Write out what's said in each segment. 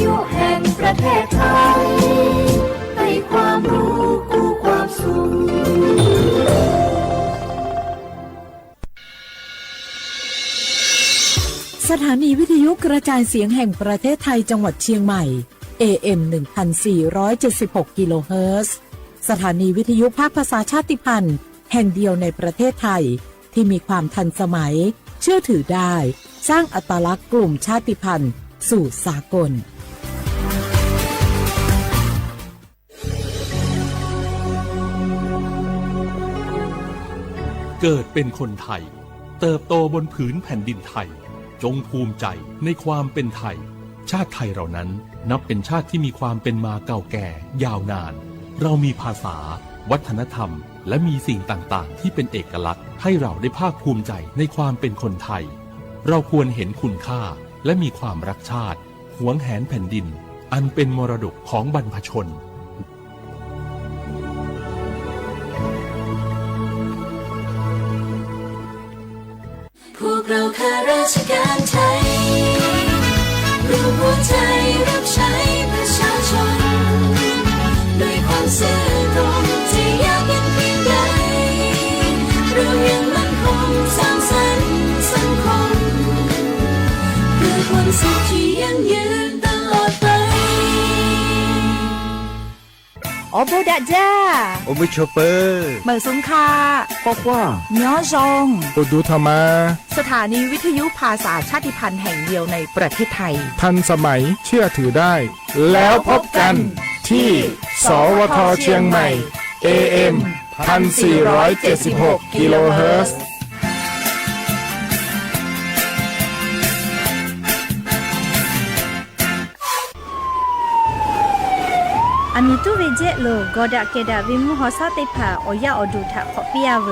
ยุแห่งประเทศไทยให้ความรู้กู้ความสุขสถานีวิทยุกระจายเสียงแห่งประเทศไทยจังหวัดเชียงใหม่ AM 1476 กิโลเฮิรตซ์สถานีวิทยุภาคภาษาชาติพันธุ์แห่งเดียวในประเทศไทยที่มีความทันสมัยเชื่อถือได้สร้างอัตลักษณ์กลุ่มชาติพันธุ์สู่สากลเกิดเป็นคนไทยเติบโตบนผืนแผ่นดินไทยจงภูมิใจในความเป็นไทยชาติไทยเรานั้นนับเป็นชาติที่มีความเป็นมาเก่าแก่ยาวนานเรามีภาษาวัฒนธรรมและมีสิ่งต่างๆที่เป็นเอกลักษณ์ให้เราได้ภาคภูมิใจในความเป็นคนไทยเราควรเห็นคุณค่าและมีความรักชาติหวงแหนแผ่นดินอันเป็นมรดกของบรรพชนพวกเราข้าราชการไทยรวมหัวใจรับใช้ประชาชนด้วยความซื่อตรงที่ยากเย็นเพียงใดเรายังมั่นคงสร้างสรรค์สังคมเพื่อความสุขที่ยั่งยืนตลอดไปโอโบดาจ้าโอมิชเปอร์เหมือสุงคาปอกว่าย้อซงตูดูธรรมาสถานีวิทยุภาษาชาติพันธุ์แห่งเดียวในประเทศไทยทันสมัยเชื่อถือได้แล้วพบกันที่สวทเชียงใหม่ AM 1476 กิโลเฮิรตซ์อามิตุเวเจโลกอดะเกดะวิมุหอซาติภาโอยาอดูทะขอเปียเว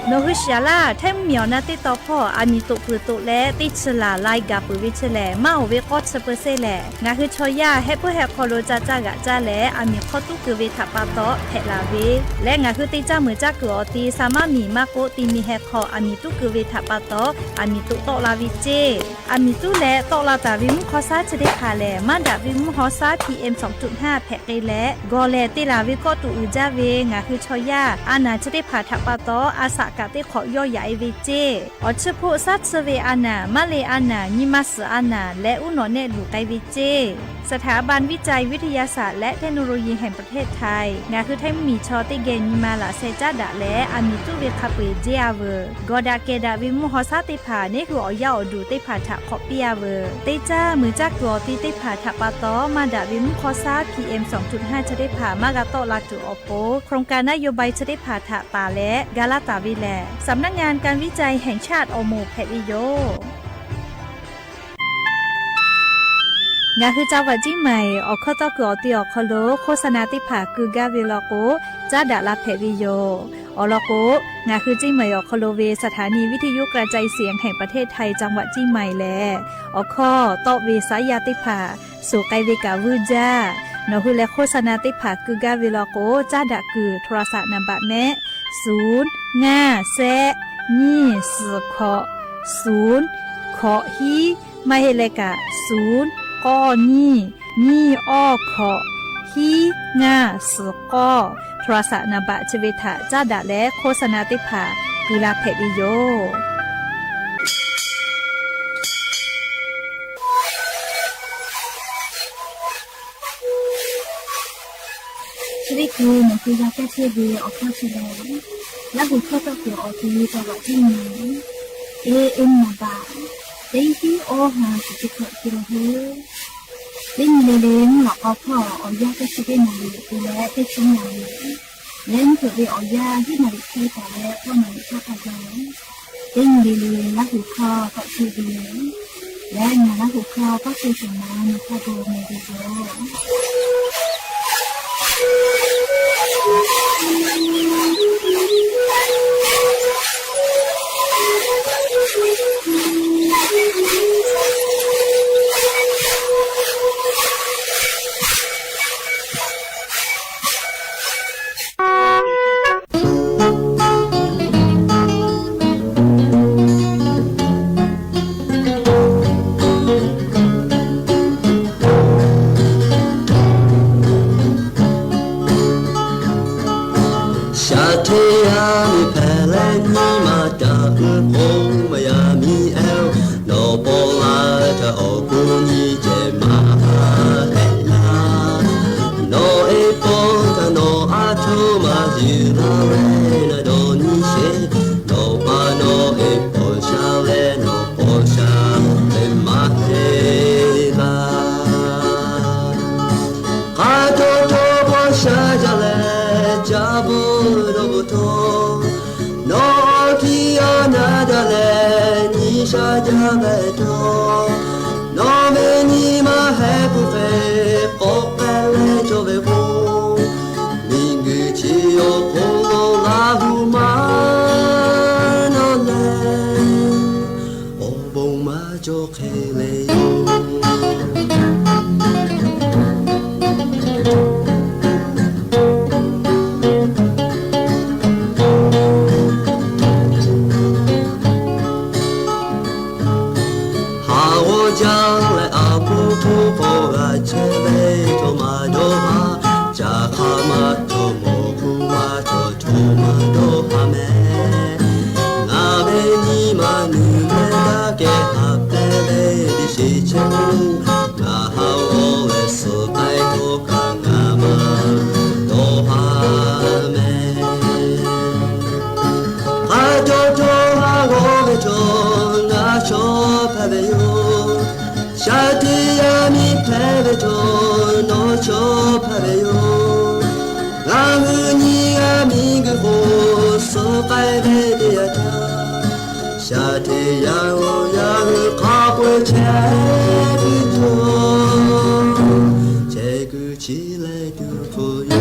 โนหุชยาลาเทมเมียวนาติตอพ่ออามิตุปุตุและติชลาไลกาปุวิชแลมาโอเวกอดเซเปเซแลงาคือชอยาเฮปุเฮคอโลจาจากะจาแลอามิขอตุกเวทะปาโตเทลาเวและงาคือติจามือจักอตีสามารถมีมาโกติมีเฮคออามิตุกเวทะปาโตอามิตุโตลาวิเจอามิตุและโตลาตาวิมุขอซาจะได้คาแลมาดาวิมุขอซา PM 2.5 แพกและกอแลติลาวิก็ตุอุจาเวงาคือชอยาอานาจะได้ผ่าทะปาโตอาสากะติขอย่อใหญ่เวเจอชโพซัตเซเวอานามาเลอานานิมัสอานาและอุโนเนลูไกเวเจสถาบันวิจัยวิทยาศาสตร์และเทคโนโลยีแห่งประเทศไทยงาคือไทยมีชอติเกนิมาลาเซจาดะและอามิตุเวคาเปเจอาเวกอดาเกดาวิมุฮอซาติผานี่คืออย่อดูติผาทะขอเปียเวเตจ้ามือจักตัวติผาทะปาตอมาดาวิมุฮอซา PM 2.5 จะได้ผามากาโตลาตุอโปโครงการนโยบายจะได้ผาทะตาและกาลาตาวิแลสำนักงานการวิจัยแห่งชาติโอโมแพวิโยงาคือเจ้าวัดจิ้งใหม่ออกข้อต่อเกือตีออกคโลโฆษณาติผาคือกาเวลโกจ้าดาลาแพวิโยอลโกงาคือจิ้งใหม่ออกคโลเวสถานีวิทยุกระจายเสียงแห่งประเทศไทยจังหวัดจิ้งใหม่แลออกข้อต่อเวสายาติผาสู่ไกเวกาวูจ้านอคือและโฆษณาติผาคือกาเวลโกจ้าดาคือโทรศัพท์นำบัตรแม่0 5 แซนี่สือขอ0ขอฮีไม่ให้เลกะ0ก้อนี่อ้อขอฮีง่าสือก้อโทรศัพท์นบะชเวทะจ้าดะและโฆษณาติภากุลาเพวิโยชีวิตกูมันคือยาแก้เชื้อดีออกข้อแสดงและหุ่นข้อต่อเกี่ยวออกทีวีจังหวัดที่ไหนAM มาบาเต็งที่โอหาสิจิเกิดกิโลเฮิรตซ์เล่นเล่นหลอกเอาพ่อเอายาแก้เชื้อได้หน่อยกูและได้ชิ้นหน่อยเล่นเกิดไปเอายาที่มาดิใช้แต่แล้วก็มาดิชอบอะไรเล่นเล่นและหุ่นข้อก็คือดีและงานและหุ่นข้อก็คือสิ่งนั้นข้อโดนในดีโอ将来阿婆婆婆啊切贝托马多哈加哈马托莫库马托托马多哈梅阿贝尼玛努梅达给哈贝贝的西切布阿哈我的斯拜托卡阿玛多哈梅哈托托哈我的托那托帕贝哟夏天呀米佩贝托诺托帕贝哟阿姆尼阿米个火索拜贝的呀他夏天呀我呀个卡布切个托这个起来的朋友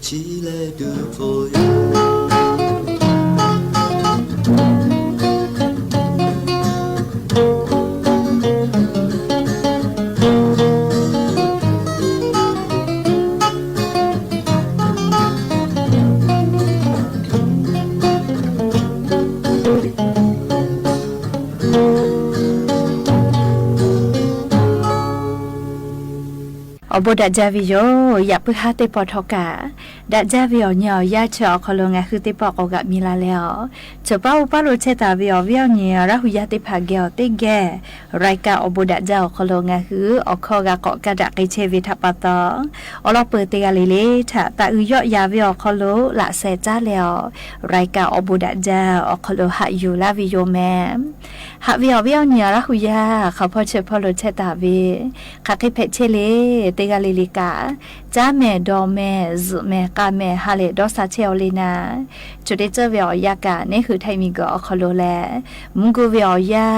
起来的朋友อบดัจจาวิโยอยากพึ่งหาเตปอทอกะดัจจาวิโยเนี่ยยาเชอคอลงะคือเตปอกอกะมีลาแล้วเฉป้าป้าโรเชตาวิโยวิโยเนี่ยระหุยาเตพาเกอเตแกรายการอบดัจจาคอลงะคืออคอกะเกาะกะดะไกเชวิทัปปะตออลอเปิดเตกะเลเลทะตะอือยอยาวิโยคอโลละเซจ้าแล้วรายการอบดัจจาอคอโลหะอยู่ลาวิโยแมหะวิโยเนี่ยระหุยาเขาพอเชพอโรเชตาวิคาเคเพเชเลเตกะเลลิกาจ้าแม่ดอแม่ซึแม่กาแม่ฮาเลดอซาเชลลีนาจุดเจอเวียยากานี่คือไทมิกอคอโลแลมุงกูเวียยา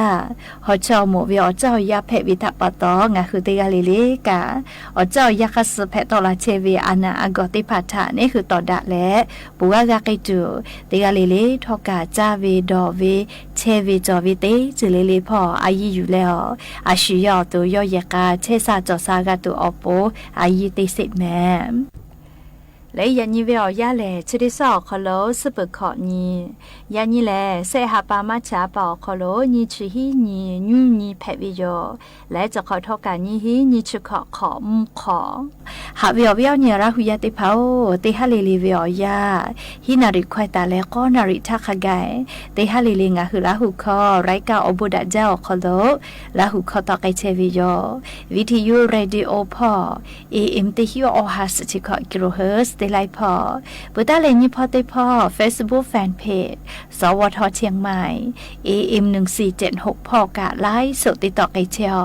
ฮอเจ้าหมูเวียเจ้ายาเพวิทัปปะตองะคือเตกะเลลิกาอเจ้ายาคัสเพตอลาเชเวอานาอากอติพัทธะนี่คือตอดะแลปัวกะกิจูเตกะเลลิทอกาจาเวดอเวเชเวจอเวเตจิเลลิพ่ออายีอยู่แล้วอาชิยอตัวยอยากาเชซาจอซากาตุอโปอายีติสิแม่และยันยี่เวียยาแหล่ชิดิสอคอโลสเปขอนียันยี่แหล่เสหาปามาชาปอคอโลนีชิฮีนียูนีแพวิโยและจะขอทอการนีฮีนีชิขอขอมขอหาเวียเนี่ยราหุยาติเผาติฮาลิลิเวียยาฮินาริควายตาและก็นาริทักขกายติฮาลิลิงะคือลาหุคอไรกาอบุดะเจ้าคอโลลาหุคอตอไกเชวิโยวิทยุเรดิโอพอAM ติฮิโอฮัสชิขอกิโลเฮิรตซ์ไลพอปุตตะเลนี่พอเตพอ Facebook Fanpage สวทเชียงใหม่ AM 1476พอกะไลฟ์สดติดต่อไกเชียว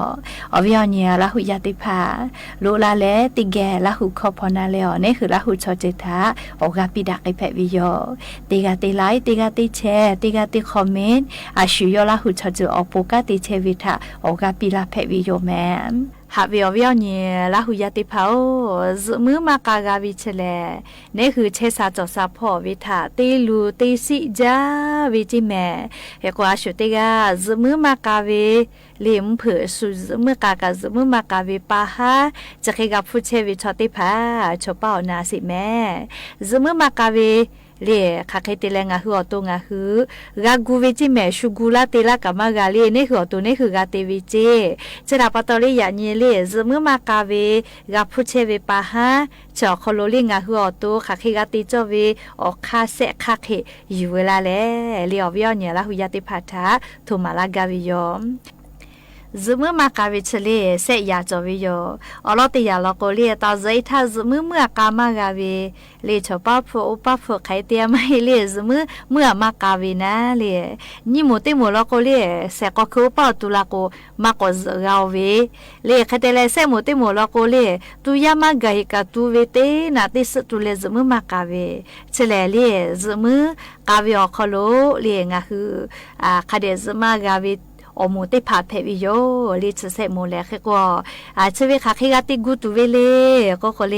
อวิยเนี่ยละหุยาติภาลูลาเลติแกละหุคอพอนาเลอนี่คือละหุชอเจทาโอกาปิดาไกแพวิโยติกาติไลฟ์ติกาติแชร์ติกาติคอมเมนต์อาชิโยละหุชอเจอโปกาติเชวิทาโอกาปิลาแพวิโยแมหาเวียวเนี่ยละหุยาติเผามือมากากาวิเชเลนี่คือเชซาจอซาพ่อวิถาตีลูตีสิจ้าวิจิแม่เฮกว่าชุติกามือมากาวิเลี้ยมเผือสุมือกากามือมากาวิปาฮาจะเคกับผู้เชวิชอติพาชอเป้านาสิแม่มือมากาวิเล่คาเคติเลงะฮือตัวงะฮือกากูเวจิแม่ชูกูลาเตลากะมากาเลนี่คือตัวนี่คือกาเตวิเจจะราปะตอเลยานีเลซมือมากาเวกาพุเชเวปาฮาจอคอโลลิงะฮือตัวคาเคกาติจอเวออคาเซคาเคอยู่เวลาเลเลียวเวียเนี่ยละหุยาติพัทธะทุมาลากาวิยอม มือมากาวิเชเลเสยาจอวิโยอลอติยาลอโกเลียตาใจถ้ามือกามากาวิเลชป้าฟูอุป้าฟูใครเตียไม่เลมือมากาวินะเลนี่หมูติหมูลอโกเลียเสก็คือป้าตุลาโกมากอเราเวเลคเตเลเสหมูติหมูลอโกเลียตุยามากาฮิกาตูเวเตนาติสตุเลมือมากาวิเชเลเลมือกาวิอคโลเลงาคือคาเดมากาวิอมูติพาเพวิโยลิชเซโมเลเคก็ชเวคาคิกาติกุตุเวเลก็โคเล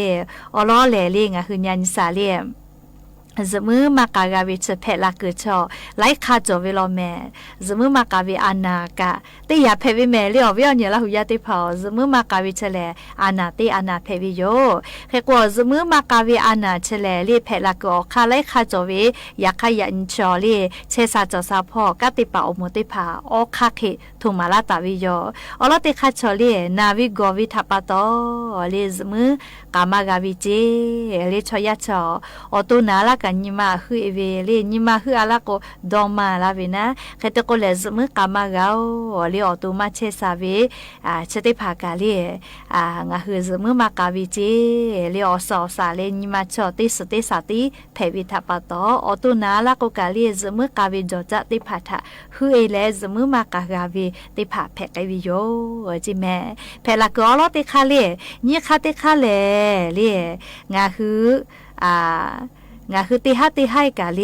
อลอเลเลงะคือญันซาเลมือมากาวิชเพลาเกชอไลคาจอเวลเมมือมากาวิอานากะติยาเพวิเมเลอวิอเนลาหุยาติพอมือมากาวิเชเลอานาติอานาเพวิโยเคก็มือมากาวิอานาเชเลเลเพลาเกอคาไลคาจอเวยาคายันชอเลเชซาจอซาพอกติปาอมุติพาอคาเคทุมาลาตาวิโยอลติคาชอเลนาวิโกวิทัปโตเลมือกามากาวิเจเลชอยาชออตุนาลากันนิมาคือเอเวเลนิมาคืออาลาโกดองมาลาเวนะเคตโกเลซมือกามากาเลอตุมาเชซาเวเชติภากาเลงาคือซมือมากาวิเจเลอสอซาเลนิมาชอติสติสาติเพวิทัปโตอตุนาลาโกกาเลซมือกาวิจอจะติภาทะคือเอเลซมือมากากาวิติภาเพกวิโยจิแมเพลากอลติคาเลนี่คาติคาเลเลงาคืองาคือติฮัตติให้กาเล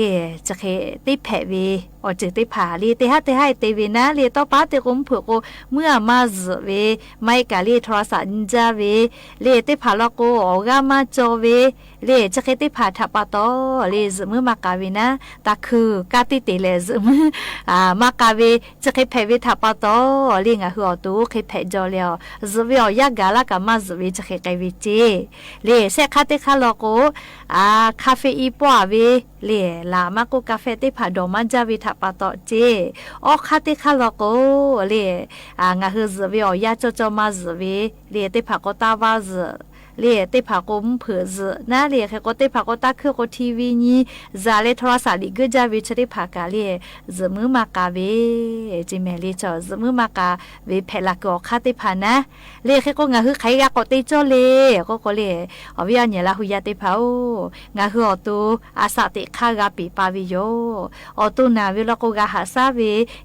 จะเคติเพวีอจิติผาลีติฮัตติให้ติวินะลีต่อปาติกุมผือโกเมื่อมาซเวไม่กาลีโทรศัพท์จาเวเลติผาลโกออกามาจอเวเลจะเคติผาทัปโตเลซมือมากาวินะตาคือกาติติเลซมือมากาเวจะเคเพวิทัปโตลีงาคืออตูเคเพจอเลซเวียากาลากามาซเวจะเคไกวิจีเลเซคาติคาลโกคาเฟอีปัวเวเลลามาโกกาเฟติผาดอมาจาวิทัปโตเจอคาติคาลโกเลงาคือซเวียจอจอมาซเวเลติผาโกตาวาซเลติผากุมเผือซนะเลเคก็ติผาก็ตาคือก็ทีวีนี้ซาเลโทรศัพท์ลิกจาวิชติผากาเลซมือมากาเวจิเมลิจอซมือมากาเวเพลากอคาติผานะเลเคก็งาคือไขกากติจอเลก็เลอวิญญาณละหุยาติผางาคืออตูอาสาติคากาปิปาวิโยอตูนาวิลโกกาหาซาเว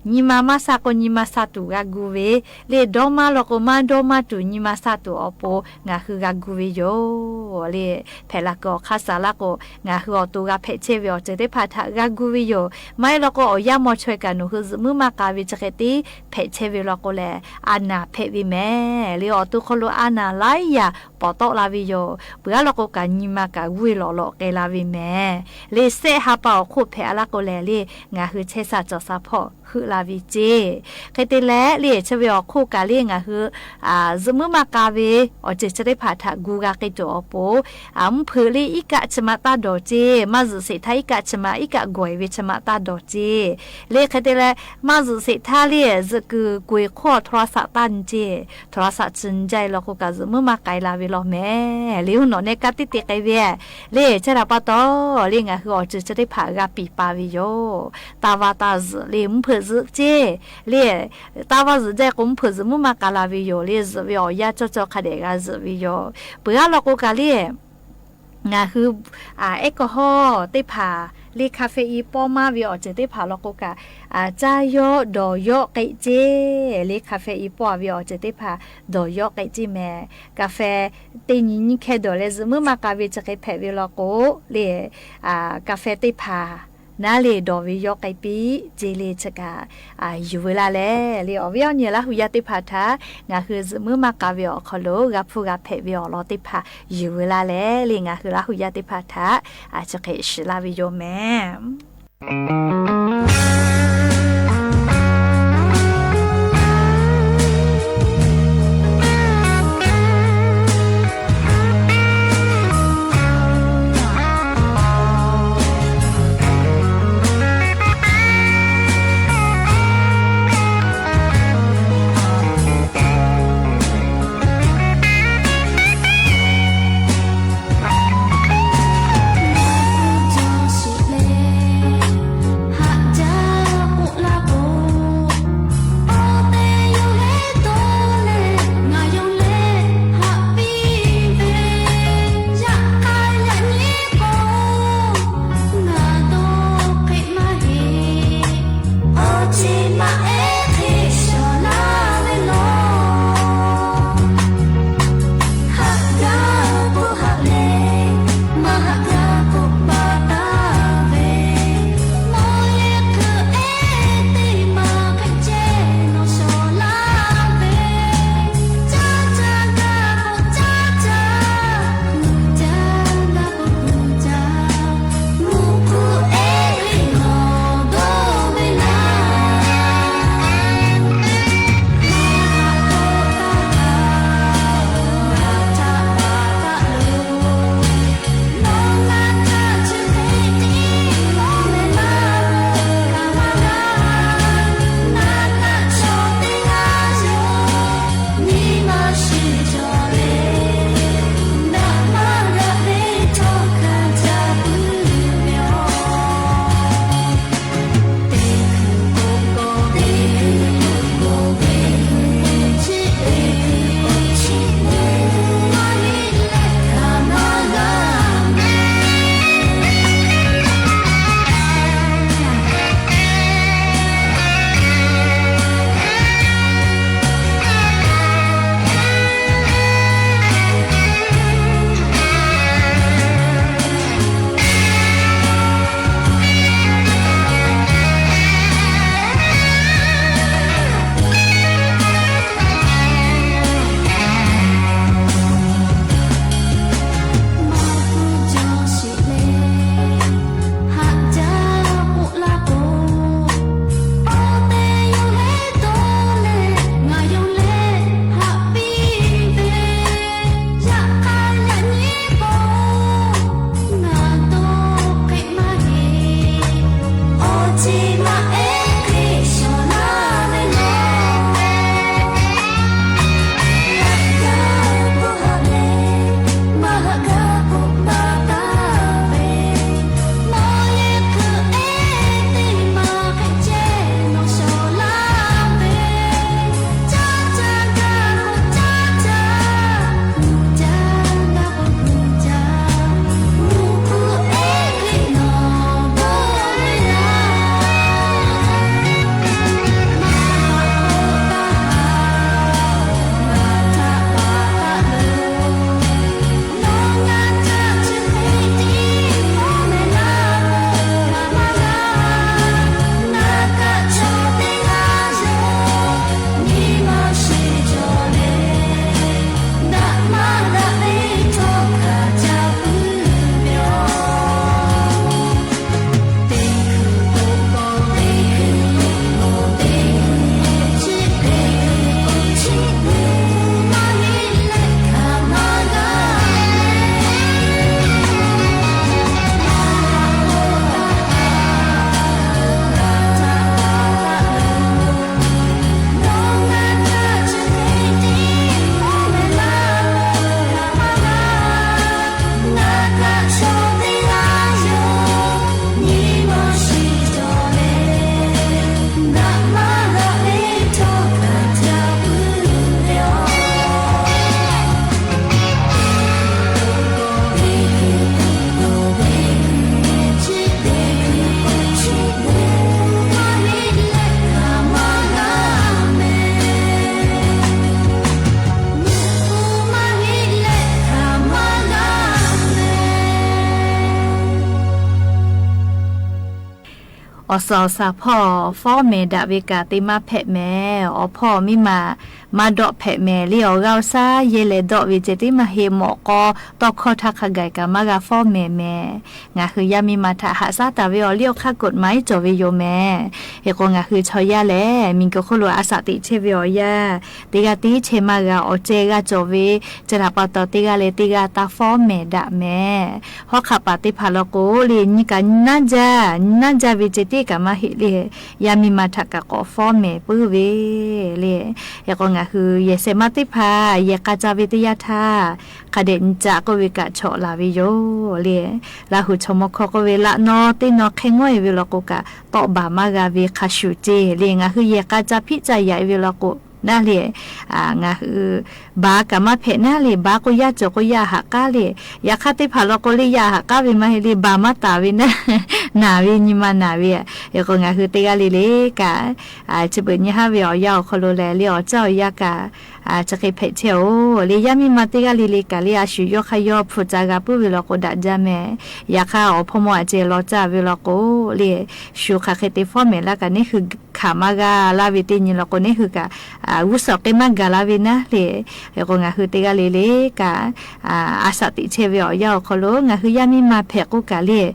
นิมามาซาโกนิมาซาตุกากูเวเลดอมาลโกมาดอมาตุนิมาซาตุอโปงาคือกากูโยเลเพลากอคาซาลาโกงาคืออตูกาเพเชวิอเจติพาทากากูวิโยไม่ลโกอยามอช่วยกันคือมือมากาวิจเกติเพเชวิลโกเลอานาเพวิเมเลอตูคโลอานาไลยาปอโตลาวิโยเปือลโกกานิมากาวิลอลเกลาวิเมเลเซฮาปาคุเพอลาโกเลเลงาคือเชซาจอซาพอคือลาวิเจเคติเลเลเชวิอคู่กาเลงาคือซมือมากาเวอเจจะได้พาทากูกาเกจอโปเผือลีอิกะชมาตาดอเจมาซุเสทาอิกะชมาอิกะกวยเวชมาตาดอเจเลคเตเลมาซุเสทาเลซกือกวยข้อโทรศัพท์ตันเจโทรศัพท์จินใจลโกกาซมือมาไกลาเวลอแม่ลิวโนเนกาติเตไกเวเลเจราปาโตเลงาคืออเจจะได้พากาปิปาวิโยตาวาตาซเลมเผือซเจเลตาวาซเจกุมเผือซมือมากาลาวิโยเลซเวียจอคาเดกาซวิโยเปือลโกกาเลงาคือแอลกอฮอล์ติผาลีคาเฟอีปอมาวิอเจติผาลโกกาจายอดอยอไกเจลีคาเฟอีปอวิอเจติผาดอยอไกจิแมกาแฟตินินแคดอเลซมือมากาวิจะไกเพวิลโกเลกาแฟติผานาเลดอวิยอไกปีเจเลชกาอยู่เวลาเลอวิอเนละหุยาติผาทางาคือมือมากาวิอคโลกับผู้กับเพวิอลอติผาอยู่เวลาเลงาคือละหุยาติผาทาจะเกชลาวิโยแมHãy subscribe cho kênh Ghiền Mì Gõ để không bỏ lỡ อสอสาพ่อฟอเมดาเวกาติมาแพะแม่อพ่อมิมาดอกแพะแม่เลี้ยวเราซาเยเลดอกวิเจติมาเฮหมอก็ตอกคอทักขไกกามากาฟอแม่งาคือยามีมาทะหาซาตาเวอเลี้ยวค่ากฎหมายจอวิโยแม่เฮก็งาคือชอยาแลมิงก็คุโลอาสาติเชวิอยาติกาติเชมากาอเจกาจอเวจะรับปตติกาเลติกาตาฟอแม่ดะแม่ฮอขับปฏิภาลโกลีนิกันน่าจะวิเจติกามาฮิเลยามีมาทะกะก็ฟอแม่ปื้อเวเลเฮก็งาคือเยเสมาติพาเยกาจาวิทยาธาคเดนจากวิกะโชลาวิโยเลลาหุชมคก็เวละนอตินอเขงวยเวลโกกะตอบามากาเวคาชูเจเลงาคือเยกาจาพิจายายเวลโก น่าเลยงาคือบากามาเพน่าเลยบาก็ยาจก็ยาหักกาเลยยาคาติพาลก็เลยยาหักกาวิมาเฮลีบามาตาวินะนาวินิมานาวิยก็งาคือเตกาลีเลกาจะเป็นยาฮาวิอยาคโลแลเลียวเจ้ายากาจะเคยเพเทโอเลยยามีมาเตกาลีเลกาเลยอาชุยอขยอพุจากาปุวิลโกดัจจาเมยาคาอพมอเจลจาวิลโกเลยชูคาเคติฟอร์เมลากานี่คือขามากาลาวิตินิลโกนี่คือกาอุสอกมากาลาวินะเลยก็งาคือเตกาลีเลกาอาสติเชวิอยาคโลงาคือยามีมาเพกุกาเลย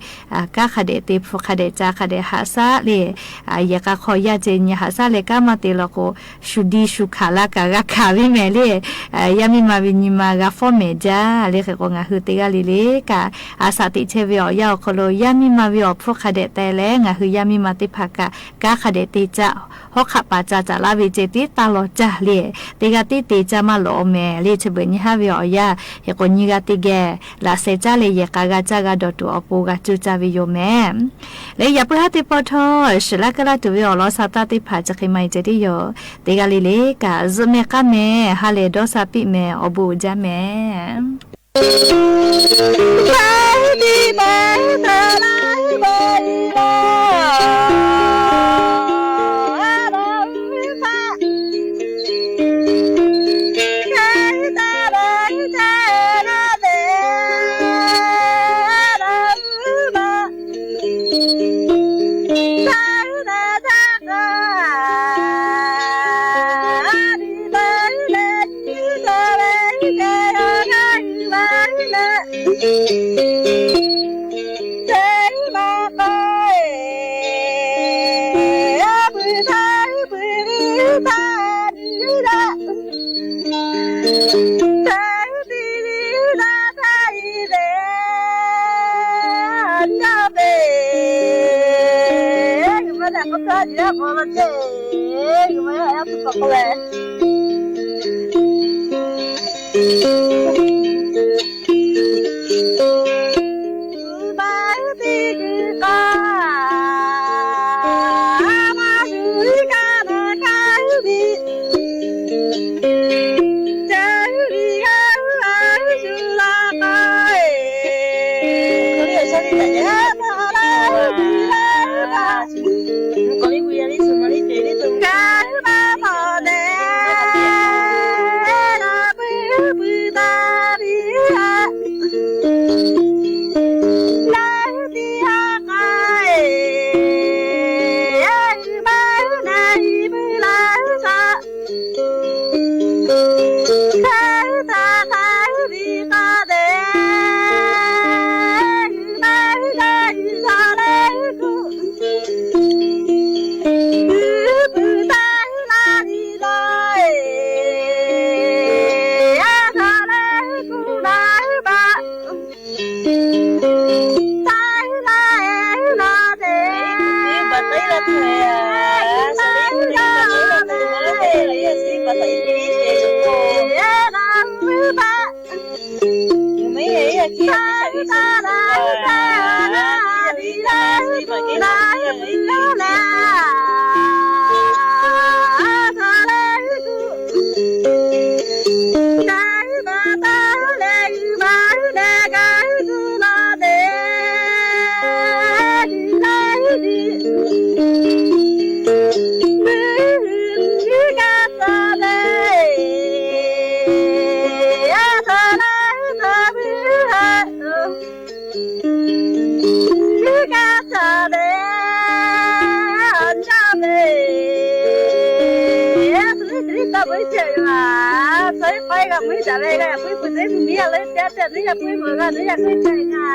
กาคาเดติฟคาเดจาคาเดหาซาเลยยากาขอยาเจญหาซาเลกามาเตลโกชุดีชุคาลากากาคาวิเมเลยยามีมาวินิมากาฟอเมจาเลยก็งาคือเตกาลีเลกาอาสติเชวิอยาคโลยามีมาวิอพคาเดแต่แลงาคือยามีมาติภากากาคาเดติจาฮอกขปาจาจาลาวิเจติตาโลจาเลยเตกาติเตจามาโลเมเลยเชเบนิฮาวิอยาเฮโกนิกาติเกลาเซจาเลยยกากาจากาดอตุอปูกาจูจาวิโยเมเลยยาปะติปอทอชลากะลาตุวิอลอซาตาติภาจคิมัยเจติโยเตกาลีเลกาซเมกาเมฮาเลดอซาปิเมอบูจาเมไม่จะอะไรก็ไม่พูดได้ไม่อะไรแต่ไม่อยากพูดเหมือนกันไม่อยากพูดใจค่ะ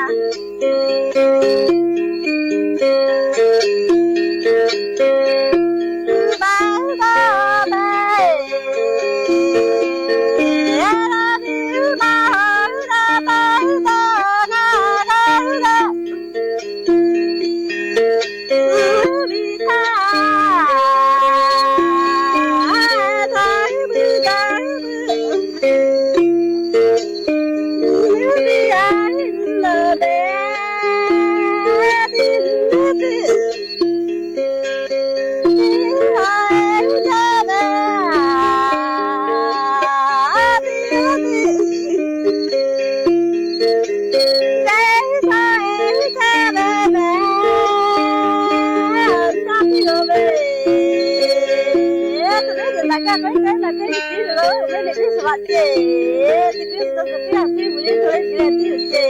la ca nói cái là cái gì rồi cái này cái gì vậy thì biết tôi cái gì thì muốn nói cái gì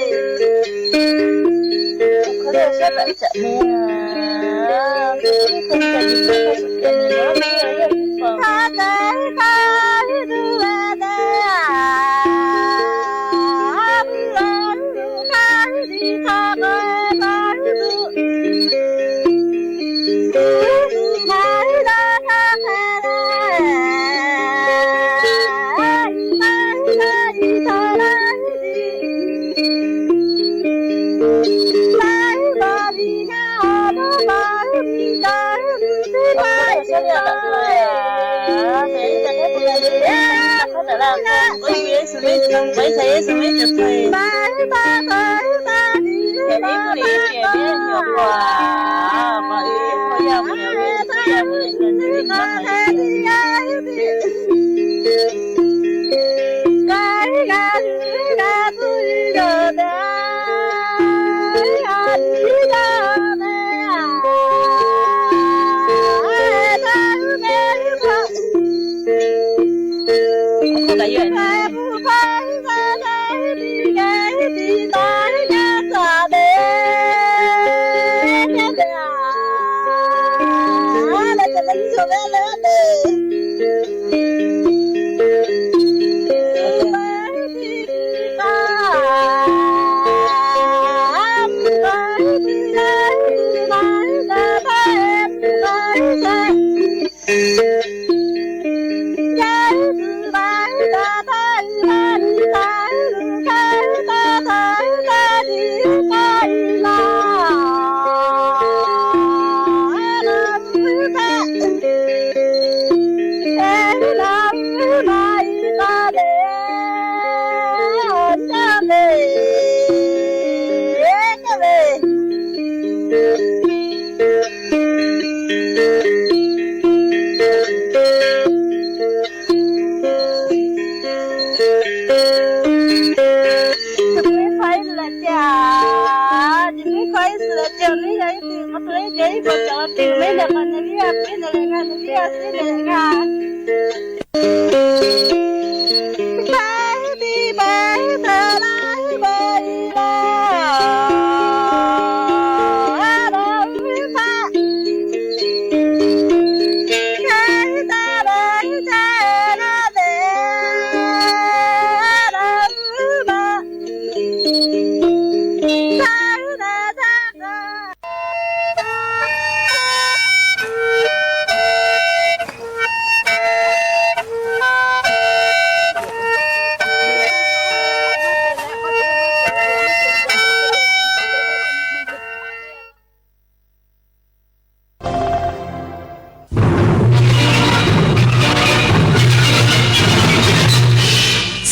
có thể sẽ bị chậm nè không phải đi chơi cái gì nữa tha thế tha du về tha đi tha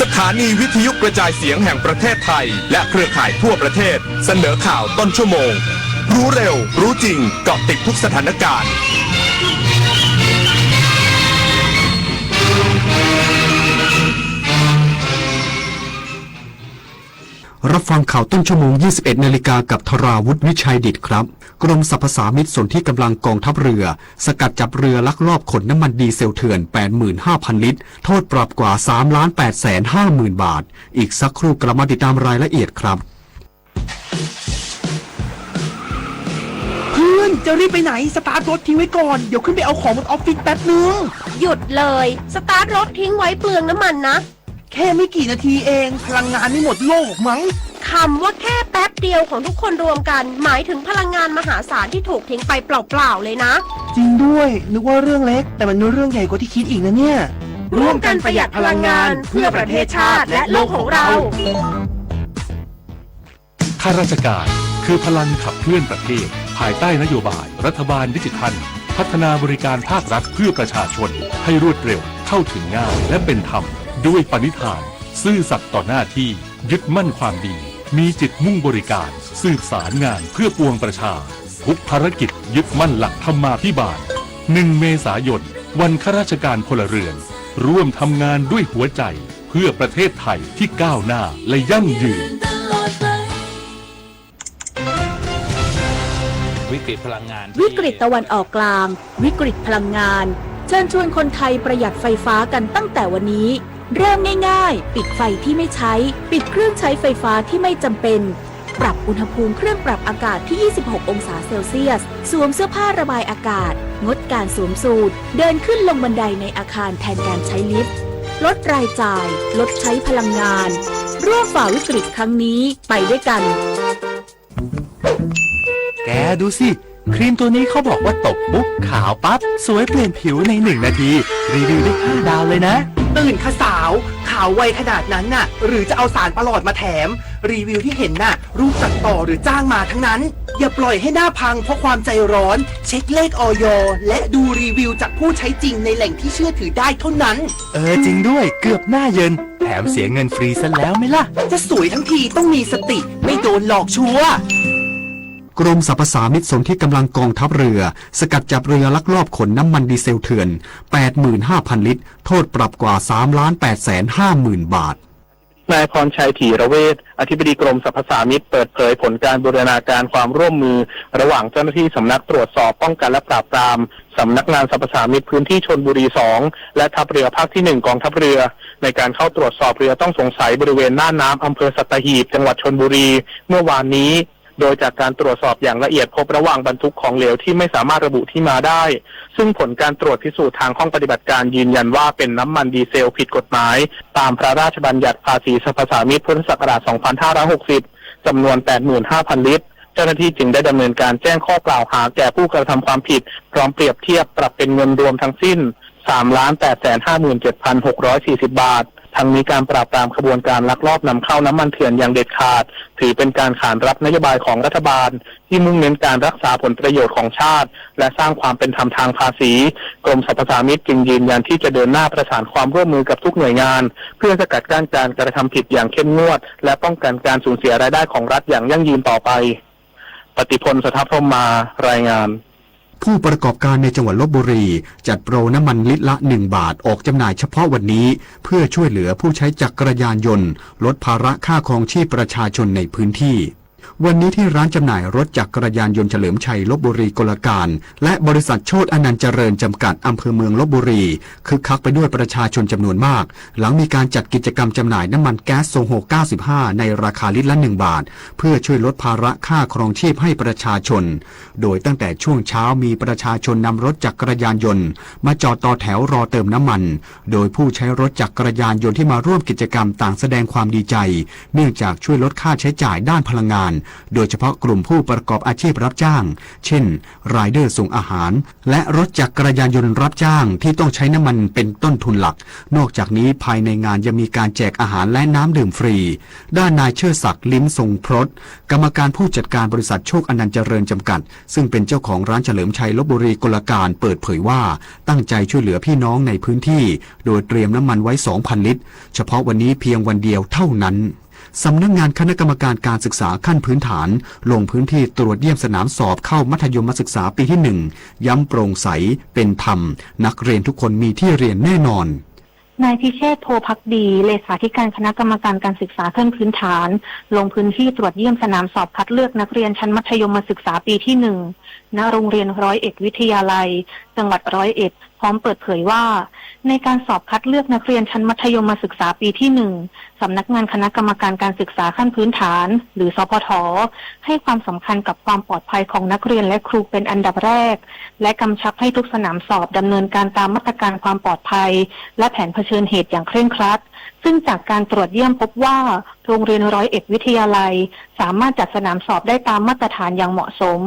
สถานีวิทยุกระจายเสียงแห่งประเทศไทยและเครือข่ายทั่วประเทศเสนอข่าวต้นชั่วโมงรู้เร็วรู้จริงเกาะติดทุกสถานการณ์รับฟังข่าวต้นชั่วโมง 21 นาฬิกากับธราวุฒิวิชัยดิษฐ์ครับกรมสรรพสามิตสนที่กำลังกองทัพเรือสกัดจับเรือลักลอบขนน้ำมันดีเซลเถื่อน 85,000 ลิตรโทษปรับกว่า 3,850,000 บาทอีกสักครู่กลับมาติดตามรายละเอียดครับเพื่อนจะรีบไปไหนสตาร์ทรถทิ้งไว้ก่อนเดี๋ยวขึ้นไปเอาของบนออฟฟิศแป๊บนึงหยุดเลยสตาร์ทรถทิ้งไว้เปลืองน้ำมันนะแค่ไม่กี่นาทีเองพลังงานไม่หมดโลกมั้งคำว่าแค่แป๊บเดียวของทุกคนรวมกันหมายถึงพลังงานมหาศาลที่ถูกทิ้งไปเปล่าๆเลยนะจริงด้วยนึกว่าเรื่องเล็กแต่มันเรื่องใหญ่กว่าที่คิดอีกนะเนี่ยร่วมกันประหยัดพลังงานเพื่อประเทศชาติและโลกของเราข้าราชการคือพลังขับเคลื่อนประเทศภายใต้นโยบายรัฐบาลดิจิทัลพัฒนาบริการภาครัฐเพื่อประชาชนให้รวดเร็วเข้าถึงง่ายและเป็นธรรมด้วยปณิธานซื่อสัตย์ต่อหน้าที่ยึดมั่นความดีมีจิตมุ่งบริการสืบสารงานเพื่อปวงประชาทุกภารกิจยึดมั่นหลักธรรมาภิบาล1 เมษายนวันข้าราชการพลเรือนร่วมทำงานด้วยหัวใจเพื่อประเทศไทยที่ก้าวหน้าและยั่งยืนวิกฤตพลังงานวิกฤตตะวันออกกลางวิกฤตพลังงาน เชิญชวนคนไทยประหยัดไฟฟ้ากันตั้งแต่วันนี้เริ่มง่ายๆปิดไฟที่ไม่ใช้ปิดเครื่องใช้ไฟฟ้าที่ไม่จำเป็นปรับอุณหภูมิเครื่องปรับอากาศที่ 26 องศาเซลเซียสสวมเสื้อผ้าระบายอากาศงดการสวมสูทเดินขึ้นลงบันไดในอาคารแทนการใช้ลิฟต์ลดรายจ่ายลดใช้พลังงานร่วมฝ่าวิกฤตครั้งนี้ไปด้วยกันแกดูสิครีมตัวนี้เขาบอกว่าตบปุ๊บขาวปั๊บสวยเปลี่ยนผิวใน1 นาทีรีวิวได้5 ดาวเลยนะตื่นค่ะสาวขาวไวขนาดนั้นน่ะหรือจะเอาสารประหลอดมาแถมรีวิวที่เห็นน่ะรูปตัดต่อหรือจ้างมาทั้งนั้นอย่าปล่อยให้หน้าพังเพราะความใจร้อนเช็คเลขอย.และดูรีวิวจากผู้ใช้จริงในแหล่งที่เชื่อถือได้เท่านั้นจริงด้วยเกือบหน้าเยินแถมเสียเงินฟรีซะแล้วไหมล่ะจะสวยทั้งทีต้องมีสติไม่โดนหลอกชัวร์กรมสรรพสามิตสนที่กำลังกองทัพเรือสกัดจับเรือลักลอบขนน้ำมันดีเซลเถื่อน 85,000 ลิตรโทษปรับกว่า 3,850,000 บาทนายพรชัยถีระเวชอธิบดีกรมสรรพสามิตเปิดเผยผลการบูรณาการความร่วมมือระหว่างเจ้าหน้าที่สำนักตรวจสอบป้องกันและปราบปรามสำนักงานสรรพสามิตพื้นที่ชลบุรี2และทัพเรือภาคที่1กองทัพเรือในการเข้าตรวจสอบเรือต้องสงสัยบริเวณหน้าน้ำอำเภอสัตหีบจังหวัดชลบุรีเมื่อวานนี้โดยจากการตรวจสอบอย่างละเอียดพบระหว่างบรรทุกของเหลวที่ไม่สามารถระบุที่มาได้ซึ่งผลการตรวจพิสูจน์ทางห้องปฏิบัติการยืนยันว่าเป็นน้ำมันดีเซลผิดกฎหมายตามพระราชบัญญัติภาษีสรรพสามิตพุทธศักราช 2560 จำนวน 85,000 ลิตรเจ้าหน้าที่จึงได้ดำเนินการแจ้งข้อกล่าวหาแก่ผู้กระทำความผิดพร้อมเปรียบเทียบปรับเป็นเงินรวมทั้งสิ้น 3,857,640 บาททั้งนี้การปราบปรามขบวนการลักลอบนำเข้าน้ำมันเถื่อนอย่างเด็ดขาดถือเป็นการขานรับนโยบายของรัฐบาลที่มุ่งเน้นการรักษาผลประโยชน์ของชาติและสร้างความเป็นธรรมทางภาษีกรมสรรพสามิตจึงยืนยันที่จะเดินหน้าประสานความร่วมมือกับทุกหน่วยงานเพื่อสกัดกั้นการกระทำผิดอย่างเข้มงวดและป้องกันการสูญเสียรายได้ของรัฐอย่างยั่งยืนต่อไปปฏิพล สทัพพรหมารายงานผู้ประกอบการในจังหวัดลพบุรีจัดโปรน้ำมันลิตรละ1 บาทออกจำหน่ายเฉพาะวันนี้เพื่อช่วยเหลือผู้ใช้จักรยานยนต์ลดภาระค่าครองชีพประชาชนในพื้นที่วันนี้ที่ร้านจำหน่ายรถจักรยานยนต์เฉลิมชัยลพบุรีกลการและบริษัทโชติอนันต์เจริญจำกัดอำเภอเมืองลพบุรีคึกคักไปด้วยประชาชนจำนวนมากหลังมีการจัดกิจกรรมจำหน่ายน้ำมันแก๊สโซโฮ95ในราคาลิตรละ1 บาทเพื่อช่วยลดภาระค่าครองชีพให้ประชาชนโดยตั้งแต่ช่วงเช้ามีประชาชนนำรถจักรยานยนต์มาจอดต่อแถวรอเติมน้ำมันโดยผู้ใช้รถจักรยานยนต์ที่มาร่วมกิจกรรมต่างแสดงความดีใจเนื่องจากช่วยลดค่าใช้จ่ายด้านพลังงานโดยเฉพาะกลุ่มผู้ประกอบอาชีพรับจ้างเช่นรายเดอร์ส่งอาหารและรถจักรยานยนต์รับจ้างที่ต้องใช้น้ำมันเป็นต้นทุนหลักนอกจากนี้ภายในงานยังมีการแจกอาหารและน้ำดื่มฟรีด้านนายเชิดศักดิ์ลิ้มทรงพรตกรรมการผู้จัดการบริษัทโชคอนันต์เจริญจำกัดซึ่งเป็นเจ้าของร้านเฉลิมชัยลพบุรีกลการเปิดเผยว่าตั้งใจช่วยเหลือพี่น้องในพื้นที่โดยเตรียมน้ำมันไว้ 2,000 ลิตรเฉพาะวันนี้เพียงวันเดียวเท่านั้นสำนักงานคณะกรรมการการศึกษาขั้นพื้นฐานลงพื้นที่ตรวจเยี่ยมสนามสอบเข้ามัธยมศึกษาปีที่1ย้ำโปร่งใสเป็นธรรมนักเรียนทุกคนมีที่เรียนแน่นอนนายพิเชษฐ์โพภักดีเลขาธิการคณะกรรมการการศึกษาขั้นพื้นฐานลงพื้นที่ตรวจเยี่ยมสนามสอบคัดเลือกนักเรียนชั้นมัธยมศึกษาปีที่1ณโรงเรียน101วิทยาลัยจังหวัด101พร้อมเปิดเผยว่าในการสอบคัดเลือกนักเรียนชั้นมัธยมศึกษาปีที่1สำนักงานคณะกรรมการการศึกษาขั้นพื้นฐานหรือสพทให้ความสำคัญกับความปลอดภัยของนักเรียนและครูเป็นอันดับแรกและกำชับให้ทุกสนามสอบดำเนินการตามมาตรการความปลอดภัยและแผนเผชิญเหตุอย่างเคร่งครัดซึ่งจากการตรวจเยี่ยมพบว่าโรงเรียน101วิทยาลัยสามารถจัดสนามสอบได้ตามมาตรฐานอย่างเหมาะสม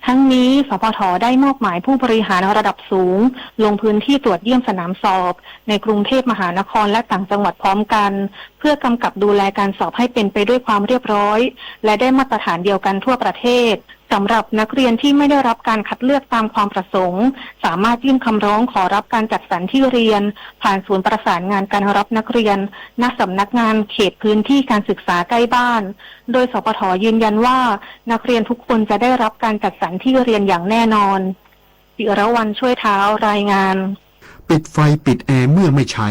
ทั้งนี้สพทได้มอบหมายผู้บริหารระดับสูงลงพื้นที่ตรวจเยี่ยมสนามสอบในกรุงเทพมหานครและต่างจังหวัดพร้อมกันเพื่อกำกับดูแลการสอบให้เป็นไปด้วยความเรียบร้อยและได้มาตรฐานเดียวกันทั่วประเทศสำหรับนักเรียนที่ไม่ได้รับการคัดเลือกตามความประสงค์สามารถยื่นคำร้องขอรับการจัดสรรที่เรียนผ่านศูนย์ประสานงานการรับนักเรียนณสำนักงานเขตพื้นที่การศึกษาใกล้บ้านโดยสปท.ยืนยันว่านักเรียนทุกคนจะได้รับการจัดสรรที่เรียนอย่างแน่นอนศิรวรรณช่วยเท้ารายงานปิดไฟปิดแอร์เมื่อไม่ใช้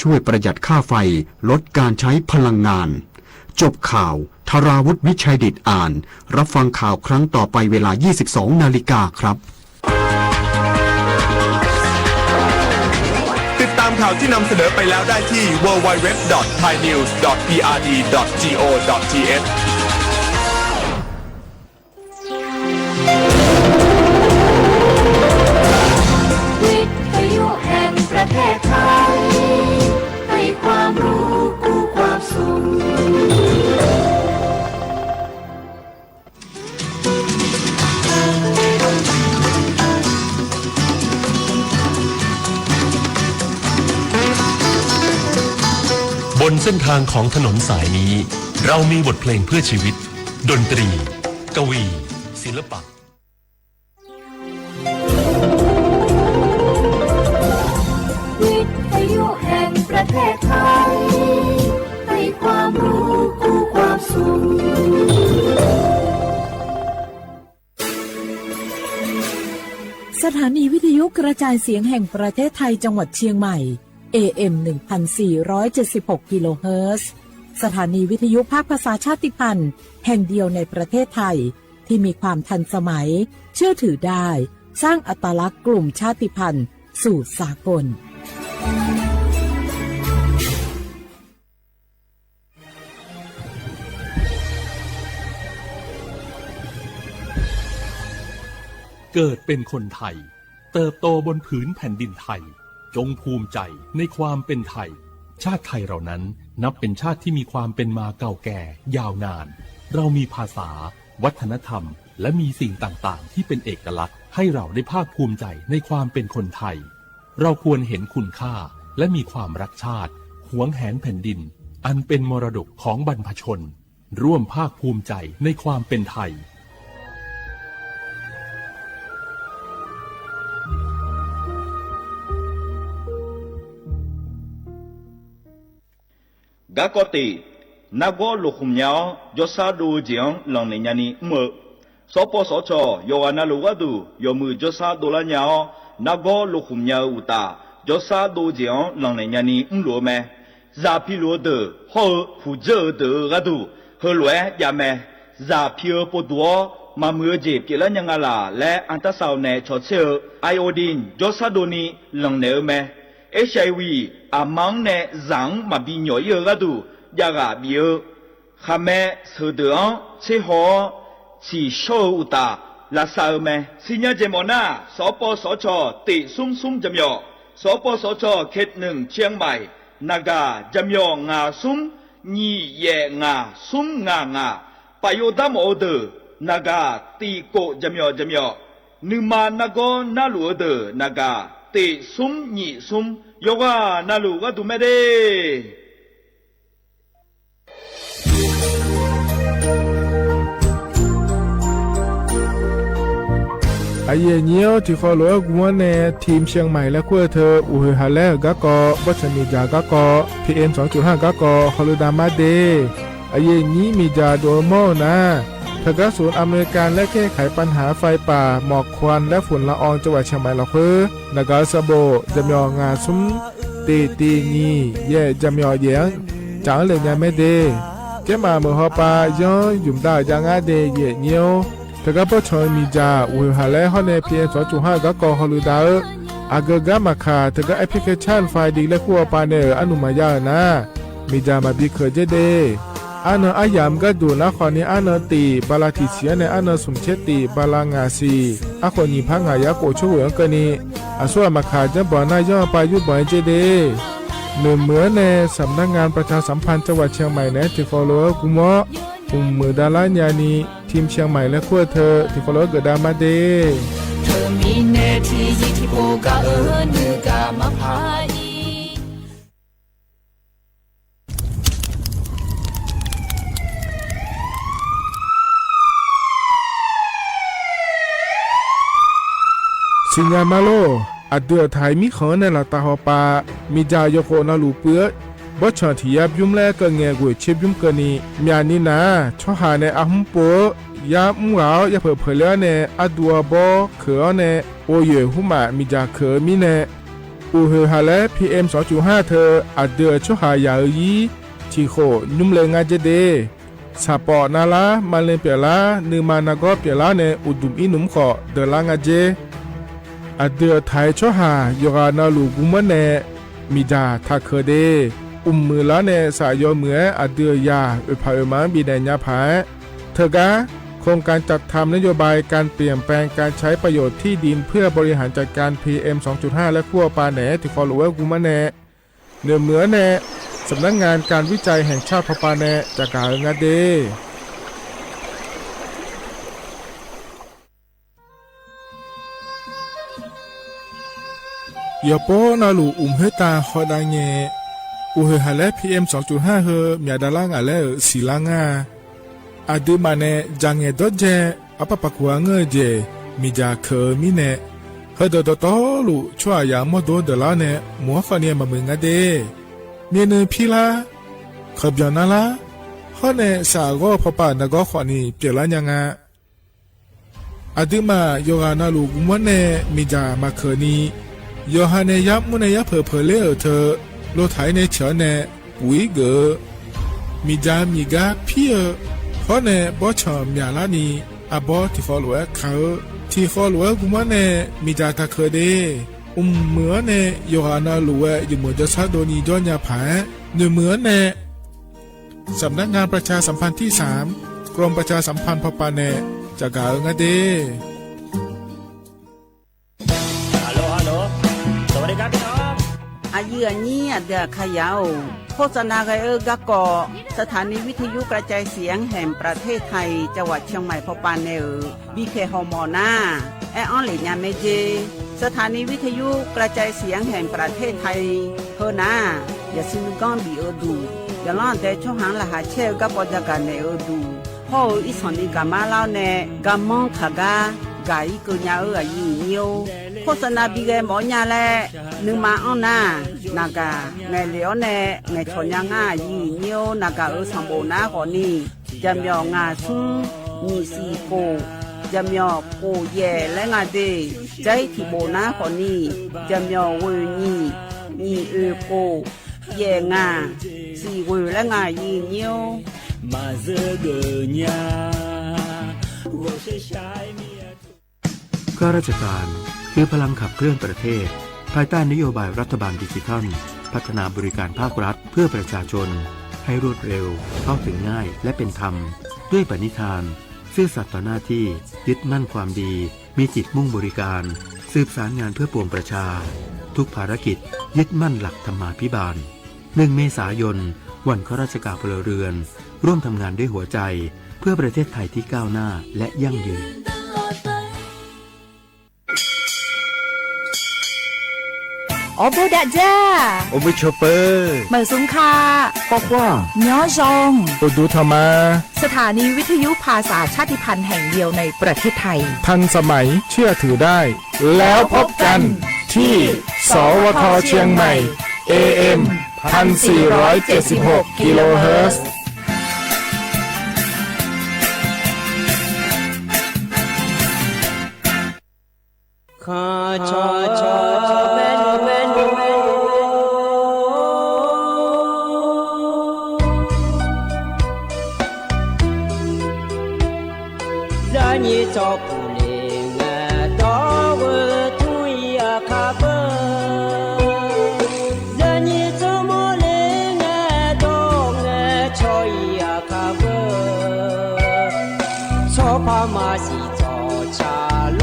ช่วยประหยัดค่าไฟลดการใช้พลังงานจบข่าวธราวุฒิวิชัยดิษฐ์อ่านรับฟังข่าวครั้งต่อไปเวลา 22 นาฬิกาครับ ข่าวที่นำเสนอไปแล้วได้ที่ www.thainews.prd.go.th วิทยุแห่งประเทศไทยให้ความรู้กู้ความสุขบนเส้นทางของถนนสายนี้เรามีบทเพลงเพื่อชีวิตดนตรีกวีศิลปะวิทยุแห่งประเทศไทยให้ความรู้กู้ความสุขสถานีวิทยุกระจายเสียงแห่งประเทศไทยจังหวัดเชียงใหม่ AM 1476 กิโลเฮิรตซ์สถานีวิทยุภาคภาษาชาติพันธุ์แห่งเดียวในประเทศไทยที่มีความทันสมัยเชื่อถือได้สร้างอัตลักษณ์กลุ่มชาติพันธุ์สู่สากลเกิดเป็นคนไทยเติบโตบนผืนแผ่นดินไทยจงภูมิใจในความเป็นไทยชาติไทยเรานั้นนับเป็นชาติที่มีความเป็นมาเก่าแก่ยาวนานเรามีภาษาวัฒนธรรมและมีสิ่งต่างๆที่เป็นเอกลักษณ์ให้เราได้ภาคภูมิใจในความเป็นคนไทยเราควรเห็นคุณค่าและมีความรักชาติหวงแหนแผ่นดินอันเป็นมรดกของบรรพชนร่วมภาคภูมิใจในความเป็นไทยกะกอตินักโกลุคุมยาวจอซาดูเจียงหลังในญาณีมือสปสชโยอานาลูกดูโยมือจอซาดูละยาวนักโกลุคุมยาวอุตาจอซาดูเจียงหลังในญาณีรัวแม่ซาพิโลเดอฮอผู้เจอเดอกะดูเฮลวยยาแม่ซาพิโอปดัวมาเมื่อเจ็บเกลันยังอาลาและอันตราซาวน์ในชอเชอไอโอดินจอซาดูนีหลังเนอแม่HIV อามังเนจังมาบิญอยกะดูยากาบิโอขะแม่สเดองเชฮอชีโชอุตาลาซาแม่สิญญาเจมอนาสปสชติซุ่มจำยอสปสชเขต1เชียงใหม่นากาจำยองาซุ่มญีเยงาซุ่มงปะโยดามอเดนากาตีโกจำยอนึมานากอนาลูเดนากาติซุ่มญีซุ่มโยกานาลูกะตุเมเดไอเยเนียวที่ฟอลโล่กวนในทีมเชียงใหม่และขั้วเธออุฮาเลกะกอวัชมีจากะกอ PM 2.5 กะกอฮอลดามาเดไอเยนี้มีจาโดโมนะทกศูนย์อเมริกันและแก้ไขปัญหาไฟป่าหมอกควันและฝุ่นละอองจังหวัดเชียงใหม่ละคือนากาซาโบจำยองาซุมตีนีเย่จำยอเยียงจางเลยยังไม่เดแกมาเมื่อฮอปาย้อนยุ่มได้ยังอาเดเย่เนียวทกปชอยมีจาอุฮาเลฮอเนพีเอ็ม2.5กะกอฮอลูดาอากะกะมาคาทกแอปพลิเคชันไฟดีและคัวปาเนออนุมายานะมีจามาบิเคเจเดอันอายามก็ดูนะคอนี้อันตีบาลาติเสียในอันสมเชติบาลางาซีอะคนนี้พังหายาโกช่วยกันนี้อาส่วนมาขาจะบ่อนายย่อไปยุบ่อยเจเดเหมือนในสำนักงานประชาสัมพันธ์จังหวัดเชียงใหม่ในที่ฟอลโล่กุมอมือดาลานยานีทีมเชียงใหม่และขั้วเธอที่ฟอลโล่เกิดดามาเดเธอมีเนทียิที่โปกาเนือกามาพายสิงามาโลอัดเดือไทยมีขอในละตาฮอปามีจายโคนาลูเปื้อบ่ชอที่ยับยุ่มแลก็แงกวยเชบยุ่มกะนี่มีอันนี้นะช่อหาในอะหุมโปยามุงเอาอย่าเผลอๆแล้วในอะดัวบ่เขอในโอเยหุมามีจาเขอมีในอูเฮหาและ PM 2.5 เธออัดเดือช่อหายายีที่โคนุ่มเลงาเจเดสาปอนาลามาเลเปียลานึมานากอเปียลาในอุดุมอินุมขอเดลางาเจอเดือไทยช่อหายกานาลูกุมเน มีจาทาเคเดมือละเนสายเหมืออเดือยาอุปาอุมังบีแดญญาภาเธอกะโครงการจัดทำนโยบายการเปลี่ยนแปลงการใช้ประโยชน์ที่ดินเพื่อบริหารจัดการ PM 2.5 และขั้วปาแหนที่คอหลวกุมะแหนเหนือแหนสำนักงานการวิจัยแห่งชาติพปาแหนจากกาเงาเดยอปอนาลูเฮตาฮอดาเงอุเฮฮาเล PM 2.5 เฮมีดาลางาเลสีลางาอาดูมาเนจังเงดเจอปะปะกัวเงเจมีจาเคมีเนเฮดดตอลูชัวยามอดดลาเนมัวฟาเนียมามึงาเดเมียนพีลาขบยานาลาฮอเนสากอพปานกอขวานีเปลายังาอาดูมาโยกานาลูกุมะเนมีจามาเคนีโยฮาเนยับมุเนยับเพเลเธอโลไถในเฉเนปุยเกมีจามีกาพี่เพราะเนบอชอมยาลานีอาบอที่ฟอลเวเขาที่ฟอลเวกุมะเนมีจาตาเคเดเหมือเนโยฮานาลูเวอยู่เหมือนจะซาโดนีจอนยาผาเหมือเนสำนักงานประชาสัมพันธ์ที่3กรมประชาสัมพันธ์พปาเนจากกาเงเดอายุนี้เดือขยาวโฆษณาไกกะกอสถานีวิทยุกระจายเสียงแห่งประเทศไทยจังหวัดเชียงใหม่พปานเนบีเคฮอมอนาแอออนหลีญาเมเจสถานีวิทยุกระจายเสียงแห่งประเทศไทยเฮนาอย่าซิมกอนบีดูอย่าล้อนแต่ช่องหางละหาเชลกับปจักกันเนดูพ่ออีสอนนี่กามาเล่าเนกามองขากากาอีกุญญาอายุเนียวโฆษณาบีเกหมอญาแลนึงมาอ้อนนานากาไงเหลียวเนไงชอนยังอายุเนียวนากาสัมโบนาขอนี่จำยองาซุงมีสีโกจำยอโกเย่และงาเดใจที่โบนาขอนี่จำยอเวนี่มีโกเย่งาสีเวและงายีเนียวมาเซเกญาข้าราชการคือพลังขับเคลื่อนประเทศภายใต้นโยบายรัฐบาลดิจิทัลพัฒนาบริการภาครัฐเพื่อประชาชนให้รวดเร็วเข้าถึงง่ายและเป็นธรรมด้วยปณิธานซื่อสัตย์ต่อหน้าที่ยึดมั่นความดีมีจิตมุ่งบริการสืบสารงานเพื่อปวงประชาทุกภารกิจยึดมั่นหลักธรรมาภิบาล1 เมษายนวันข้าราชการพลเรือนร่วมทำงานด้วยหัวใจเพื่อประเทศไทยที่ก้าวหน้าและยั่งยืนโอโบดาจ้าโอเบชเปอร์เหมือนสุงคาปอกว่าย้อจงโอดูธรรมาสถานีวิทยุภาษาชาติพันธุ์แห่งเดียวในประเทศไทยทันสมัยเชื่อถือได้แล้วพบกันที่สวทเชียงใหม่ AM 1476 กิโลเฮิรตซ์ข้าชอชอแม่นูแม่นูแม่นูร้านยี่จอปูเลงดอกเวทุยอาคาเบร้านยี่จอโมเลงดอกชอยอาคาเบชอพามาสีจอชาโล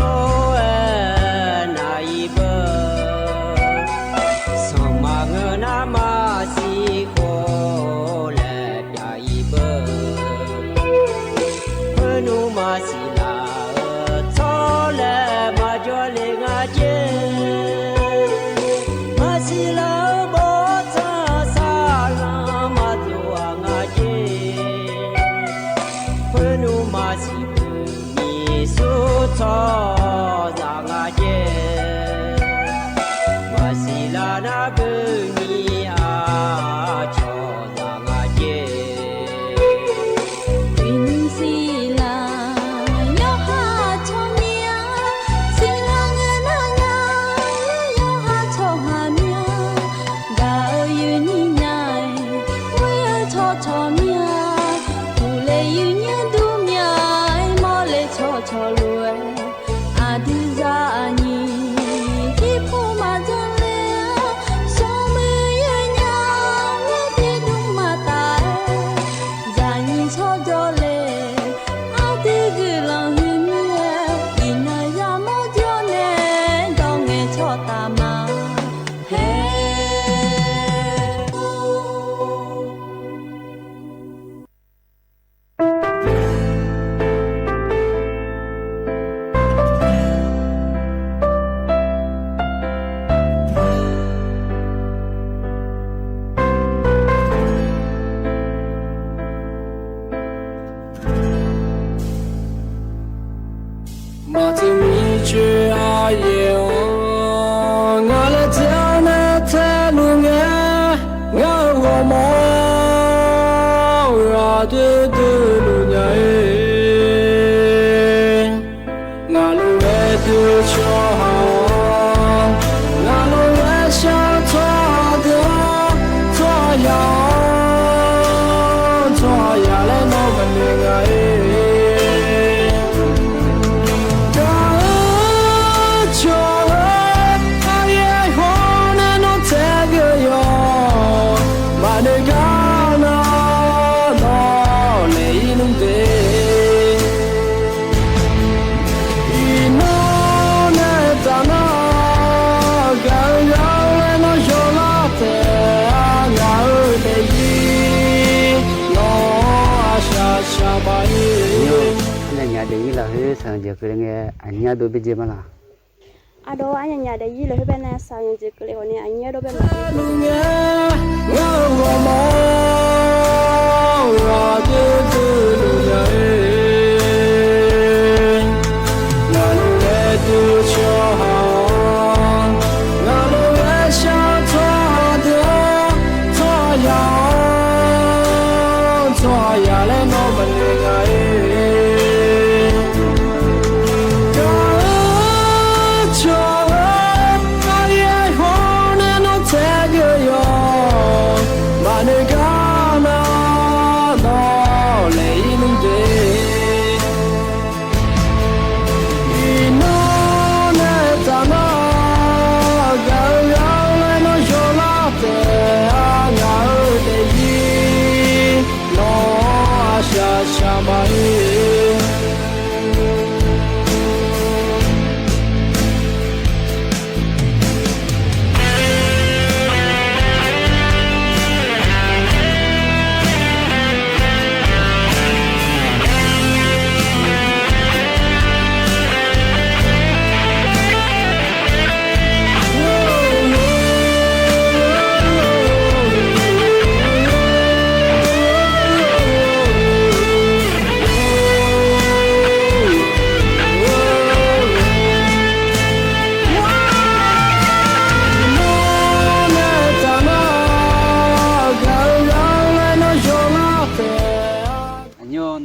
Adizani, kipu mazale, some sang je kre nge anya do be je mala ado anya nya de yi lo be na sang je kre oni anya do be ma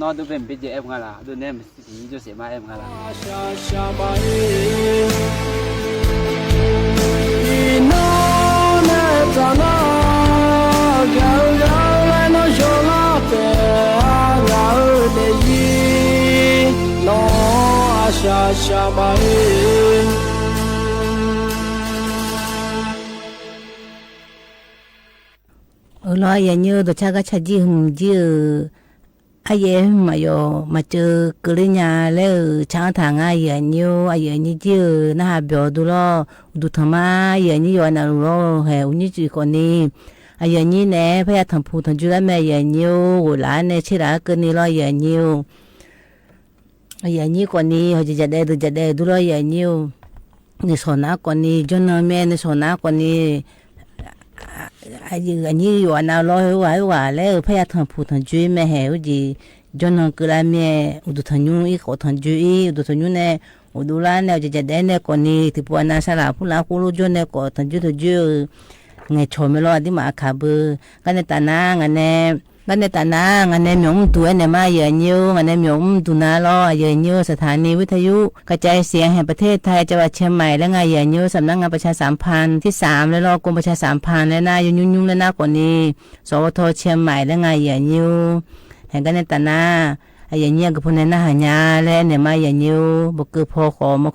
no do ben be je em ngala do nem si jo se ma em ngala lo ya như đồ cha ga cha ji hum ji ai em mà yo mà chơi cái nhà lẽ sáng tháng ai nhiều ai như chứ na biểu đồ lo đồ tham ai như yo na lo hè như chỉ còn đi ai như nè phải thằng phụ thằng chú mẹ ai nhiều rồi lại nè chỉ là cái này lo ai nhiều ai như còn đi họ chỉ giật đây đồ lo ai nhiều nè sổ ná còn đi cho nó mẹ nè sổ ná còn đi ai như yo na lo hỏi lẽ phải thằng phụ thằng chú mẹ hè gì cho nó cứ làm mẹ udu thằng nhung ít có thằng chú ít udu thằng nhung này udu lá này chỉ để này còn đi thì bữa nay sao phụ lá phụ cho này có thằng chú ngày chồng mới lo đi mà khá bự cái này ta na ngày này miếng tuổi này mà giờ nhiều ngày này miếng tuổi na lo giờ nhiều สถานีวิทยุกระจายเสียงแห่งประเทศไทยจังหวัดเชียงใหม่และไงgiờ nhiều สำนักงานประชาสัมพันธ์ที่3แล้วรอกรมประชาสัมพันธ์และหน้ายุ่งและหน้ากว่านี้สวทเชียงใหม่และไงgiờ nhiềuแห่งกันในตานาไอ้ยังเงี้ยกับพวกนั้นนะหายาและเนี่ยมาอย่างนี้บุกคือพอขอมา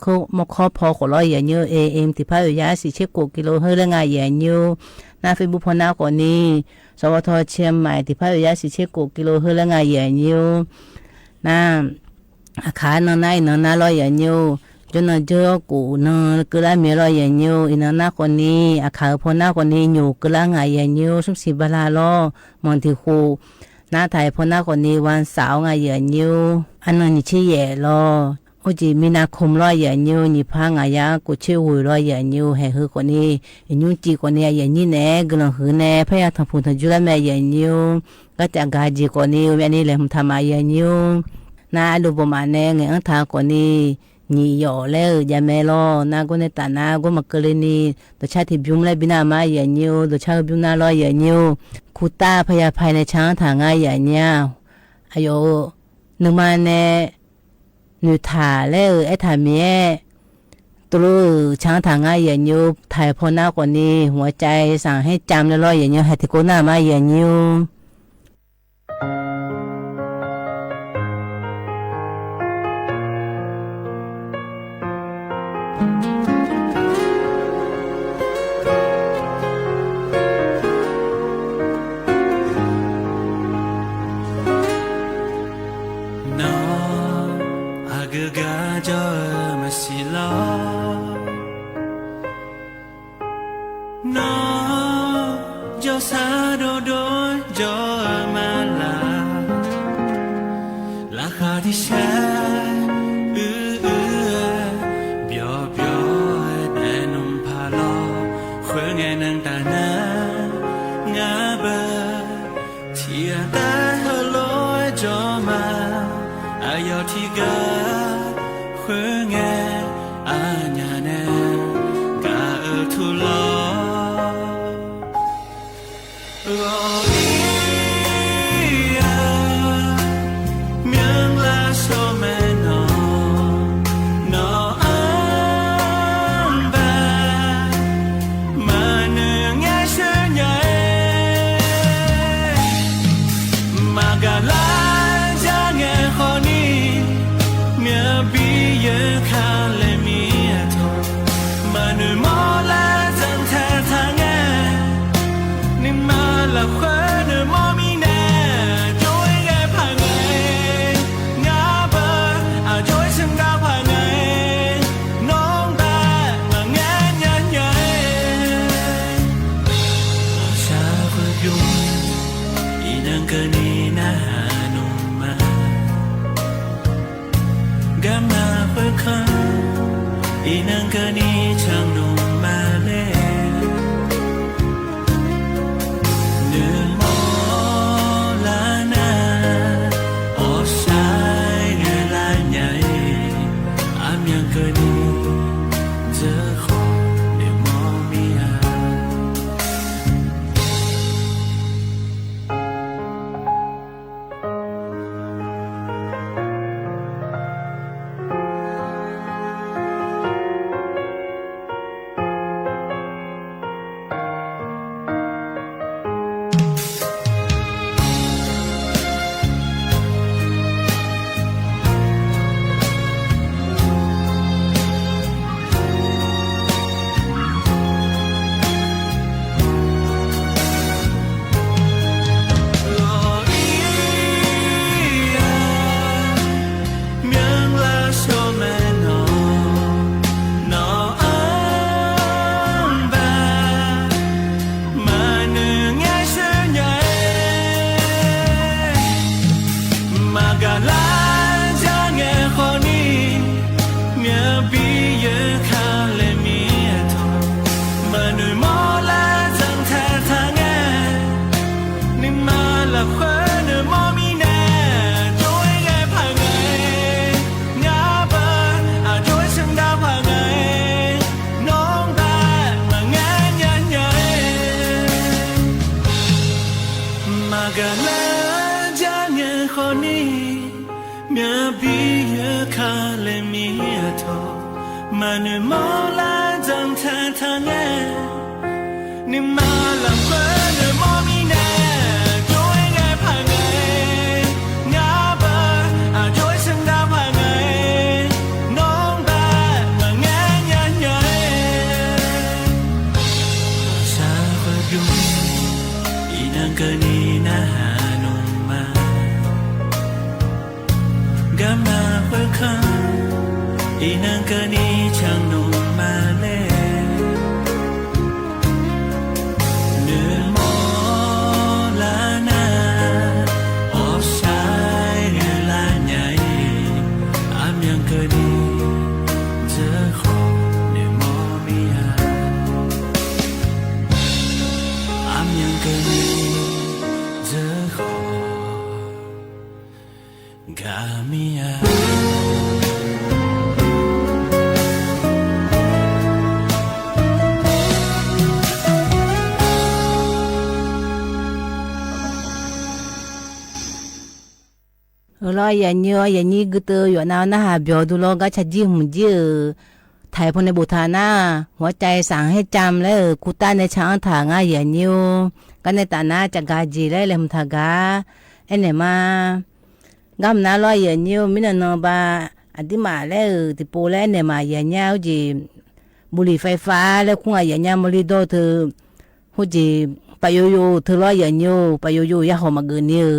ข้อพอขอร้อยอย่างนี้AM ที่พายยา4 กิโลเฮิรตซ์และไงอย่างนี้หน้าเฟซบุ๊กพอหน้าก่อนนี้สวทเชียงใหม่ที่พายยา4 กิโลเฮิรตซ์และไงอย่างนี้หน้าอาคารนอนหน้าร้อยอย่างนี้จนเจอกูนอนกระมีร้อยอย่างนี้อินหน้าคนนี้อาคารพอหน้าคนนี้อยู่กระไงอย่างนี้สุขสิบลาล้อมอนที่คูหน้าไทยพอหน้าคนนี้วันเสาร์ไงอย่างนี้อันนั้นนี่ชื่อแย่รอโอ้จีมีนาคมร้อยอย่างนี้นี่พังไงยากูชื่อหุยร้อยอย่างนี้ให้คือคนนี้ยุ่งจีคนนี้อย่างนี้แน่กำลังหือแน่พยายามทำพูดทำจุลแม่อย่างนี้ก็จะกาจีคนนี้แม่นี่เลยทำมาอย่างนี้น้าดูประมาณแน่ไงอันทาคนนี้นี่หย่อแล้วยาแม่รอน้าก็ในตาน้าก็มาเกลือนี่ตัวชาติบิวเลยบินามาอย่างนี้ตัวชาติบิวน่าร้อยอย่างนี้คูตาพยาภายในช้างทางง่ายอย่างเนี้ยอายุหนึ่งมาแน่หนูถ่าแล้วไอ้ถ่าเมียตัวช้างทางง่ายอย่างนี้ถ่ายพอหน้าคนนี้หัวใจสั่งให้จำแล้วร้อยอย่างนี้ให้ที่โกหน้ามาอย่างนี้ที่แช่ na nga ba tia ta hello jo ma ayo thi ga khwe nge a nya ne ga thu lo lo ya nhớ ya nhí cứ tư yo nào na hà biểu du lo gà chả gì hùng gì thầy phong này bù thà naหัวใจสั่งให้จำแล้วกูตาในช้างถางอ่ะya nhớกันในตาหน้าจะกาจีเลยเลยมทากาไอ้เนี่ยมากำน้าlo ya nhớมินนอบาอดีมาแล้วติโปแล้วเนี่ยมาya nhớจีบุหรี่ไฟฟ้าแล้วคงya nhớบุหรี่โดเธอหูจีไปโยโย่เธอlo ya nhớไปโยโย่ยาหอมเกินเนี่ย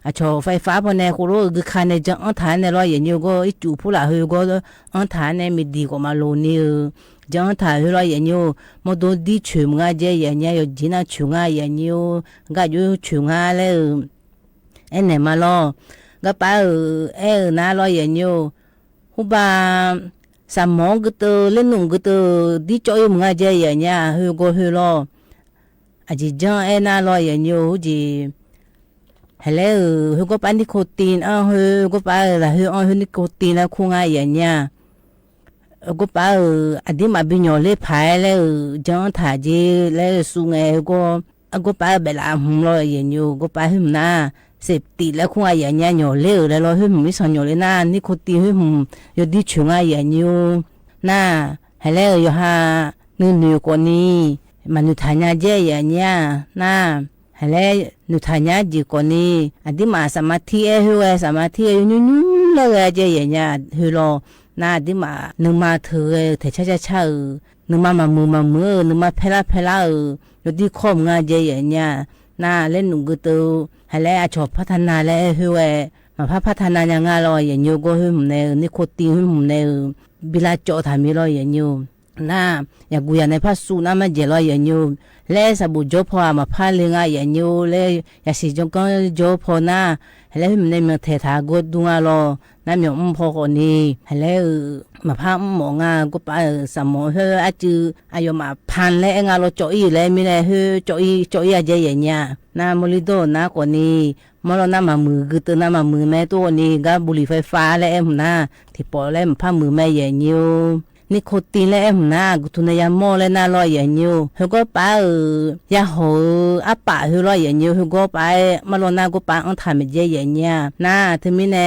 à cho phải phá bọn này cô rồi cứ khai này cho anh thái này lo vậy nhiều có ít chủ phụ là hơi có anh thái này mình đi có mà lâu nhiều cho anh thái hơi lo vậy nhiều một đôi đi chuyển ngay chơi vậy nhiều chỉ là chuyển ngay vậy nhiều cái vô chuyển ngay là anh này mà lo cái bà ở na lo vậy nhiều hôm ba sắm món cái từ lên nung cái từ đi chơi ngay chơi vậy nha hơi có hơi lo อาจีจังเอน่าลอยอย่างยูจีฮัลโหลเฮก็ปานิโคตินเฮก็ปาละเฮนิโคตินแล้วคงง่ายอย่างเนี้ยก็ปาอดีมาบิญญาเล่พายแล้วจังถ่ายจีแล้วสูงก็ปาเบลาหุ่มลอยอย่างยูก็ปาหุ่มหน้าเสพติดแล้วคงง่ายอย่างเนี้ยหยอเล่แล้วหุ่มไม่สอนหยอเลยหน้านิโคตินหุ่มยอดีช่วยง่ายอย่างยูหน้าฮัลโหลอยู่ฮะนู่นคนนี้มันนุทานยาเจอย่างเนี้ยน้าฮัลโหลนุทานยาจีคนนี้อดีมาสมาธิหัวสมาธินู่นเลยเจอย่างเนี้ยหัวเราน้าอดีมานึกมาเธอเทช้านึกมามือนึกมาเพลาอยู่ที่ข้อมงานเจอย่างเนี้ยน้าเล่นหนุ่มก็ตัวฮัลโหลอาชอบพัฒนาแล้วหัวมาพัฒนาอย่างงั้นลอยอย่างยูก็หุ่มเนี่ยนิโคตินหุ่มเนี่ยบิลาโจทามีลอยอย่างยูน่าอยากกูอยากในภาษสูน่ามันเจริญอย่างยูเล่สบุจพอมาพาเลี้ยงอย่างยูเล่อยากสิจงก็จพอน่าเล่มันในเมืองเทถากดดวงรอน่ามีพอคนนี้เล่มาพาหมองก็ไปสมองเฮอจืออายุมาพันเล่งเราจ่อยเล่ไม่ได้เฮอจ่อยอาเจอย่างเนี้ยน่ามลิโดน่าคนนี้มอลน่ามามือคือตัวน่ามามือแม่ตัวนี้ก็บุหรี่ไฟฟ้าแล้วน่าที่ปอแล้วมาพามือแม่อย่างยูนิโคตินแล้วน่ากุตุนยามอแล้วน่าลอยอย่างยูเฮก็ไปยาโหอาปะเฮลอยอย่างยูเฮก็ไปมาลน่าก็ไปอันทำเจอย่างเนี้ยน่าถึงมีเน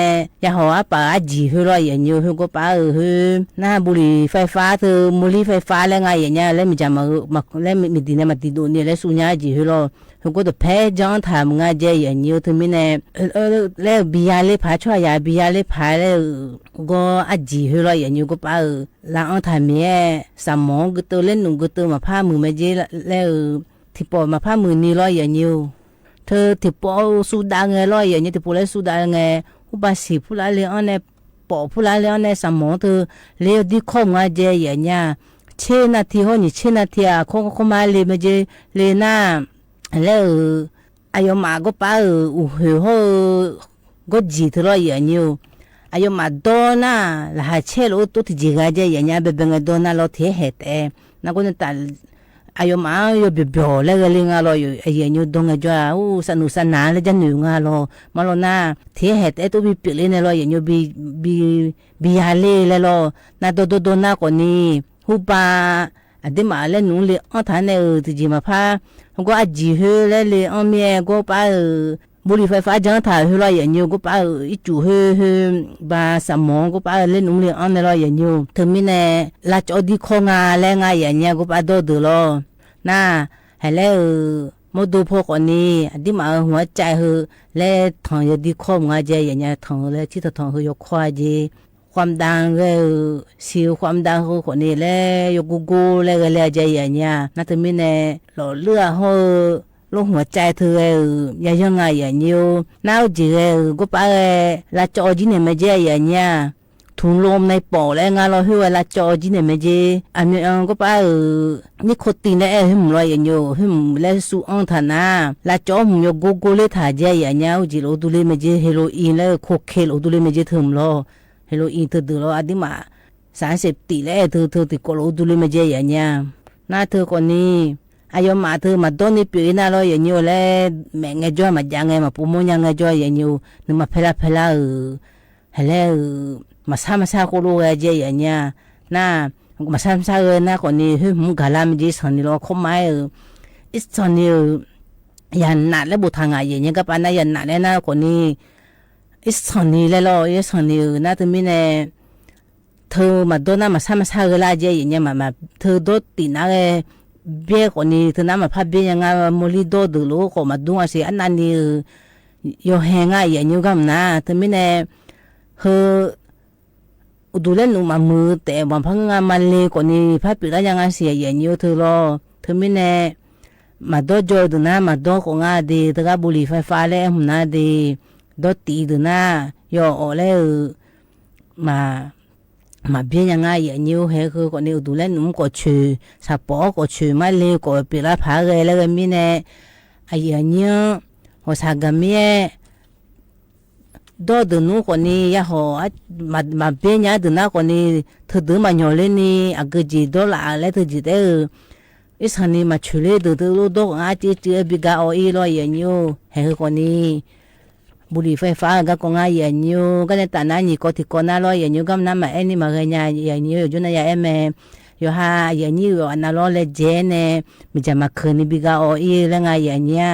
ยาโหอาปะอาจีเฮลอยอย่างยูเฮก็ไปเฮน่าบุหรี่ไฟฟ้าเธอบุหรี่ไฟฟ้าแล้วไงอย่างเนี้ยแล้วมีจะมาแล้วมีดีนะมาติดดูเนี่ยแล้วสุญญาจีเฮลเฮก็จะแพ้จังทำงานเจอย่างยูถึงมีเนแล้วบิยาเล่พาช่วยยาบิยาเล่พาแล้วก็อาจีเฮลอยอย่างยูก็ไปลาอันทำเมียสมองก็ตัวเล่นหนุ่มก็ตัวมาพามือมาเจแล้วที่ปอมาพามือนี่ลอยอย่างยูเธอที่ปอสุดาเงยลอยอย่างนี้ที่ปอเล่สุดาเงยอุบาสีผู้ละเลี้ยงเนี่ยปอผู้ละเลี้ยงเนี่ยสมองเธอเลี้ยดีข้องมาเจอย่างเนี้ยเช่นนาทีห้อนี่เช่นนาทีเขามาเลยมาเจเลยน่าแล้วอายุมาก็ป้าหัวก็จีเธอลอยอย่างยูอายุมาโดน่าละหาเชลตุที่จิกาเจอย่างเงี้ยเบบงโดน่าเราเทเหตุนักคนต่างอายุมาอยู่เบบๆแล้วก็เลี้ยงเราอยู่อย่างยูดงจ้าสนุกสนานเลยจะหนุ่มเรามาเราหน้าเทเหตุตัวบีปิเลยเนี่ยเราอย่างยูบีฮาเล่แล้วเราน่าโดน่าคนนี้ฮูบาอดีมาเล่นนุ่งเลยอันท่านเนี่ยที่จิมาพาก็อาจีเฮแล้วเลยอันเมียก็ป้าบุหรี่ไฟฟ้าจังถ่ายเฮลอยอย่างยูก็ป้าอีจูเฮบาสมองก็ป้าเล่นนุ่งเลยอันเนี่ยลอยอย่างยูถึงมีเนี่ยลาจอดีคงาแล้วไงอย่างเงี้ยก็ป้าดูลอน่าให้แล้วมดูพวกคนนี้อดีมาหัวใจเฮแล้วทองยดีคงาเจอย่างเงี้ยทองแล้วที่ทองเฮยควายเจความดังแล้วสิวความดังของคนนี้แล้วยกูแล้วก็แล้วเจอย่างเงี้ยน่าจะมีเนี่ยหล่อเลือดเฮลงหัวใจเธอยังไงอย่างนี้น่าจีก็ไปละจอจีเนี่ยไม่เจอย่างเงี้ยถุงลมในปอดแล้วงานเราให้เวลาจอจีเนี่ยไม่เจอันนี้ก็ไปนี่โคตินแล้วให้ผมลอยอย่างนี้ให้ผมแล้วสู้อังธนาละจอผมยกูเลยถ่ายเจอย่างเงี้ยจีเราดูเลยไม่เจเฮโรอีนแล้วโคเคเราดูเลยไม่เจถึงล้อเฮโรอีนเธอดูล้ออันนี้มาสารเสพติดแล้วเธอติดก็เราดูเลยไม่เจอย่างเงี้ยน่าเธอคนนี้อายุมาเธอมาโดนนี่ปีน่าเราอย่างนี้เลยแม่เงยจ้อยมาจังไงมาปุ่มยังไงจ้อยอย่างนี้นึกมาเพลาเฮเลมาซาโคโลเจอย่างเงี้ยน่ามาซาน่าคนนี้เฮ้ยมึงกะลามจีสันนี่เราเข้ามาอิสันนี่ยันหนักแล้วบุทางอย่างเงี้ยก็ปานายันหนักแล้วน่าคนนี้อิสันนี่แล้วเราอิสันนี่น่าจะมีเนี่ยเธอมาโดนน่ามาซาเวลาเจอย่างเงี้ยมาเธอโดนตีน่าเบี้ยคนนี้ถึงน้ำมาพับเบี้ยยังไงมลิโดดูลูกมาดูอะไรอันนั้นนี่โยแหงอย่างนี้ก็มันนะถึงไม่แน่เฮอดูเล่นหนูมามือแต่บางพังงานมันเลยคนนี้พับปีละยังไงเสียอย่างนี้เธอรอถึงไม่แน่มาดูจอยดูนะมาดูของอาดีแต่ก็บุหรี่ไฟฟ้าแล้วมันน่าดีดูตีดูนะโยโอแล้วมาเบี้ยยังไงอย่างนี้เฮ้คือคนนี้ดูแลหนุ่มก็ชื่อสะปอก็ชื่อมาเลยก็เปล่าพาเกยแล้วก็มีเนี่ยไอ้อย่างนี้หัวสากมีดูหนูคนนี้ยาหัวมาเบี้ยยังดูนะคนนี้เธอดูมาหยอเลยนี่อากูจีดูละแล้วเธอจีเด้อ อิสนีมาช่วยดูดูดกอาจีเจือบิกาโออีลอยอย่างยูเฮ้คนนี้บุหรี่ไฟฟ้าก็คงอาอย่างยูก็ในตาหน้านี่ก็ที่คนน่าลอยอย่างยูก็น้ำมาเอ็นนี่มาเรียนอย่างยูอยู่ในยาเอ็มอยู่หาอย่างนี้อยู่อันนั้นล้อเล่เจเน่มิจะมาคืนบิกาโออีเรื่องอะไรอย่างเงี้ย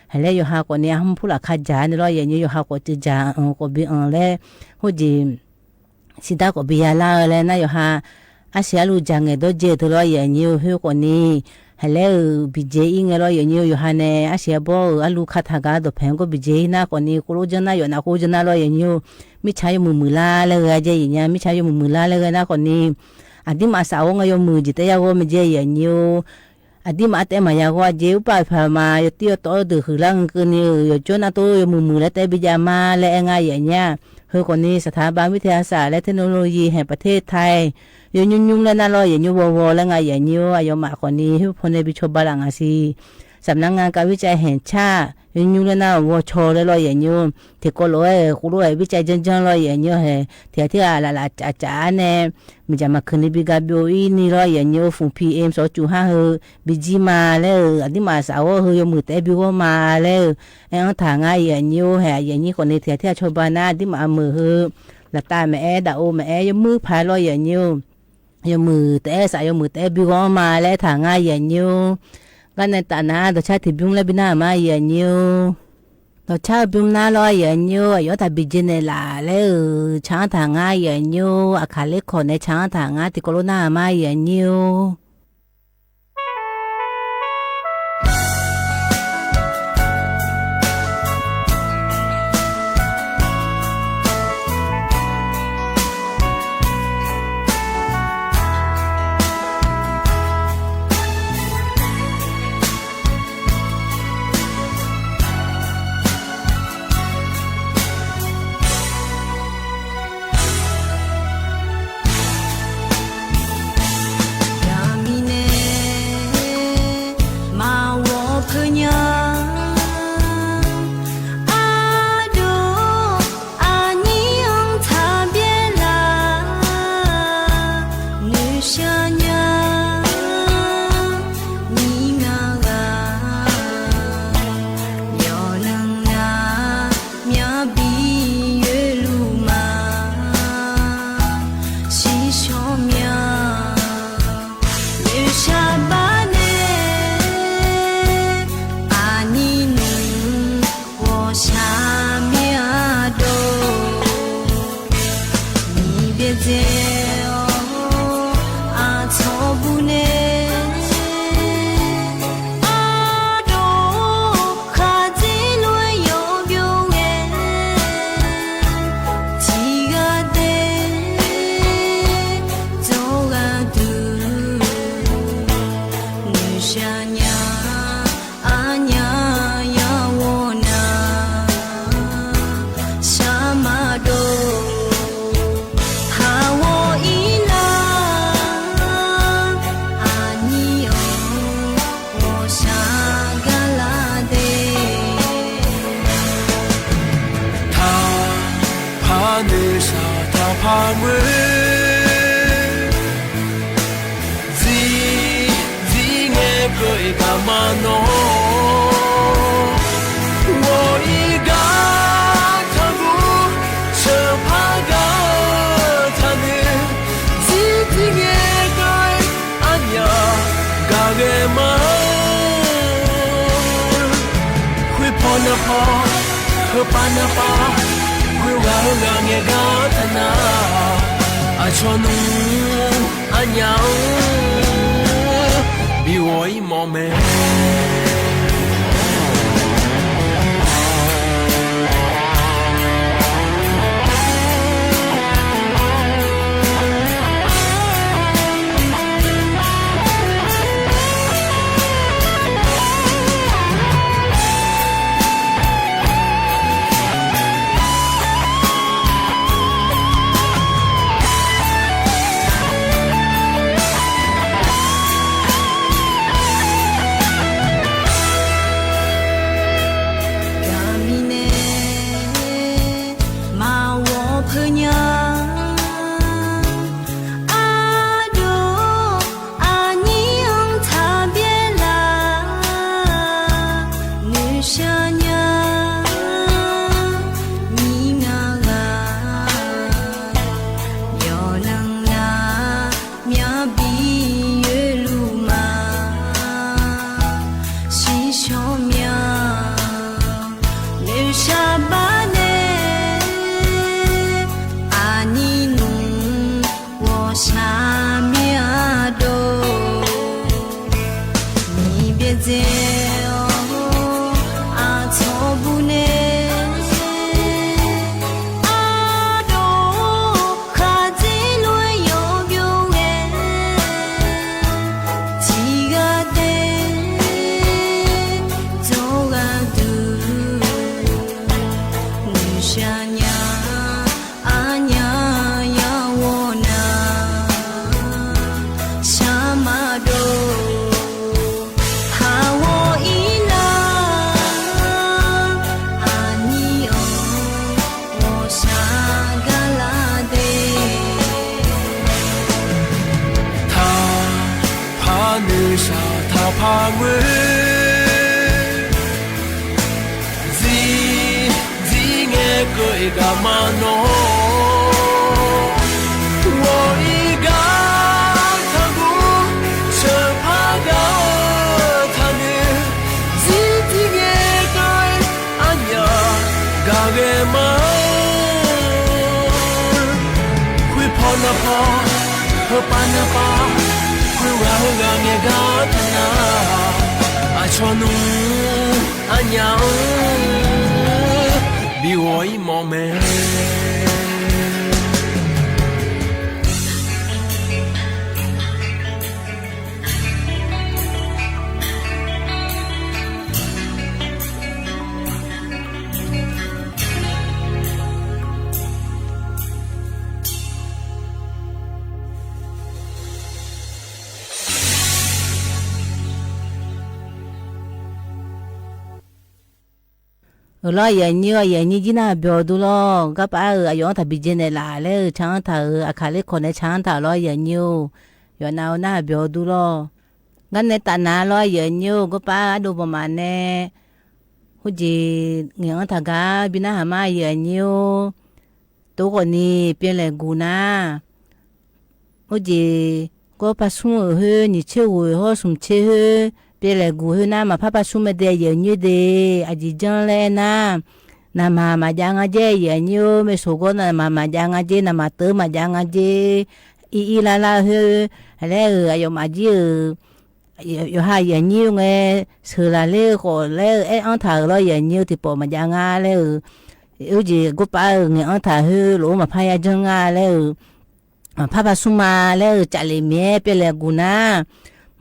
เฮ้ยอยู่หาคนนี้همพูดละขจานลอยอย่างยูอยู่หาคนที่จานก็บีเลยหูจีสิดาก็บียาลาเลยนะอยู่หาอาเซียลูจังเงดเจตลอยอย่างยูหูคนนี้เฮ้ยบีเจอิงลอยอย่างยูอยู่หาเนี่ยอาเซียบอกอาลูคัดหากาดเพงก็บีเจนะคนนี้กูรู้จังนะอยู่นะกูจังนะลอยอย่างยูมิใช่มือลาเลยเจอย่างเงี้ยมิใช่มือลาเลยนะคนนี้อดีมาสาวงายมือจิตยาวมเจอย่างยูอดีมาแต่มายากว่าเจ้าไปพามาอยู่ที่ตัวดูคือลังคืนอยู่จนตัวมือแล้วแต่บิจามาและง่ายอย่างเงี้ยเฮ้ยคนนี้สถาบันวิทยาศาสตร์และเทคโนโลยีแห่งประเทศไทยยุ่งแล้วน่าลอยอย่างยูวแล้วง่ายอย่างยูอายุมาคนนี้ผู้พลในบิชบาลังอาซีสำนักงานการวิจัยแห่งชาติยุ่งแล้วน่าวชเลยลอยอย่างยูที่ก็ลอยกูรู้วิจัยจังลอยอย่างยูเฮ้ที่ละอาจารย์เนี่ยมิจะมาคืนบิกาบิโออีนี่ลอยอย่างยูฝุ่น PM 2.5เฮ้บิจิมาแล้วอดีมาสาวเฮ้ยมือแต่บิวมาแล้วทางง่ายอย่างยูเฮ้อย่างนี้คนนี้ที่ชบานาที่มามือเฮ้ละตาแม่ดาโอแม่ยมือพายลอยอย่างยูยมือแต่สายมือแต่บิวมาแล้วทางง่ายอย่างยูก็ในตาหน้าตัวชาติบิวและบินามาอย่างยูตัวชาบิวน่าลอยอย่างยูอายุแต่บิจินเนล่ะแล้วช้างทางง่ายอย่างยูอาคาเล็กคนในช้างทางง่ายที่โคโรนามาอย่างยู lo ya ni jina byo du lo ga pa ayo ta bi jene la le chang ta akale khone chang ta lo ya nyu yo na byo du lo ga ne ta na lo ya nyu go pa do ba ma ne hu ji nge ta ga bi na ma ya nyu to ko ni pye le gu na hu ji go pa su he ni che wo ho sum che he别来古后那嘛，爸爸说么的人女的，阿姐讲嘞那，那妈妈讲阿姐人女没说过那妈妈讲阿姐，那妈得嘛讲阿姐，伊啦啦后，后来有嘛姐，有哈人女个，是啦嘞个嘞，哎安头咯人女的婆嘛讲啊嘞，有时个爸个安头后，罗嘛拍呀讲啊嘞，爸爸说嘛嘞，家里面别来古那。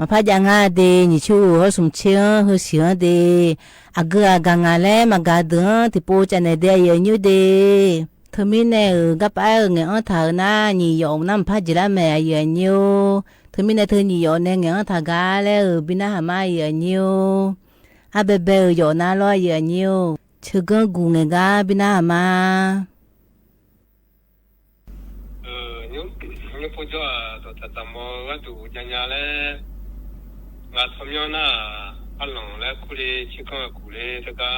mà phải giang à đi nhị chú ở sum chiên hơi xiên đi à gỡ à gang à lẽ mà gà đỡ thì bố cha này đây như đi thôi mình này gặp ai nghe ông thở na nhị yong năm phải chỉ là mẹ giờ nhiều thôi mình này thôi nhị yong này nghe ông thở gà lẽ bên na hàm ai giờ nhiều à bê bê giờ na lo giờ nhiều chưa có gu nghe gà bên na hàm à những phụ cho tôi thật tâm cái tụ nhà lẽ nga thomyo na along le kule chikon kule taka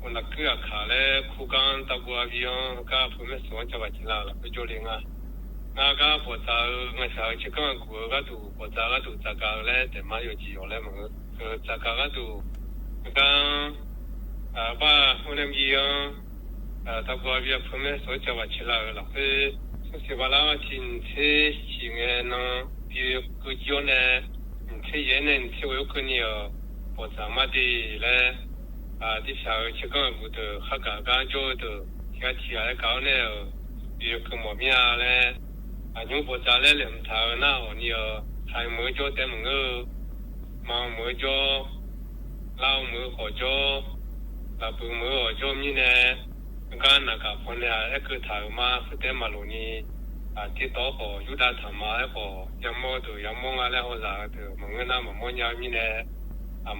ona kya khale khukan tabu avion ka phume so chawa chila la pejo le nga ga bo ta nga sa chikon ku ga tu bo ta ga tu taka le de ma yo ji yo le mo taka ga tu ga ba honem ji yo tabu avion phume so chawa chila la pe so se bala chin che chinge no bi ku jo ne这些年，这有可能要把咱们的嘞的小吃干部的，还刚刚做的，像起来搞呢，比如个么面嘞，用把咱嘞两头那你要还没做点么个，忙没做，老没好做，老不没好做米呢，刚那个朋友一个头嘛，是点马路呢。ที่โตขอยุดาธรรมะขอยามโมตัวยามโมงอะไรเขาจะตัวมึงน่ะมันมันยามีเนี่ย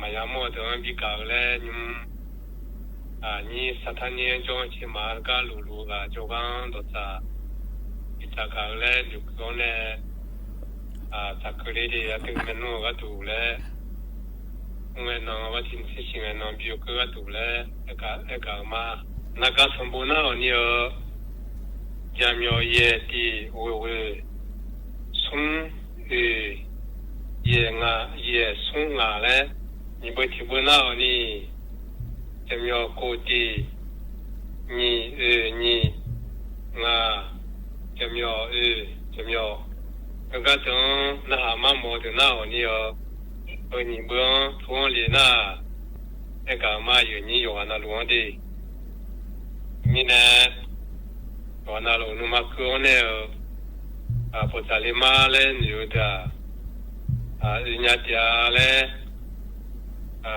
มายามโมตัวมันพิการเลยนี่สถานีจงชิมาร์กาลูกาจงกันตัวจะพิการเลยยุคก่อนเนี่ยสักเรื่องที่ถึงเมนูก็ดูเลย我那我听事情那比如个多嘞，那个嘛，那个全部那你要家苗也的为送也送啊嘞，你不听不那你家苗过的你家苗那个种那蛤蟆毛的那你要。你不同里那个嘛有你有那路的，你呢？我那路那么高呢，不在里嘛嘞有的，人家家嘞，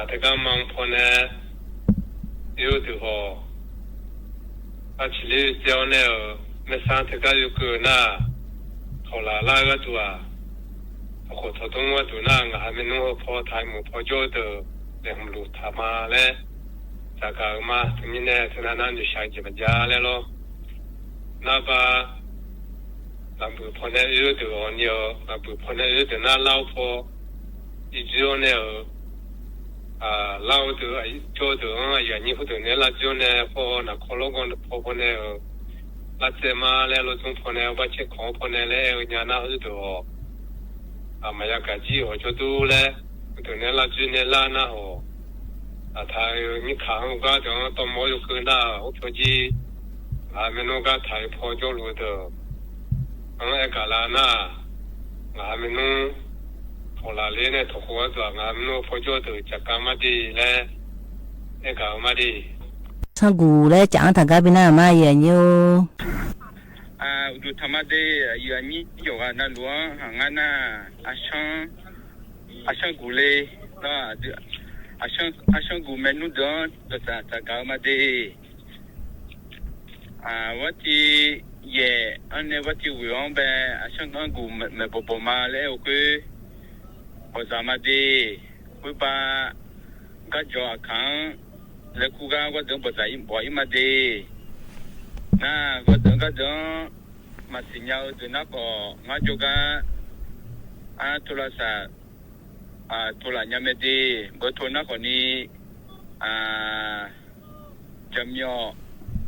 这个忙活呢有的好，其实只要呢，那上这个有个那，好了那个多啊。我头东我都那我还没弄破台木破旧的，连路他妈嘞，这个嘛，你呢？现在那就想怎么家来咯？那把那不破那有的哦，你哦，那不破那有的那老婆，一直呢，老的做的原因或者呢，那就呢破那可乐光的破呢，那怎么来了种破呢？我去看破呢嘞，人家那有的哦。没有感觉，我就都嘞，就那拉住那拉那哦，他你看我家讲到没有去那，我估计没弄个太破旧路的，那个拉那，没弄，后来嘞呢，头火做，没弄破旧的，就干嘛的嘞，那个嘛的。sang gu le chang thang ka bina ma ye nyu du tamade ya ni yo na luang hangana asang gule na asang gu menu don ta ga ma de wati ye ane wati wiong be asang gu me bobo ma le o ke o za ma de ku ba ga jo kan le ku ga wa dong bo za im bo ma de na wa dong ga dong ma sinyal de na ko nga jo ga tola sa tola nyame de bo to na ko ni jamyo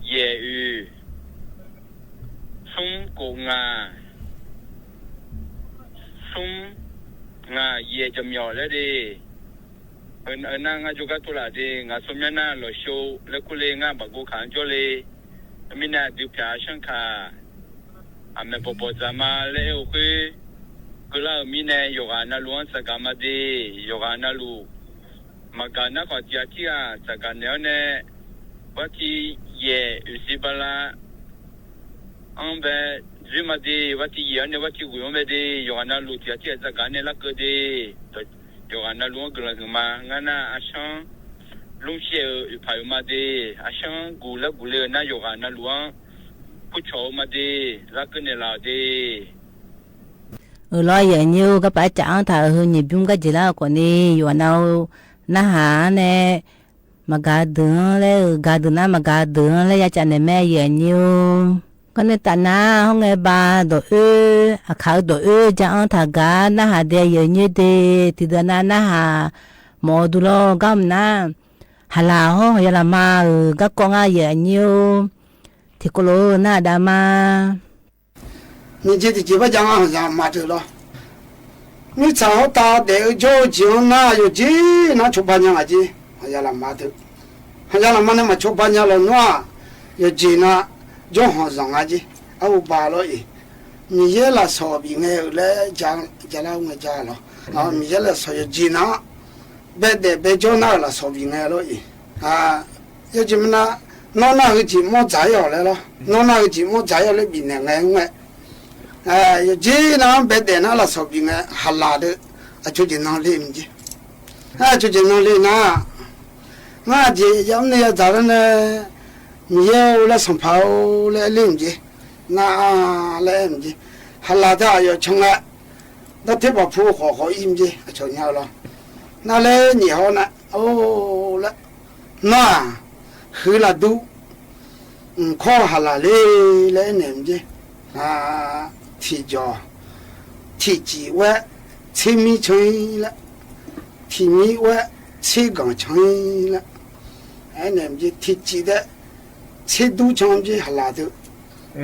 ye u sung ko nga ye jamyo le de na nga jo ga tola de nga somya na lo show le kule nga ba go kan jo le mina du pya shanka ame popo zama le o ke kula mina yoga na luan sa gama de yoga na lu magana ko tia tia sa ganne ne wati ye usibala ambe zuma de wati ye ne wati guyome de yoga na lu tia tia sa ganne la ke de yoga na lu gla ma ngana ashan lungxie payuma de ashan gula na yoga na luang pucho ma de lakne la de lo ye nyu ka pa chang tha hu ni byung ka jila ko ni yo na ha ne ma ga dun na ma ga dun le ya cha ne me ye nyu ko ne ta na ho nge ba do a kha do chang tha ga na ha de ye nyu de ti da na ha mo du lo gam na hala ho ya la ma ga ko nga ye nyu thì cô lô na đa ma你这几把讲好像嘛着了，你找到的就就那有几那出版讲啊几，好像那嘛的，好像那嘛那么出版讲了喏，有几那就好像啊几，我把了伊，你也来说明哎来讲了我讲了，你也来说有几那，别就那了说明哎了伊，有几么那。nó là cái gì mua trái ở đây đó, nó là cái gì mua trái ở đây bị nè nghe không vậy, chỉ nó bé đẻ nó là sầu bị nghe hà la đấy, chú chỉ nó lên chứ, chú chỉ nó lên na chỉ giống như giờ này nhiều là sản phẩm lên chứ, lên chứ, hà la đó ở trong này, nó tiếp vào phu họ im chứ, cho nhau lo, nó lên nhiều nè, là nó hư là đủ, khó hà là lê niệm chứ, thì cho, thì chỉ vậy, thì mi chơi là, thì mi vậy, 七岗长了，哎，那么就提起的七都长的还拉头，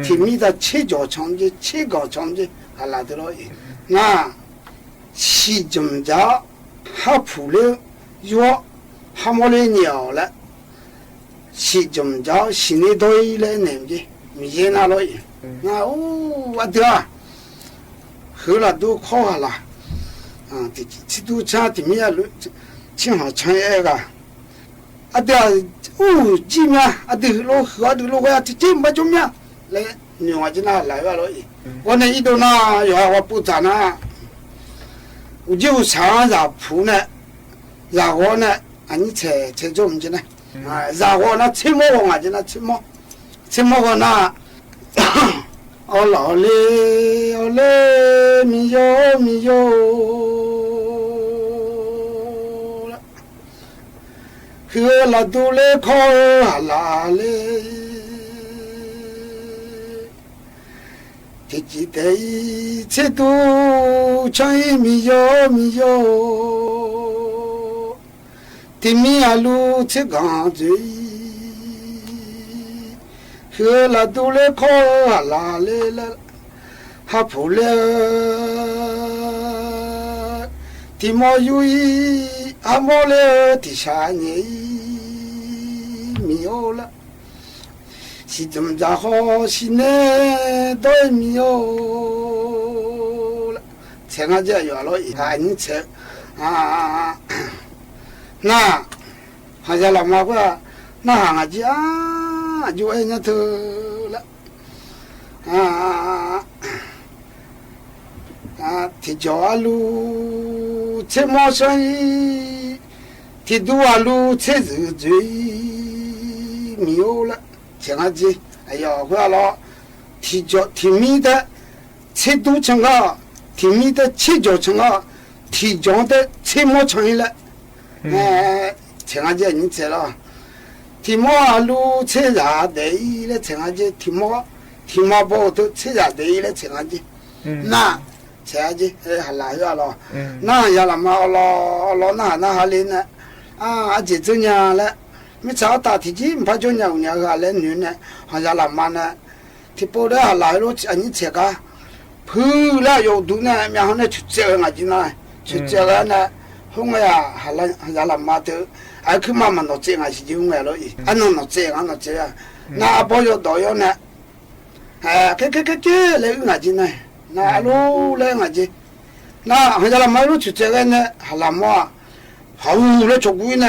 提米的七脚长的七岗长的还拉头了，那西中家还铺了药，还没来鸟了，西中家新的堆了那么的，米那了，那哦，我的啊，后来都考下了，啊，这七都长的米啊，正好长一个。啊对啊，哦，几面啊对，老河对老河，这真不中面来，你话就那来吧了，我那一头那要我不咋那，我就上下铺呢，然后呢，啊你才中去呢，啊，然后那吃么我就那吃么个那，哦老嘞，哦嘞，米哟。喝了都来烤拉嘞，天气得一切都唱米哟，天米啊路吃刚醉，喝了都来烤拉嘞了，还不了，天毛有一。阿莫了第三年没有了，是怎么着好？是呢都没有了，才俺家有了一下你才啊，那好像老妈说，那俺家就挨那头了啊。啊，提脚啊路，车毛生意，提路啊路，车子追，没有了，这样子，哎呀，回来了，提脚提米的，车都成啊，提米的车脚成啊，提脚的车毛成了，哎，这样子你知了，提毛啊路，车啥的了，这样子，提毛包都车啥的了，这样子，那。才去还来下了，那下了嘛老那还来呢，啊这这样了，没找到天气，怕就鸟下来女呢，好像老妈呢，提包的还来了，你这个，破了有毒呢，然后呢出这个去呢，出这个呢，红呀还来好像老妈都，还去慢慢弄这个是就红了，啊弄这样，那包有导游呢，哎，来用去呢。那路来我去，那好像那马路出这个呢，还那么好了出轨呢，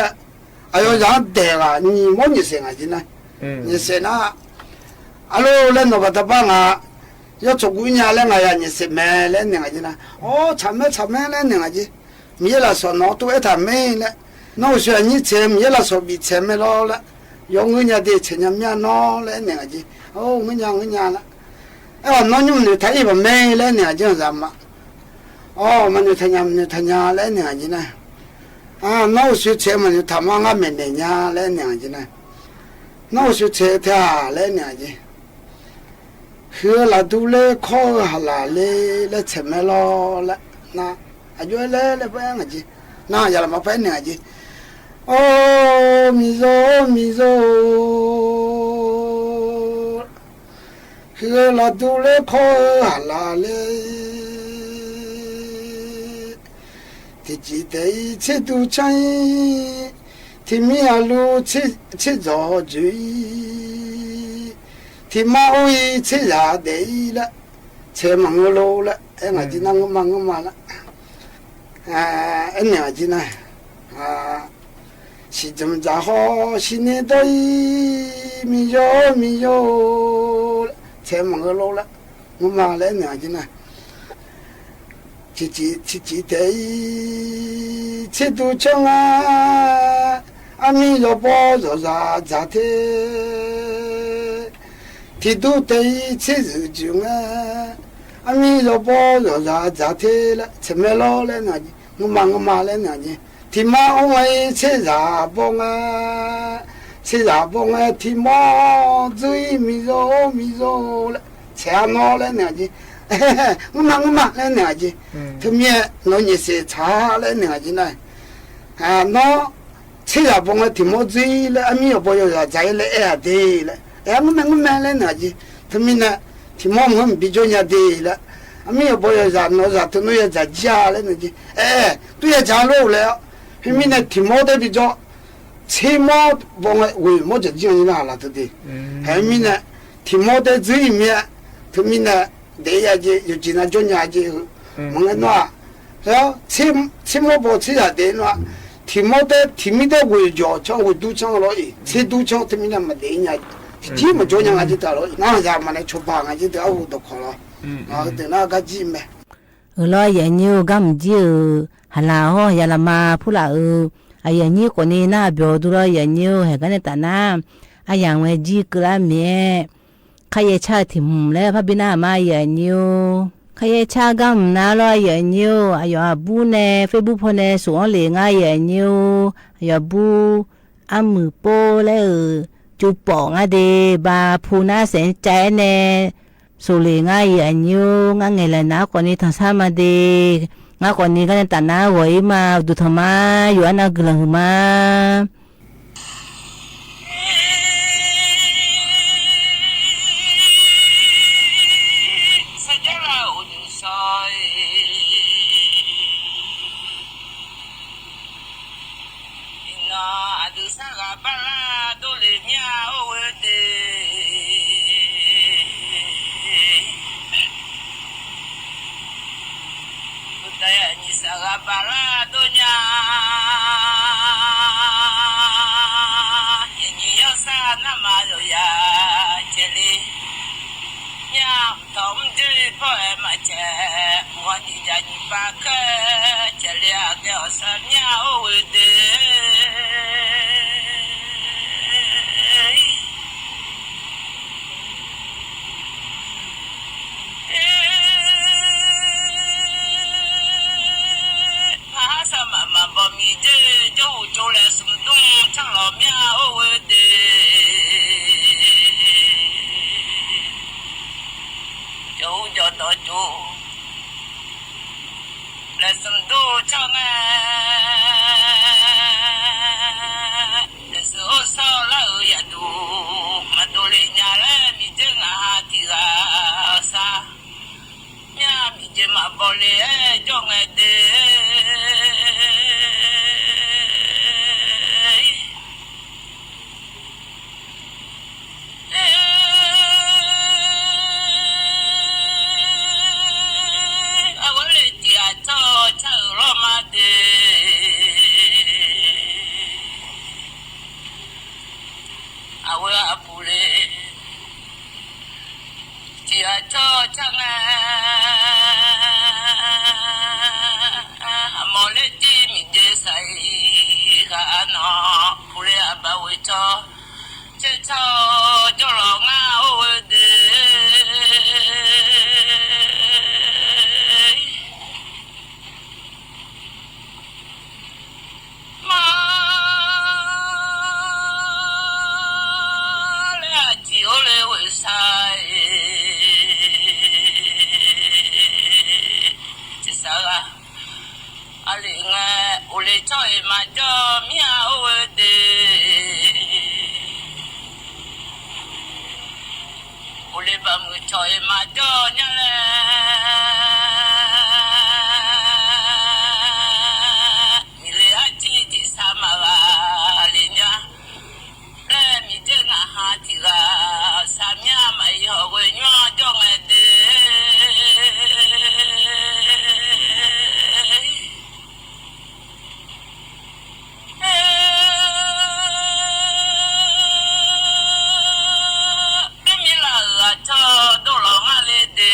哎呦让带了，你莫你生我去呢，你生那，阿路来那个大帮啊，要出轨呢来我呀，你生没来你我去呢，哦，长没来你我去，米了说那都一他没了，那我说你吃米了说比吃没了了，用我家的吃人家拿来你我去，哦我家了。哎，那你们他一般没来呢，这样子嘛？哦，我们他家来呢，就呢。啊，那我说车嘛，他妈俺们的家来呢，就呢。那我说车他来呢，就。喝了都来烤哈啦来吃没了了，那啊就来不样子，那要了嘛不呢就。哦，米肉。喝了都来烤哈啦嘞，天气得一切都chan意，天米啊路吃早醉，天马乌一吃啥得了，吃忙个路了，哎我就那个忙个嘛了，哎娘子呢，啊，是怎么着好，是你的米哟。才忙个路了，我妈来娘子呢，吃得吃都长啊，阿米要包着啥的，吃都得吃肉酱啊，阿米要包着啥的了，吃没了来娘子，我妈来娘子，天妈我吃啥包啊？吃啥帮啊？天毛嘴米肉了，吃闹了娘子，我妈来娘子，他面弄你些茶来娘子呢，啊，那吃下帮我提莫醉了，阿米要不要在了哎对了，哎我买了那去，他们呢提莫我们比较人对了，阿米要不要在那在都那要在家了那去，哎都要家路了，他们呢提莫的比较，车莫帮我为莫就这样那了对不对？他们呢提莫的这一面，他们呢对呀就有经常做伢就，我们那。然后车莫不车下的那，提莫的为着抢为都抢了伊，车都抢他们那么的呀，基本做伢就得了，那家嘛来出发就得我都看了，啊，等那个几没。lo ya nyu gam ji hala ho ya la ma phula aya ni ko ni na byo du lo ya nyu he ga ne ta na aya we ji kra me khaye cha thim le pha bina ma ya nyu khaye cha gam na lo ya nyu ayo bu ne facebook pho ne so on le nga ya nyu ayo bu am po le chu po nga de ba phu na sen cha ne số lượng ngay ở nhiều ngay ngày là nào còn đi thằng sao mà đi ngay còn đi cái tận nào vậy mà tụi thằng mà vừa nào cứ lần mà Para doña ni yo sa na ma yo ya cheli nyam tom de po e ma che mo ni ja ni pa ke cheli a ke o sa nya o we de mi je jo jo le sum du chang lo mia o we de jo jo to jo le sum du chang le so so la ya du ma do le nya le mi je nga ti ga sa mia mi je ma bo le jo nga de do lo ma le de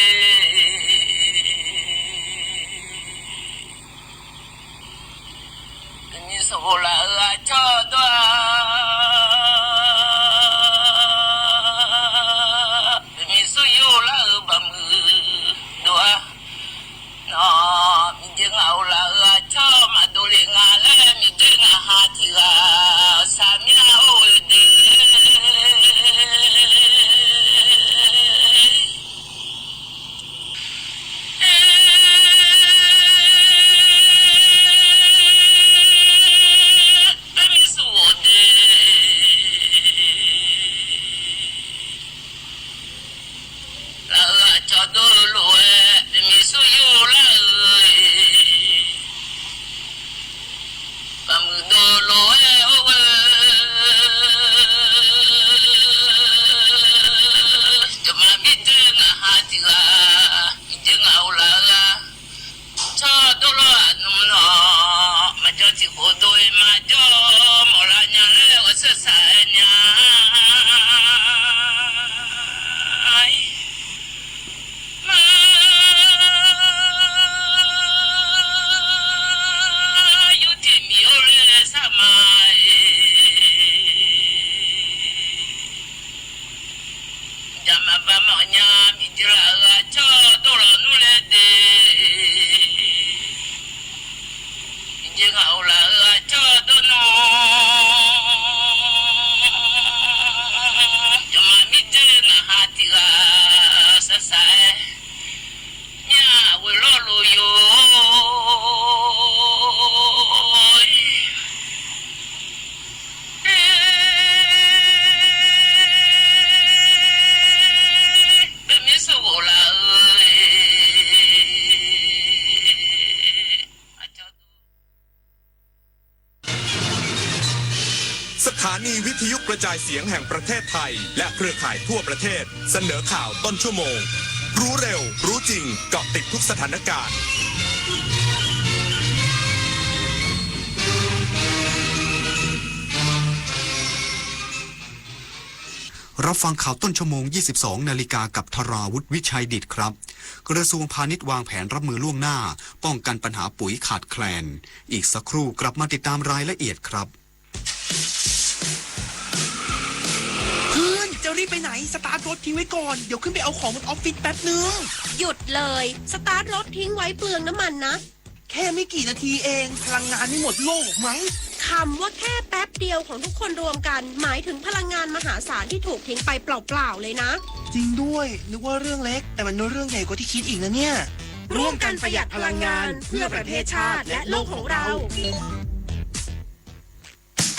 สถานีวิทยุกระจายเสียงแห่งประเทศไทยและเครือข่ายทั่วประเทศเสนอข่าวต้นชั่วโมงรู้เร็วรู้จริงเกาะติดทุกสถานการณ์รับฟังข่าวต้นชั่วโมง 22 นาฬิกากับธราวุฒิวิชัยดิษฐ์ครับกระทรวงพาณิชย์วางแผนรับมือล่วงหน้าป้องกันปัญหาปุ๋ยขาดแคลนอีกสักครู่กลับมาติดตามรายละเอียดครับเพื่อนจะรีบไปไหนสตาร์ทรถทิ้งไว้ก่อนเดี๋ยวขึ้นไปเอาของบนออฟฟิศแป๊บนึงหยุดเลยสตาร์ทรถทิ้งไว้เปลืองน้ำมันนะแค่ไม่กี่นาทีเองพลังงานไม่หมดโลกไหมคำว่าแค่แป๊บเดียวของทุกคนรวมกันหมายถึงพลังงานมหาศาลที่ถูกทิ้งไปเปล่าๆเลยนะจริงด้วยนึกว่าเรื่องเล็กแต่มันเรื่องใหญ่กว่าที่คิดอีกนะเนี่ยร่วมกันประหยัดพลังงานเพื่อประเทศชาติและโลกของเรา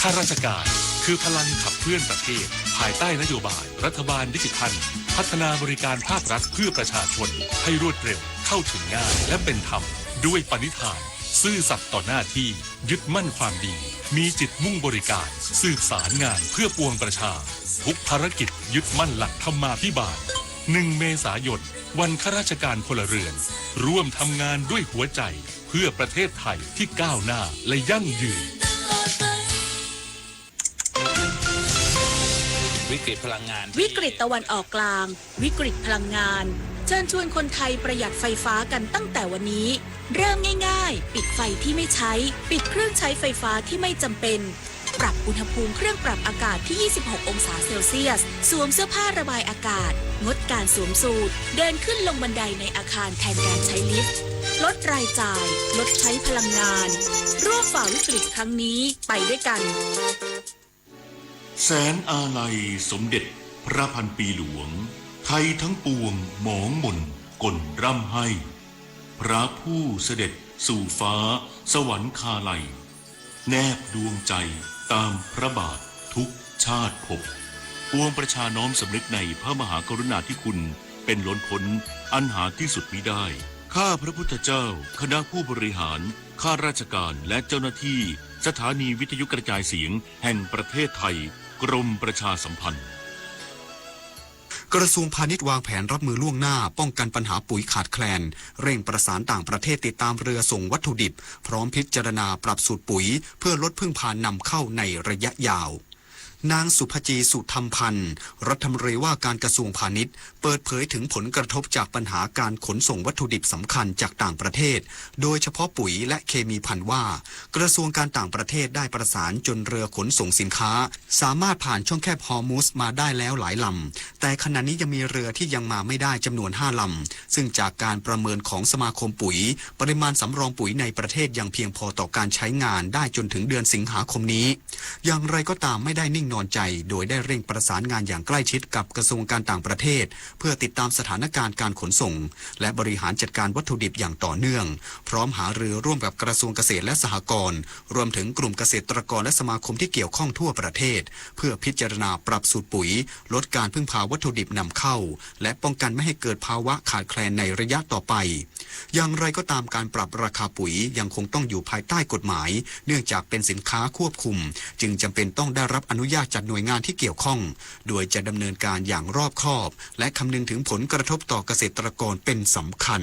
ข้าราชการคือพลังขับเคลื่อนประเทศภายใต้นโยบายรัฐบาลดิจิทัลพัฒนาบริการภาครัฐเพื่อประชาชนให้รวดเร็วเข้าถึงง่ายและเป็นธรรมด้วยปณิธานซื่อสัตย์ต่อหน้าที่ยึดมั่นความดีมีจิตมุ่งบริการสืบสารงานเพื่อปวงประชาทุกภารกิจยึดมั่นหลักธรรมาภิบาล1 เมษายนวันข้าราชการพลเรือนร่วมทำงานด้วยหัวใจเพื่อประเทศไทยที่ก้าวหน้าและยั่งยืนวิกฤตพลังงานวิกฤตตะวันออกกลางวิกฤตพลังงานเชิญชวนคนไทยประหยัดไฟฟ้ากันตั้งแต่วันนี้เริ่มง่ายๆปิดไฟที่ไม่ใช้ปิดเครื่องใช้ไฟฟ้าที่ไม่จำเป็นปรับอุณหภูมิเครื่องปรับอากาศที่ 26 องศาเซลเซียสสวมเสื้อผ้าระบายอากาศงดการสวมสูทเดินขึ้นลงบันไดในอาคารแทนการใช้ลิฟต์ลดรายจ่ายลดใช้พลังงานร่วมฝ่าวิกฤตครั้งนี้ไปด้วยกันแสนอาลัยสมเด็จพระพันปีหลวงไทยทั้งปวงหมองหม่นก่นร่ำให้พระผู้เสด็จสู่ฟ้าสวรรคาลัยแนบดวงใจตามพระบาททุกชาติภพปวงประชาน้อมสำนึกในพระมหากรุณาธิคุณเป็นล้นพ้นอันหาที่สุดมิได้ข้าพระพุทธเจ้าคณะผู้บริหารข้าราชการและเจ้าหน้าที่สถานีวิทยุกระจายเสียงแห่งประเทศไทยกรมประชาสัมพันธ์กระทรวงพาณิชย์วางแผนรับมือล่วงหน้าป้องกันปัญหาปุ๋ยขาดแคลนเร่งประสานต่างประเทศติดตามเรือส่งวัตถุดิบพร้อมพิจารณาปรับสูตรปุ๋ยเพื่อลดพึ่งพานำเข้าในระยะยาวนางสุภจีสุธรรมพันธ์รัฐมนตรีว่าการกระทรวงพาณิชย์เปิดเผยถึงผลกระทบจากปัญหาการขนส่งวัตถุดิบสำคัญจากต่างประเทศโดยเฉพาะปุ๋ยและเคมีภัณฑ์ว่ากระทรวงการต่างประเทศได้ประสานจนเรือขนส่งสินค้าสามารถผ่านช่องแคบฮอร์มุสมาได้แล้วหลายลำแต่ขณะนี้ยังมีเรือที่ยังมาไม่ได้จำนวน5 ลำซึ่งจากการประเมินของสมาคมปุ๋ยปริมาณสำรองปุ๋ยในประเทศยังเพียงพอต่อการใช้งานได้จนถึงเดือนสิงหาคมนี้อย่างไรก็ตามไม่ได้นิ่งนอนใจโดยได้เร่งประสานงานอย่างใกล้ชิดกับกระทรวงการต่างประเทศเพื่อติดตามสถานการณ์การขนส่งและบริหารจัดการวัตถุดิบอย่างต่อเนื่องพร้อมหารือร่วมกับกระทรวงเกษตรและสหกรณ์รวมถึงกลุ่มเกษตรกรและสมาคมที่เกี่ยวข้องทั่วประเทศเพื่อพิจารณาปรับสูตรปุ๋ยลดการพึ่งพาวัตถุดิบนำเข้าและป้องกันไม่ให้เกิดภาวะขาดแคลนในระยะต่อไปอย่างไรก็ตามการปรับราคาปุ๋ยยังคงต้องอยู่ภายใต้กฎหมายเนื่องจากเป็นสินค้าควบคุมจึงจำเป็นต้องได้รับอนุญาตจากหน่วยงานที่เกี่ยวข้องโดยจะดำเนินการอย่างรอบคอบและคำนึงถึงผลกระทบต่อเกษตรกรเป็นสำคัญ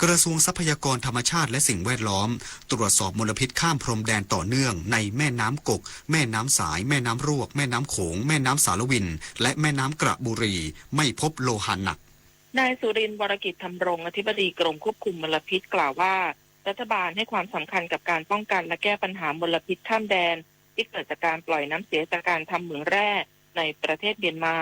กระทรวงทรัพยากรธรรมชาติและสิ่งแวดล้อมตรวจสอบมลพิษข้ามพรมแดนต่อเนื่องในแม่น้ำกกแม่น้ำสายแม่น้ำรวกแม่น้ำโขงแม่น้ำสารวินและแม่น้ำกระบุรีไม่พบโลหะหนักนายสุรินทร์วรกิจธรรมรงค์อธิบดีกรมควบคุมมลพิษกล่าวว่ารัฐบาลให้ความสำคัญกับการป้องกันและแก้ปัญหามลพิษข้ามแดนที่เกิดจากการปล่อยน้ำเสียจากการทำเหมืองแร่ในประเทศเมียนมา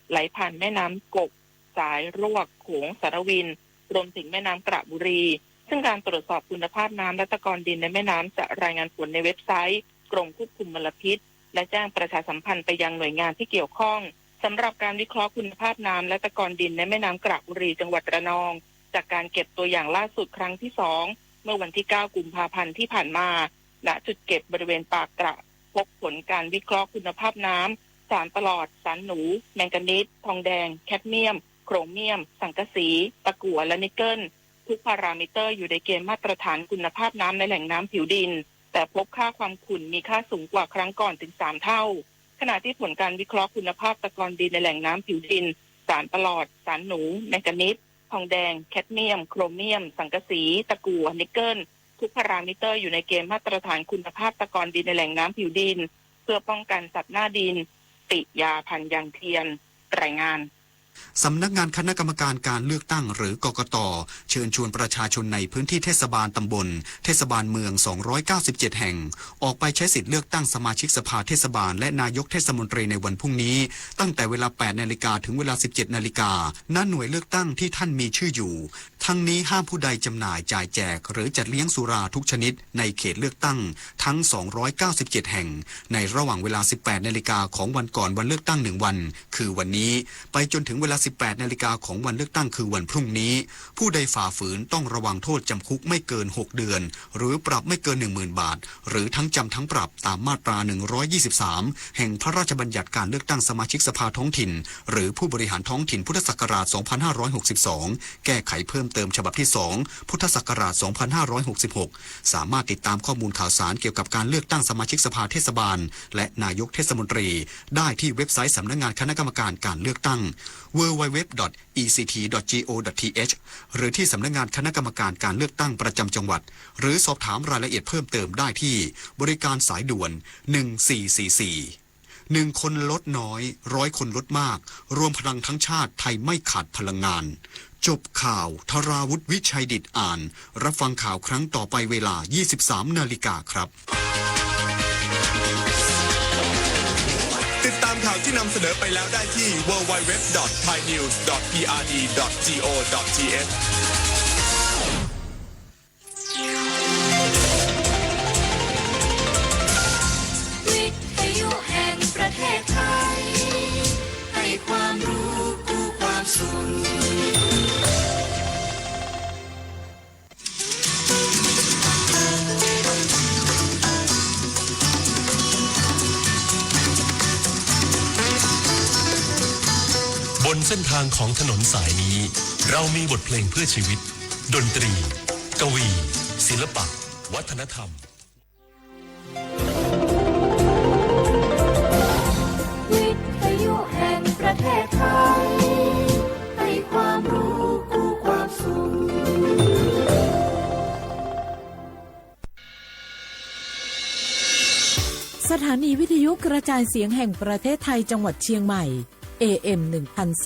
ไหลผ่านแม่น้ำกกสายรวกโขงสารวินรวมถึงแม่น้ำกระบุรีซึ่งการตรวจสอบคุณภาพน้ำและตะกอนดินในแม่น้ำจะรายงานผลในเว็บไซต์กรมควบคุมมลพิษและแจ้งประชาสัมพันธ์ไปยังหน่วยงานที่เกี่ยวข้องสำหรับการวิเคราะห์คุณภาพน้ำและตะกอนดินในแม่น้ำกระบุรีจังหวัดระนองจากการเก็บตัวอย่างล่าสุดครั้งที่2เมื่อวันที่9 กุมภาพันธ์ที่ผ่านมาณจุดเก็บบริเวณปากกระพบผลการวิเคราะห์คุณภาพน้ำสารปลอดสารหนูแมงกานีสทองแดงแคดเมียมโครเมียมสังกะสีตะกั่วและนิกเกิลทุกพารามิเตอร์อยู่ในเกณฑ์มาตรฐานคุณภาพน้ำในแหล่งน้ำผิวดิน แต่พบค่าความขุ่นมีค่าสูงกว่าครั้งก่อนถึง3เท่าขณะที่ผลการวิเคราะห์คุณภาพตะกอนดินในแหล่งน้ำผิวดินสารประหลอดสารหนูแมงกานีสทองแดงแคดเมียมโครเมียมสังกะสีตะกั่วนิกเกิลทุกพารามิเตอร์อยู่ในเกณฑ์มาตรฐานคุณภาพตะกอนดินในแหล่งน้ำผิวดินเพื่อป้องกันสัตว์หน้าดินติยาพันยางเทียนรายงานสำนักงานคณะกรรมการการเลือกตั้งหรือกกต.เชิญชวนประชาชนในพื้นที่เทศบาลตำบลเทศบาลเมือง297แห่งออกไปใช้สิทธิเลือกตั้งสมาชิกสภาเทศบาลและนายกเทศมนตรีในวันพรุ่งนี้ตั้งแต่เวลา 8 นาฬิกาถึงเวลา 17 นาฬิกาณหน่วยเลือกตั้งที่ท่านมีชื่ออยู่ทั้งนี้ห้ามผู้ใดจำหน่ายจ่ายแจกหรือจัดเลี้ยงสุราทุกชนิดในเขตเลือกตั้งทั้ง297แห่งในระหว่างเวลา 18 นาฬิกาของวันก่อนวันเลือกตั้ง1วันคือวันนี้ไปจนถึงเวลา 18 นาฬิกาของวันเลือกตั้งคือวันพรุ่งนี้ผู้ใดฝ่าฝืนต้องระวังโทษจำคุกไม่เกิน6เดือนหรือปรับไม่เกิน 10,000 บาทหรือทั้งจำทั้งปรับตามมาตรา123แห่งพระราชบัญญัติการเลือกตั้งสมาชิกสภาท้องถิ่นหรือผู้บริหารท้องถิ่นพุทธศักราช2562แก้ไขเพิ่มเติมฉบับที่2พุทธศักราช2566สามารถติดตามข้อมูลข่าวสารเกี่ยวกับการเลือกตั้งสมาชิกสภาเทศบาลและนายกเทศมนตรีได้ที่เว็บไซต์สำนักงานคณะกรรมการการเลือกตั้ง www.ect.go.th หรือที่สำนักงานคณะกรรมการการเลือกตั้งประจำจังหวัดหรือสอบถามรายละเอียดเพิ่มเติมได้ที่บริการสายด่วน1444 1 คนลดน้อย100 คนลดมากรวมพลังทั้งชาติไทยไม่ขาดพลังงานจบข่าวธราวุฒิวิชัยดิษฐ์อ่านรับฟังข่าวครั้งต่อไปเวลา 23 นาฬิกาครับติดตามข่าวที่นำเสนอไปแล้วได้ที่ www.thainews.prd.go.th วิทยุแห่งประเทศไทยให้ความรู้คู่ความสุขบนเส้นทางของถนนสายนี้เรามีบทเพลงเพื่อชีวิตดนตรีกวีศิลปะวัฒนธรรมวิทยุแห่งประเทศไทยให้ความรู้คู่ความสุขสถานีวิทยุกระจายเสียงแห่งประเทศไทยจังหวัดเชียงใหม่ AM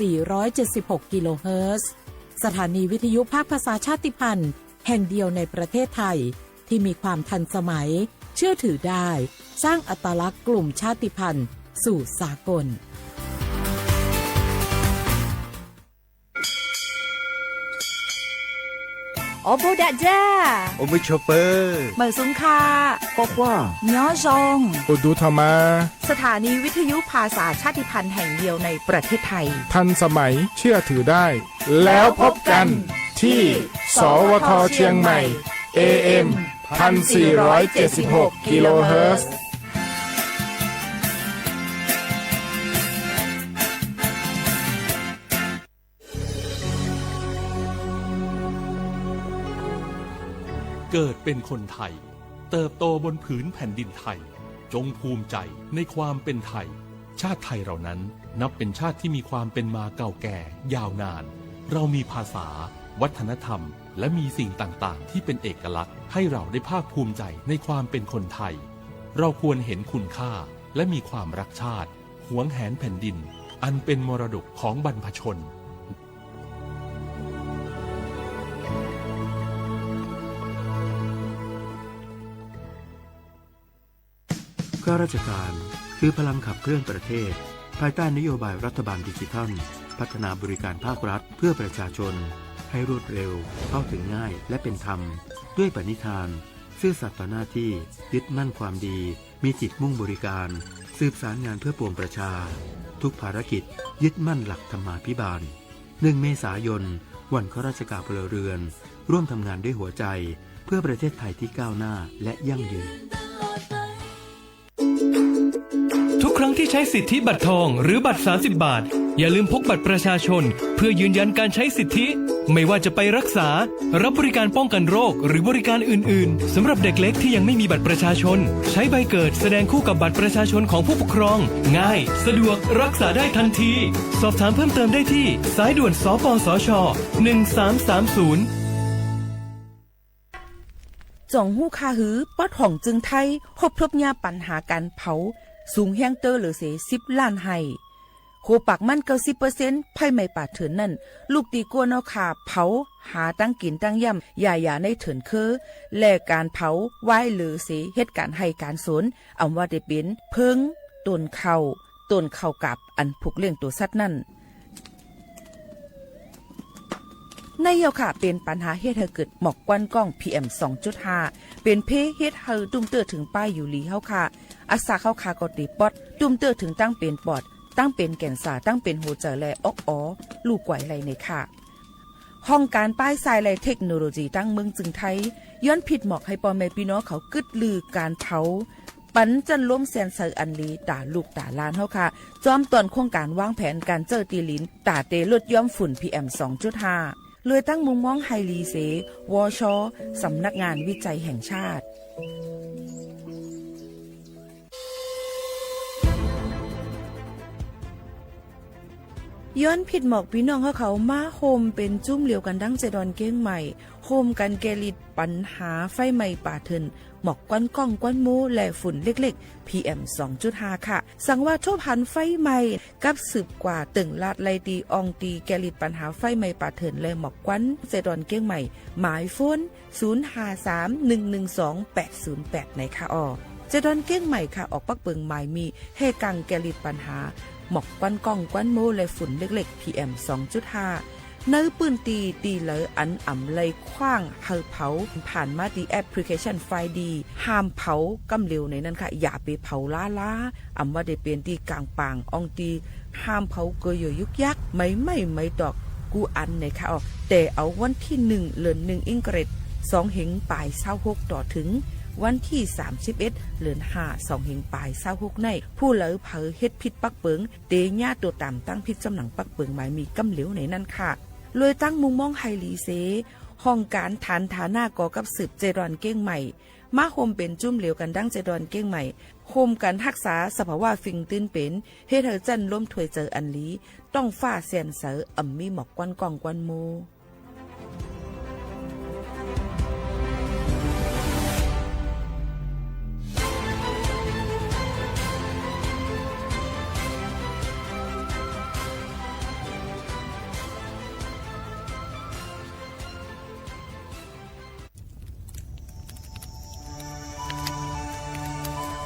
1476 กิโลเฮิรตซ์สถานีวิทยุภาคภาษาชาติพันธุ์แห่งเดียวในประเทศไทยที่มีความทันสมัยเชื่อถือได้สร้างอัตลักษณ์กลุ่มชาติพันธุ์สู่สากลโอโบดะจ้า โอมิชอปเปอร์ เหมอซุงคา ป๊อกว่า ย้อซง โอดูธรรมา สถานีวิทยุภาษาชาติพันธุ์แห่งเดียวในประเทศไทยทันสมัยเชื่อถือได้แล้วพบกันที่สวทเชียงใหม่ AM 1476 กิโลเฮิรตซ์เกิดเป็นคนไทยเติบโตบนผืนแผ่นดินไทยจงภูมิใจในความเป็นไทยชาติไทยเรานั้นนับเป็นชาติที่มีความเป็นมาเก่าแก่ยาวนานเรามีภาษาวัฒนธรรมและมีสิ่งต่างๆที่เป็นเอกลักษณ์ให้เราได้ภาคภูมิใจในความเป็นคนไทยเราควรเห็นคุณค่าและมีความรักชาติหวงแหนแผ่นดินอันเป็นมรดกของบรรพชนข้าราชการคือพลังขับเคลื่อนประเทศภายใต้นโยบายรัฐบาลดิจิทัลพัฒนาบริการภาครัฐเพื่อประชาชนให้รวดเร็วเข้าถึงง่ายและเป็นธรรมด้วยปณิธานซื่อสัตย์ต่อหน้าที่ยึดมั่นความดีมีจิตมุ่งบริการสืบสารงานเพื่อปวงประชาทุกภารกิจยึดมั่นหลักธรรมาภิบาล1 เมษายนวันข้าราชการพลเรือนร่วมทำงานด้วยหัวใจเพื่อประเทศไทยที่ก้าวหน้าและยั่งยืนทุกครั้งที่ใช้สิทธิบัตรทองหรือบัตร30 บาทอย่าลืมพกบัตรประชาชนเพื่อยืนยันการใช้สิทธิ ไม่ว่าจะไปรักษารับบริการป้องกันโรคหรือบริการอื่นๆสำหรับเด็กเล็กที่ยังไม่มีบัตรประชาชนใช้ใบเกิดแสดงคู่กับบัตรประชาชนของผู้ปกครองง่ายสะดวกรักษาได้ทันทีสอบถามเพิ่มเติมได้ที่สายด่วนสปสช1330จ่องหู้คาหือป๊อดห่องจึงไทยพบทบยาปัญหาการเผาสูงแห้งเตอร์หรือเส10 ล้านไห้โคปากมัน90%ไผ่ไม่ป่าเถินนั่นลูกตีกัวเนาขาเผาหาตั้งกินตั้งย่ำอย่าในเถินคือแลกการเผาไหว้หรือเสเหตุการณ์ให้การสนอำว่าได้เป็นเพิงต้นเข่ากับอันผูกเลี้ยงตัวสัตว์นั่นในเยาค่ะเป็นปัญหาเฮ็ดให้เกิดหมอกควันกล้อง PM 2.5 เป็นเพเฮ็ดให้ตุ้มเตอถึงป้ายอยู่หลีเฮาค่ะอาสาเข้าคากอติปอดตุ้มเตอถึงตั้งเป็นปอดตั้งเป็นแก่นสาตั้งเป็นหัวใจแลอ๋อลูกไหวไหลในค่ะห้องการป้ายทรายและเทคโนโลยีตั้งเมืองจึงไทยย้อนผิดหมอกให้ปอแม่พี่น้องเขากึดลือการเผาปันจันล้มแสนเซอร์อันลีตาลูกตาลานเฮาค่ะจอมตอนโครงการวางแผนการเจอตีลินตาเตลดย่อมฝุ่น PM 2.5 เลยตั้งมุมมองไฮลีเสวชสำนักงานวิจัยแห่งชาติย้อนผิดหมอกพี่น้องเขามาโฮมเป็นจุ้มเหลียวกันดั้งเจดอนเก้งใหม่โฮมกันแกลิดปัญหาไฟไหม้ป่าเถินหมอกควันก้องควันมูและฝุ่นเล็กๆ PM 2.5 ค่ะสั่งว่าทั่วพันไฟไหม้กับสืบกว่าตึงลาดไลตีอองตีแกลิดปัญหาไฟไหม้ป่าเถินและหมอกควันเจดอนเก้งใหม่หมายโฟน0531128008ในค่ะเจดอนเก้งใหม่ค่ะออกปักเปิงหมายมีให้กังแกลิดปัญหาหมอกควันก้องควันโมและฝุ่นเล็กๆ PM 2.5 เนื้อปืนตีเหลออันอ่ำเลยคว้างเฮาเผาผ่านมาดีแอปพลิเคชันไฟดีห้ามเผากำเร็วในนั้นค่ะอย่าไปเผาล้าอ่ำว่าได้เป็นตีกลางปางอองตีห้ามเผาเกยยุกยักไม่ดอกกูอันในค่ะแต่เอาวันที่1 เดือน 1อิงเกรด2เหงปลาย26ต่อถึงวันที่31 เดือน5 2เหงปลาย26ในผู้เหลอเผอเฮ็ดผิดปักเปิงเตญาตัวตามตั้งผิดจำหนังปักเปิงหมายมีกำเหลวในนั้นค่ะเลยตั้งมุมมองไฮลีเซห้องการฐานฐานาก่อกับสืบเจดอนเก้งใหม่มาโฮมเป็นจุ่มเหลวกันดั้งเจดอนเก้งใหม่โฮมกันรักษาสภาวะฟิงตื้นเป็นเฮ็ดให้จันล้มถวยเจออันลีต้องฟ้าเสียนเสออ่ำมีหมอกควันกองควันโม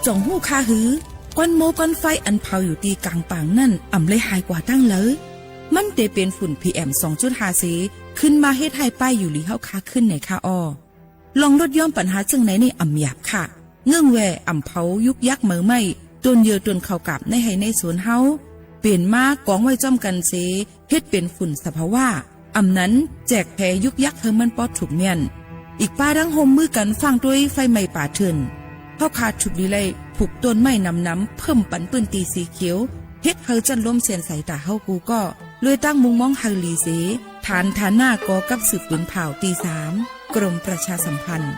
จ่องหู้คาหือควันโมควันไฟอันเผาอยู่ตีกลางปางนั่นอ่ำเลยหายกว่าตั้งเลยมันเตเป็นฝุ่น PM 2.5 สีขึ้นมาเฮ็ดให้ป้ายอยู่หลีเฮาคาขึ้นในค่าลองลดย่อมปัญหาจึงไหนในอ่ำหยาบค่ะเงื่องแวอ่ำเผายุกยักเหมือไม่ต้นเยือต้นเข้ากับในให้ในสวนเฮาเปลี่ยนมากองไว้จ้อมกันเสเฮ็ดเป็นฝุ่นสภาวะอ่ำนั้นแจกแพยุกยักเฮมันปอดถูกเมียนอีกป้าดังโฮมมือกันฟังด้วยไฟไหม้ป่าเถินเฮาขาดฉุดวิไลผูกต้นไม้น้ำเพิ่มปันปืนตีสีเขียวเฮ็ดเฮาจันล้มเสียนใส่ตาเฮากูก็เลยตั้งมุงมองไฮลีเสฐานหน้ากอกับสืบปืนเผาตี3กรมประชาสัมพันธ์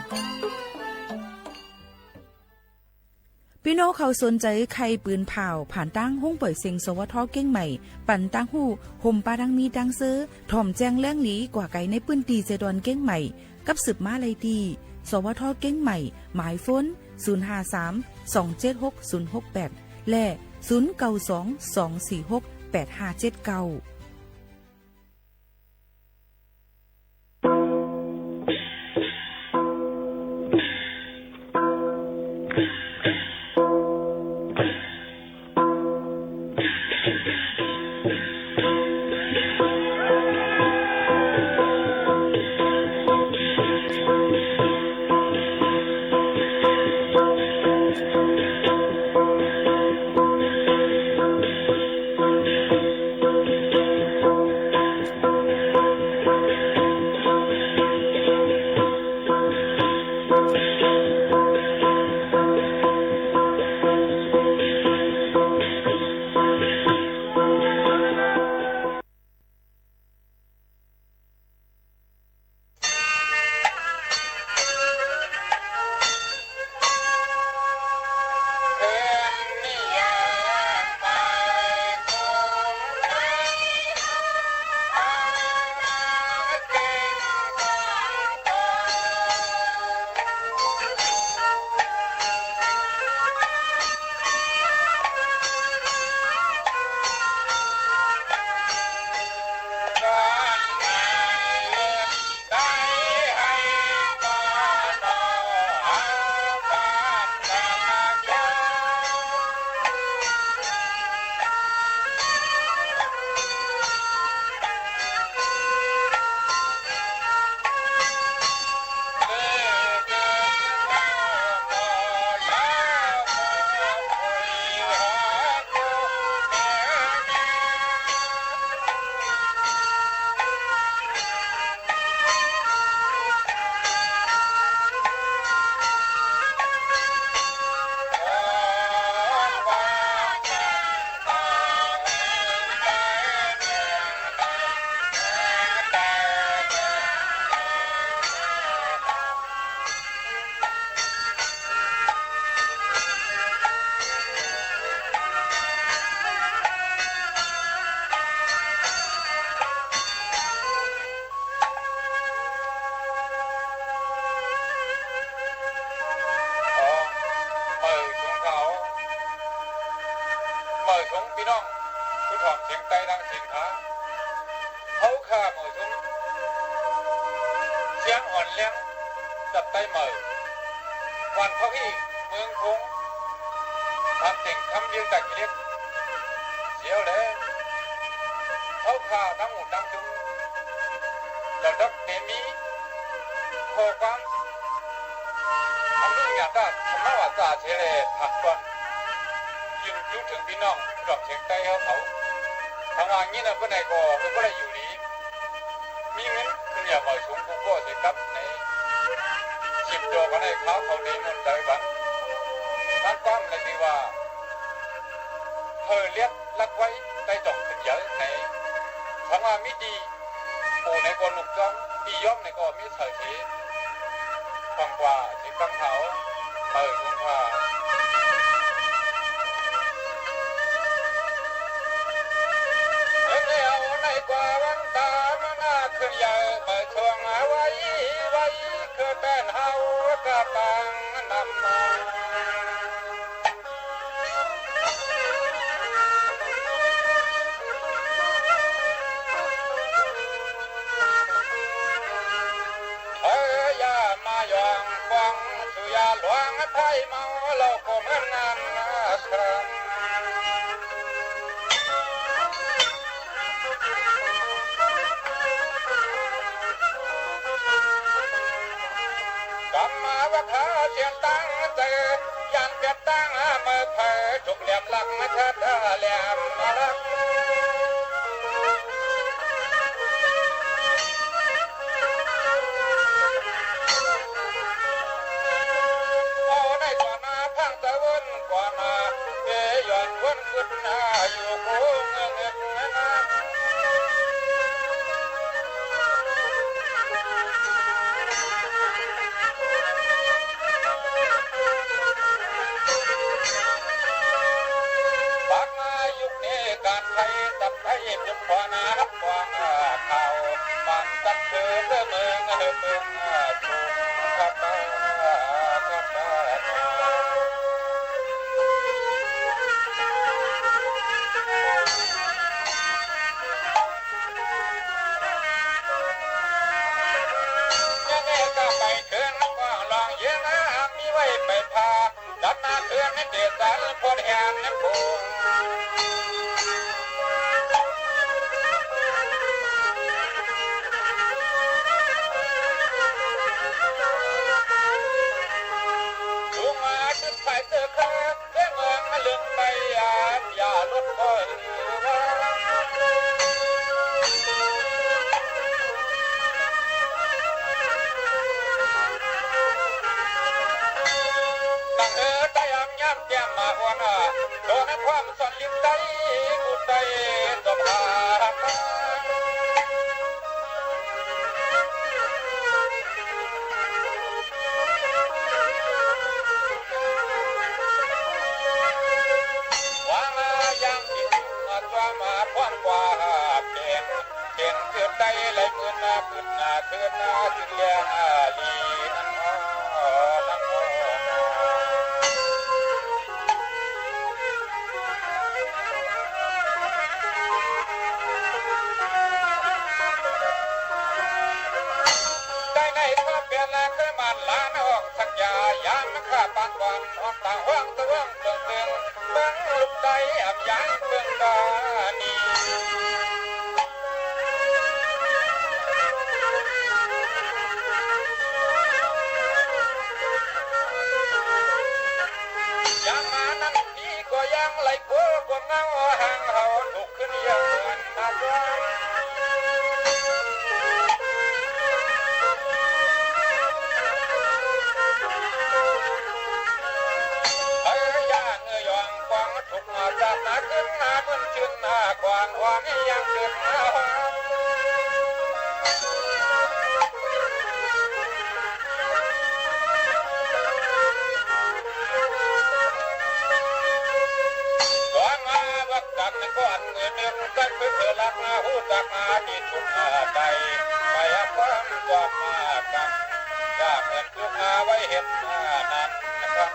พี่น้องเขาสนใจใครปืนเผาผ่านตั้งห้องปล่อยเสียงสวทเก้งใหม่ปั่นตั้งหูห่มปาดังมีดังซื้อถ่อมแจงแล้งหลีกว่าไก่ในปืนตีเจดอนเก้งใหม่กับสืบมาเลยดีสวทเก้งใหม่หมายฝน053-276-068และ092-246-8579 ชงพี่น้องผู้ถ่อมเสียงไตดังเสียงขาเขาข้าหมอชงเสียงอ่อนเลี้ยงจับไตเหม่อวันพระพี่เมืองคงทำเสียงคำเดียวแต่กิเลสเสียวเลยเขาข้าทั้งหมดทั้งจุงจะดักเตมีโคความอันนี้อยากได้ธรรมะว่าจ่าเชลผักก่อนยืนยุถึงพี่น้องดอกเชียงใต้เขาทางวางนี้นะเพื่อนไหนก็เพื่อนอะไรอยู่นี้มีเงินคุณอย่ามาชมกูก็เสียกับใน10 ดอกกันในเขาในนนใจบันนั่นความเลยที่ว่าเธอเลี้ยงลักไว้ใต้ดอกขึ้นเยอะในทางว่ามิดีปูในก็ลุกจ้องปีย่อมในก็มีเฉยเฉยฟังกว่าที่กังเขาเปิดลุงว่าเลี้ยวในกว่าวันตามันน่าขึ้นใหญ่เปิดช่วงไว้คือเป็นเฮากระปังนำมาหลวงไทยเมาเราก็เหมือนงานนะครับกำมาว่าข้าเสียงตั้งเจยันเปียดตั้งเมื่อเผยจุกเหลี่ยมหลักชัดเหลี่ยมรักพังตะวันกว่ามาเกยอนวันขึ้นหน้าอยู่โค้งเงินนะปากมายุคนี้การไทยตัดไทยยุคกว่านาฮับกว่าข่าวบ้านตัดเชือเมืองถูกขับไปพาดันนาเขื่อนในเดชสันพอดแหนน้ำคงดูมาจุดไฟเสือคาเรื่องเมืองมาลึงไปอย่าลดก้อยแก้มมาหัวหน้าโดนความสนลิ้นใจกุดใจตบหาว่ามายังกินตัวมาพร้อมกว่าเก่งเกิดใจเลยมือหน้าขึ้นหน้าขึ้นเลี้ยงลีนั่นก็มันล้านออกสักยายามมันข้าปานวันอ่อนต่างว่างตะว่างเบิ่งเบิ่งเบิ่งลูกใจอับยันเบิ่งตานียังมานั่นนี่ก็ยังไหลโก้ก็เงาห่างเขาถูกขึ้นยังเหมือนอาจารย์ทุกมาจากนาขึ้นนาบนชื่นนากวางวางยังเกิดมาก่อนมาบักจักก่อนเงินเดือนกันเพื่อลักมาหูจักมาดีทุกมาใจไปความความมากันอยากเงินทุกมาไว้เห็นนั้นนะครับ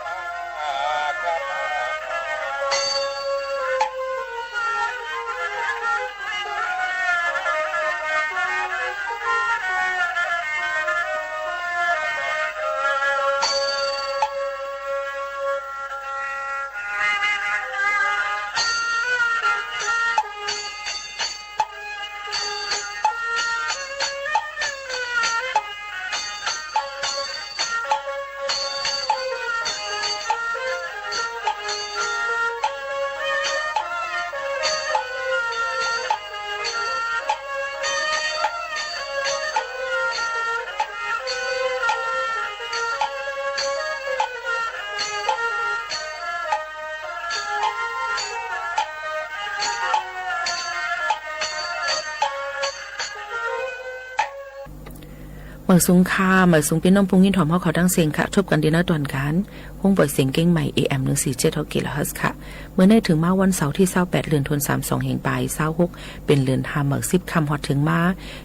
มื่อสูงค่าเมื่อสูงพี่น้องพุงยินถอมเฮาเขาตั้งเสียงค่ะชบกันดีนะตอนกันคงปล่อยเสียงเก้งใหม่ AM 147 กิโลเฮิรตซ์ค่ะเมื่อได้ถึงมาวันเสาร์ที่28เดือนธันวาคม32แห่งปลาย26เป็นเดือน5หมึก10ค่ำฮอดถึงมา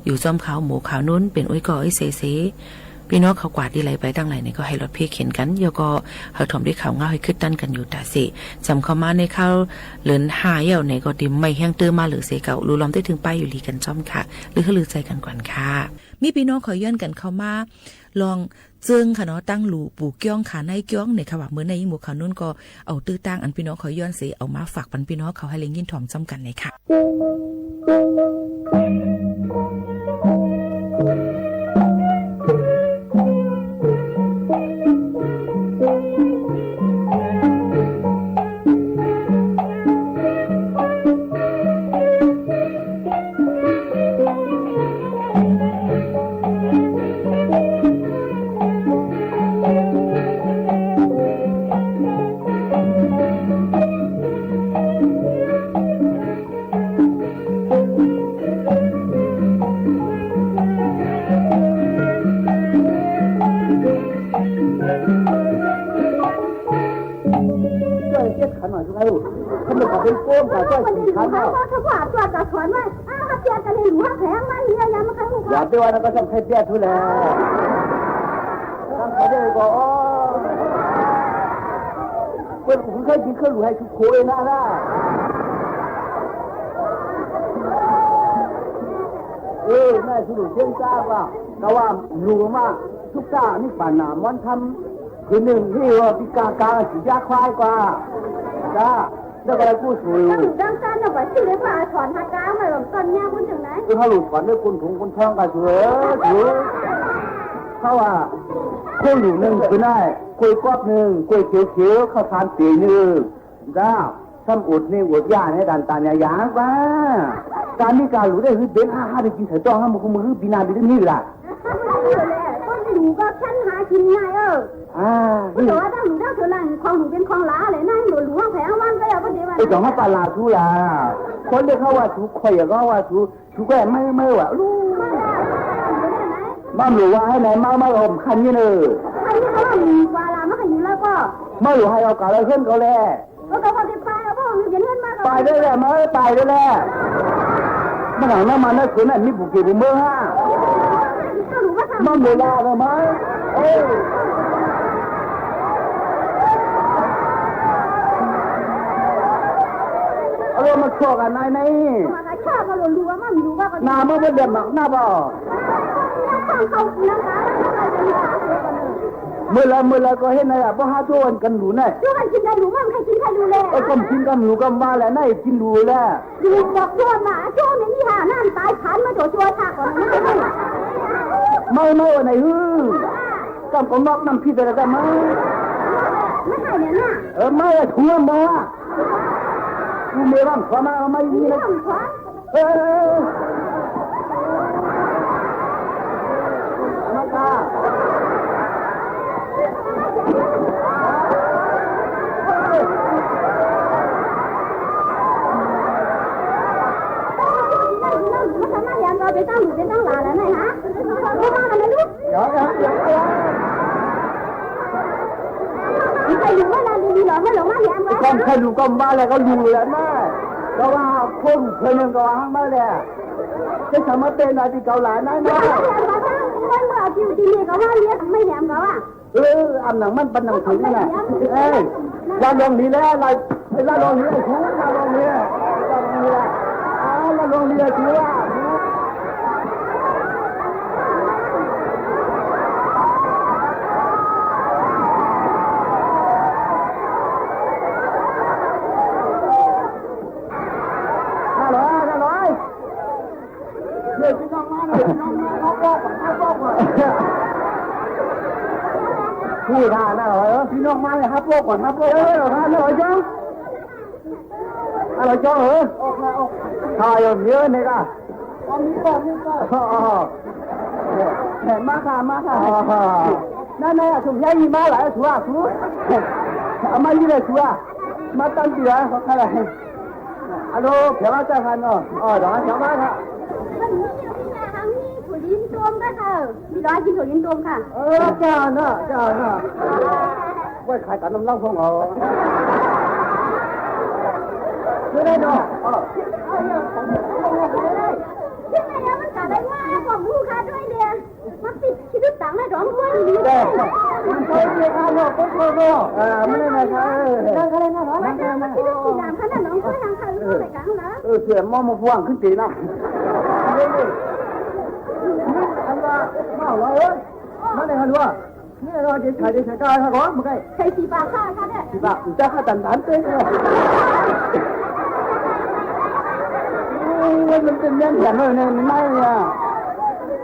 อยู่จอมขาวหมูขาวนุ่นเป็นอ้อยก่ออ้อยเซพี่น้องเขากวาดดีไหลไปตั้งไหลนี่ก็ให้รถเพียเข็นกันโยก็เฮาถมด้วยข่าวเงาให้ขึ้นตั้นกันอยู่ตาสิจำเข้ามาในข้าวเลินหาเย่าในก็ดิไม่แห้งเตื้อมาหรือเสเก่ารู้ล้อมได้ถึงป้ายอยู่ลีกันจ้อมค่ะหรือลือใจกันก่อนค่ะมีพี่น้องขอย้อนกันเข้ามาลองจึงค่ะเนาะตั้งหลูปู่เกี้ยงขาในเกี้ยงในค่ะว่ามื้อในหมู่เขานุ่นก็เอาตื้อตั้งอันพี่น้องขอย้อนสิเอามาฝากปันพี่น้องเขาให้เล็งยินถ่อมจ้อมกันเลยค่ะอย่าตัวนั้นก็ต้องใช้เปียทุแล้วต้องใช้ได้ก็เป็นผมเคยกินข้าวหลูให้ทุกคนนะแม่ชุดเชียงจ้าว่าก็ว่าหลูมากทุกจ้านี่ป่านหนามันทำคือหนึ่งที่ว่าพิการสียาควายกว่าจ้าแล้วก็ได้กู้สูงดังนั้นเราไปชื่อเรียกว่าถอนหักก้าวมาหลงต้นเนี่ยคุณถึงไหนคือเขาหลุดถอนด้วยคุณถุงคุณท้องกันเถอะเขาว่าคู่หลุดหนึ่งคือได้กล้วยกรอบหนึ่งกล้วยเขียวข้าวสารปีหนึ่งจ้าซ้ำอุดนี่อุดย่าให้ดันตาเนี่ยยากว่าการมีการหลุดได้คือเบน5ได้กินเถอะจ้องให้มือปีนาดีนี่ล่ะต้นหลุดก็ฉันหากินไงคุณบอกว่าถ้าหนูได้เท่านั้นของหนูเป็นของหลาเลยนั่นหนูหลวงแผงวันก็อย่าไปเดี๋ยวไอ้จังหวะปลาทุลาคนเดียวเขาว่าทุกคนอย่างก็ว่าทุกแก่ไม่ว่าลูกบ้านหลวงว่าให้ไหนมาอมคันนี่เลยคันนี่เขาว่าลามาขยินแล้วก็ไม่หลวงให้เอากาอะไรขึ้นเขาแล่ก็เขาจะไปเอาพ่อเงินเงินมาไปได้แหละมาไปได้แหละมันหลังนั้นมาเนี่ยคืนนั้นมีบุกเก็บเมืองฮะมันเวลาเลยไหมเรามาชอบกันไหนมาชอบกันรู้ว่ามันรู้ว่ากันน้ามันเดือดหนักหน้าบ่เมื่อไรก็เห็นอะไรบ่หาตัวกันรู้แน่ตัวกันกินได้รู้ว่าใครกินใครรู้แล้วก็กินกันรู้กันมาแล้วไหนกินรู้แล้วดูบอกตัวหมาโจ้เนี่ยนี่หานั่นตายขันมาโดดชัวท่าก่อนไม่วันไหนกับผมนอกน้ำพิษอะไรกันมั้ยไม่ใช่เนี่ยนะไม่ชัวมากูไม่ร่ำขวามาไม่มีเลยมาตาไปตั้งหนูไปตั้งหลานแล้วไหนฮะไม่ตั้งอะไรลูกเดี๋ยวใครอยู่ว่าเราดีหรอไม่หรอมาอย่างไรก็ใครอยู่ก็มาแล้วก็อยู่แล้วแม่ก็ว่าคนเคยยังก็ห้างมาแล้วจะทำมาเป็นอะไรที่เกาหลีนั่นนะมันว่าที่นี่ก็ว่าเลี้ยงไม่แหมก็ว่าอันหนังมันเป็นหนังถึงน่ะเราลองนี้แล้วเราลองนี้ชูเราลองนี้เราลองนี้ชูว่าพูดท่าน่าเหรอพี่น้องมาเลยครับโลกก่อนครับโลกท่าน่าเหรอจ๊ะอะไรจ๊ะเหรอถ่ายเยอะเนี่ยก็มีก็เห็นมาค่ะนั่นๆถุงใหญ่มาหลายถุงเอามายี่เลยถุงมาตั้งเดือเขาใครฮัลโหลเดี๋ยวมาจ้ากันเนาะเดี๋ยวมาครับผู้หญิงโจมได้ ด้วยค่ะมีร้อยกินถั่วยินดวงค่ะเจ้าเนาะไว้ขายกับน้ำเล่าพวกเราไม่ได้เนาะที่ไหนอะมันกะได้ว่าของลูกค้าด้วยเดียมันติดคิดตังค์ให้ร้องด้วยดีเลยมันใช่เดียวกันเนาะปุ๊บเนาะไม่ได้นะคะนั่งกันเลยนะนั่งกันนะคิดว่าอย่างขนาดน้องก็ยังคันรู้ไปกันนะเสียมอมาพวงขึ้นตีนะอันว่ามาเลยมาเลยฮัลโหลนี่เราจะใช้ก้าวค่ะก่อนมึงไงใช้สีปากค่ะเนี่ยสีปากจะข้าตันเต้นเลยมันเป็นยังไงเนี่ยไม่เนี่ย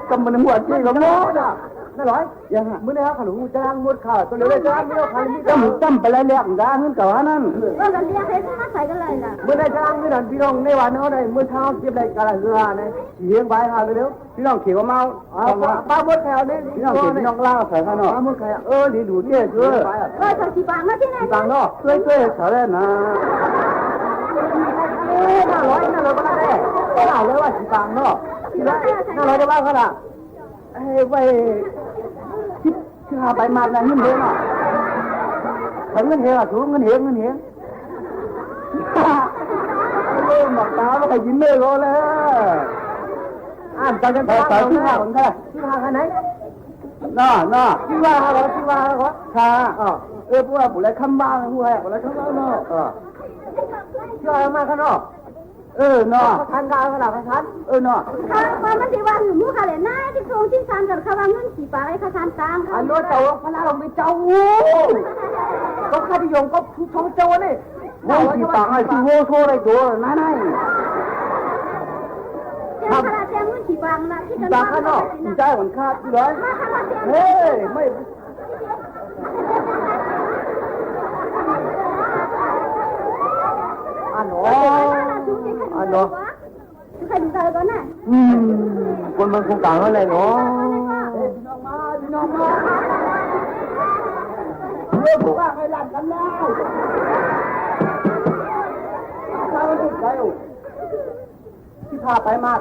กำมันหัวจี้กับโม่น่ะไม่ร้อยยังมึงเนี่ยขลุ่มจ้างมดข่าวตัวเล็กจ้างไม่เอาใครไม่จำไปแล้วเลี้ยงด้านนั่นกับว่านั่นก็กันเลี้ยงให้มาใส่กันเลยล่ะมึงได้จ้างไม่ดันพี่น้องในวันเขาได้เมื่อเช้าเก็บได้การเรือเนี่ยเลี้ยงไว้หาเร็วพี่น้องขี่ว่าเมาป้ามดแถวนี่พี่น้องขี่พี่น้องล่าใส่ข้างนอกป้ามดแถวดีดูเจ๊ช่วยใส่สีปากมาที่ไหนสีปากเนาะช่วยเฉยเลยนะน่าร้อยก็ได้น่าเลยว่าสีปากเนาะน่าร้อยจะว่าเขาล่ะไว้ที่หาไปมาแล้วเงินเดือนอ่ะเงินเดือนอ่ะถูกเงินเดือนหมักตาแล้วไปยิ้มเลยก็เลยอ่านกันไปที่หาคนแค่ที่หาคนไหนน่าที่ว่าเราค่ะพวกผู้ไรคำบ้างผู้ไรคำบ้างเนาะที่ว่ามาข้างนอกเนาะทานกาวขนาดทานเนาะค่ะมันที่ว่าหมูค่ะเลยน่าที่โครงที่ทานกับเขาว่าเงินสีปากให้เขาทานตามค่ะอันโน้ตเจ้าพระเราไม่เจ้าก็ข้าที่ยงก็ท้องเจ้าเนี่ยไม่สีปากไอ้ที่โง่โซ่อะไรตัวนั่นเจ้าพระเจ้าเงินสีปากนะที่กันว่าข้างนอกใจหวันคาดเลยเฮ้ยไม่อันเนาะใครดูใจก่อนน่ะคนมันคงต่างอะไรเนาะพี่น้องมาเรื่องว่าให้หลันกันแล้วถ้ามันติดใจที่พาไปมาก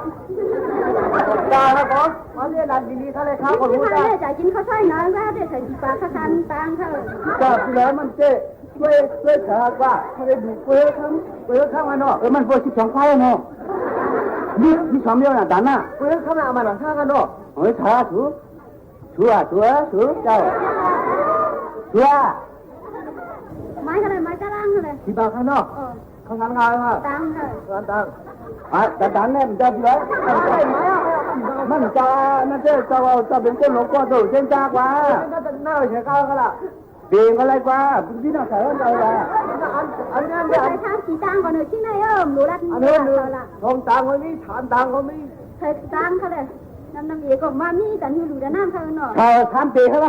จ้าครับผมมาเรียนหลันดีๆเขาเลยครับคนรู้จ้าจ่ายกินข้าวใช่น้อยว่าได้ใส่สีปากข้าวทานตามเขาจ้าที่แล้วมันเจ๊ช่วยขาดว่าเขาได้ดูเปื้อนข้างมาเนาะมันเปื้อน12 ไฟเนาะนี่2 เดียวน่ะดันน่ะเปื้อนข้างหน้ามันข้างกันเนาะเฮ้ยขาถูเจ้าไม้อะไรไม้ตะล่างอะไรที่บ้านข้างนอกเขาทำงานมาตังค่ะแต่ดันเนี่ยมันจะเยอะมันจะนั่นเจะเป็นคนหลงก้อนตัวเช่นจากว่าน่าเสียข้าวกันละเบี่ยงอะไรกว่าพี่น้องใส่อะไรละอันนั้นใส่ทางสีตังก่อนเลยที่ไหนรู้ละอันนี้ทองตังก็มีฐานตังก็มีใส่ตังเขาเลยน้ำเอ๋ก็มามีแต่อยู่ด้านน้ำเขาเนาะทานตีเขาไหม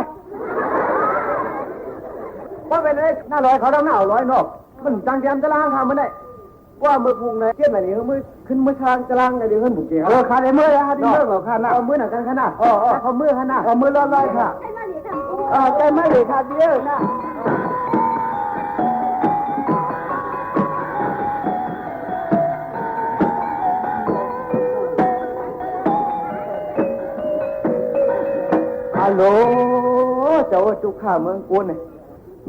ว่าเป็นเลยน่าร้อยเขาต้องหน้าร้อยนอกมันจังแกมจะล้างทำมันได้ว่ามือพุงเลยเทียบแบบนี้มือขึ้นมือทางจะล้างเลยเดี๋ยวขึ้นบุกเกี่ยวขาในมือนะที่มือเราขาหน้าเอามือหนักกันขนาดเขามือขนาดเอามือลอยค่ะใจไม่เหลือขาเดียวนะฮัลโหลเจ้าจุกข้าเมืองกุน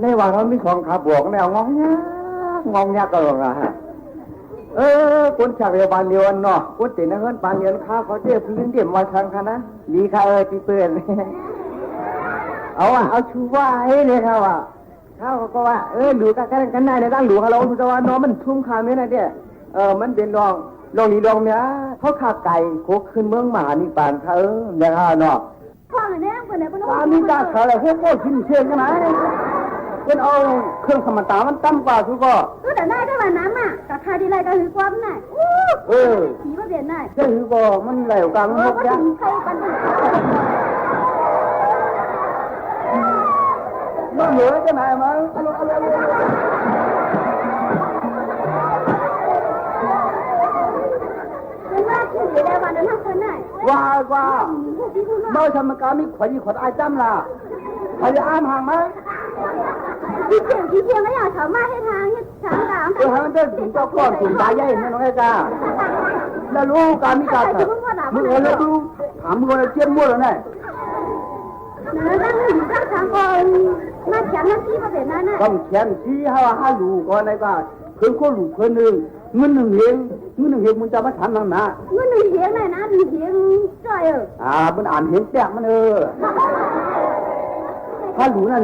ในวันเรามีของขับบวกแนวงองยักก็หรอกฮะกุนฉากเรียบานเดียวเนาะกุนติดนะเฮิรนปานเดียนข้าเขาเจี๊ยบพื้นเดี่ยมมาทางค่ะนะดีค่ะที่เปื่อนเอาชูว่าให้เลยค่ะว่าเขาก็ว่าดูกันได้ในร่างหลูเขาเราดูแต่ว่าน้องมันทุ่มขาไม่นะเดียมันเป็นรองนี้รองเนี้ยเขาขาไก่โคกขึ้นเมืองหมานี่ปานเขาอย่างนั้นเนาะพ่อเนี่ยคนไหนคนนู้นมีการขายอะไรพวกชิ้นเชื่อกันไหมเป็นเอาเครื่องสมรรถะมันต่ำกว่าทุกก็แต่ได้ถ้าว่าน้ำอ่ะกับใครดีไรก็ถือความน่ะผีมาเปลี่ยนได้ใช่ถือก็มันไหลออกกันหมดยังมันเหลือจะไหนมั้งว่าเมื่อทำการมีขวดไอจ้ำล่ะใครจะอ้ามห่างไหมที่เที่ยงไม่อยากถามมาให้ทางดามทางเดินถึงเจ้าก้อนถึงตาใหญ่ไม่น้องไอ้จ้า แล้วรู้การมีการมึงเอาแล้วดูถามมึงเอาเจียนมั่วแล้วไงนั่งอยู่ข้างทางก่อนมาแขนนั่นที่เขาเป็นนั่นน่ะ ต้องแขนชี้ให้รู้ก่อนเลยก็เพิ่นคนรู้เพิ่นหนึ่งเงินหนึ่งเฮงมึงจะมาทำนั่งนะ เงินหนึ่งเฮงไหนนะหนึ่งเฮงจ่อยมันอ่านเฮงแตกมันถ้ารู้นั่น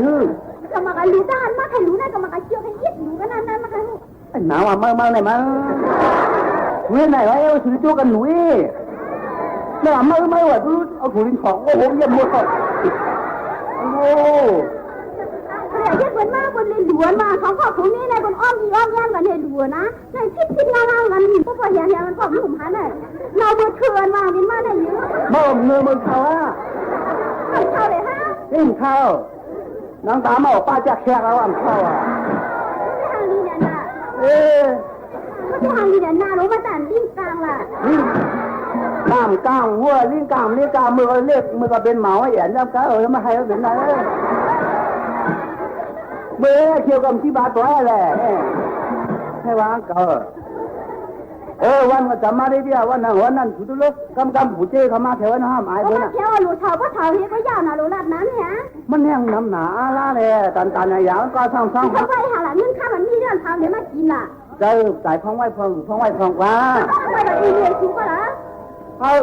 ก็มากันรู้ด้านมาใครรู้นะก็มากันเชี่ยวให้ยิดรู้กันนั่นมาใครรู้ไอ้หนาวมาไหนมาเมื่อไหนวะเอาถือตัวกันหนุ่ยแล้วไม่ว่าดูเอาถุงลิ้นของโอ้โหเยี่ยมหมดโอ้เดี๋ยวเหมือนมากบนเลยหลวนมาเขาขอถุงนี้ในบนอ้อมยีอ้อมย่างกันเลยหลวนนะในคิดเงากันพวกเฮียมันพอหนุ่มหันเลยเราเมื่อเทือนมาเป็นมาได้เยอะมึงเขาเข้าเลยฮะเข้าน้องตามาป้าจะแขกแล้วเข้าทางนี้เนี่ยนะทางนี้เนี่ยนะรู้มาแต่ลิ้นกลางล่ะกลางหัวลิ้นกลางมือเล็กมือก็เป็นหมาแหย่แล้วก็มาให้เขาเป็นไงเมื่อเที่ยวกับที่บาตัวแหละให้วางก็วันก็จะมาได้เดียววันนั้นถูกตุลกำผู้เจ้าเขามาแถวนั้นห้ามอายเลยนะเที่ยวหลุดเท้าก็เท้าเฮ้ก็ยาวนะหลุดลัดนั้นเนี่ยมันแห้งน้ำหนาละเลยตันอย่างก็สร้างเขาไปหาหลังเงินข้ามันมีเรื่องทำเดี๋ยวมากินล่ะเจอสายพองไว้พองว่าไปกับอีเมลถูกปะล่ะ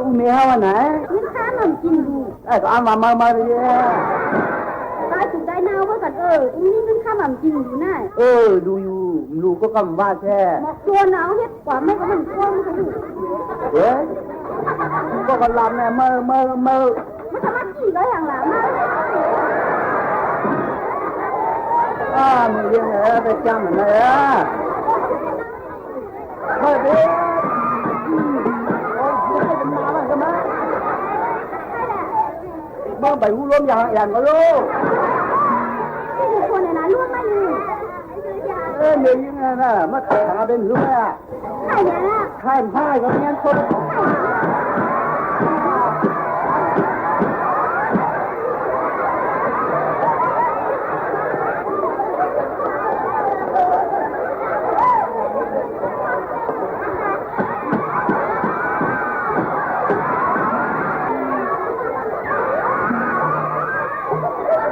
อุเมลวันไหนเงินข้ามันกินดูก็เอามาเลยตายถูกได้นาว่ากันนี่เงินข้ามันกินดูน่ะดูอยู่ดูก็กำว่าแช่หมอกตัวหนาวเฮ็ดกว่าไม่ก็มันกว้างเขาดูก็กำลังเนี่ยเมื่อมันทำมากี่ร้อยอย่างหลังมึงยังไงไปจ้างมันเลยเฮ้ยบ้าไปหูล้มอย่างก็รู้ที่คนในนั้นล้วนไม่มีเดี๋ยวยังไงนะมาถ่ายหาเป็นรู้ไหมใช่เนี่ยใช่ก็งั้นคน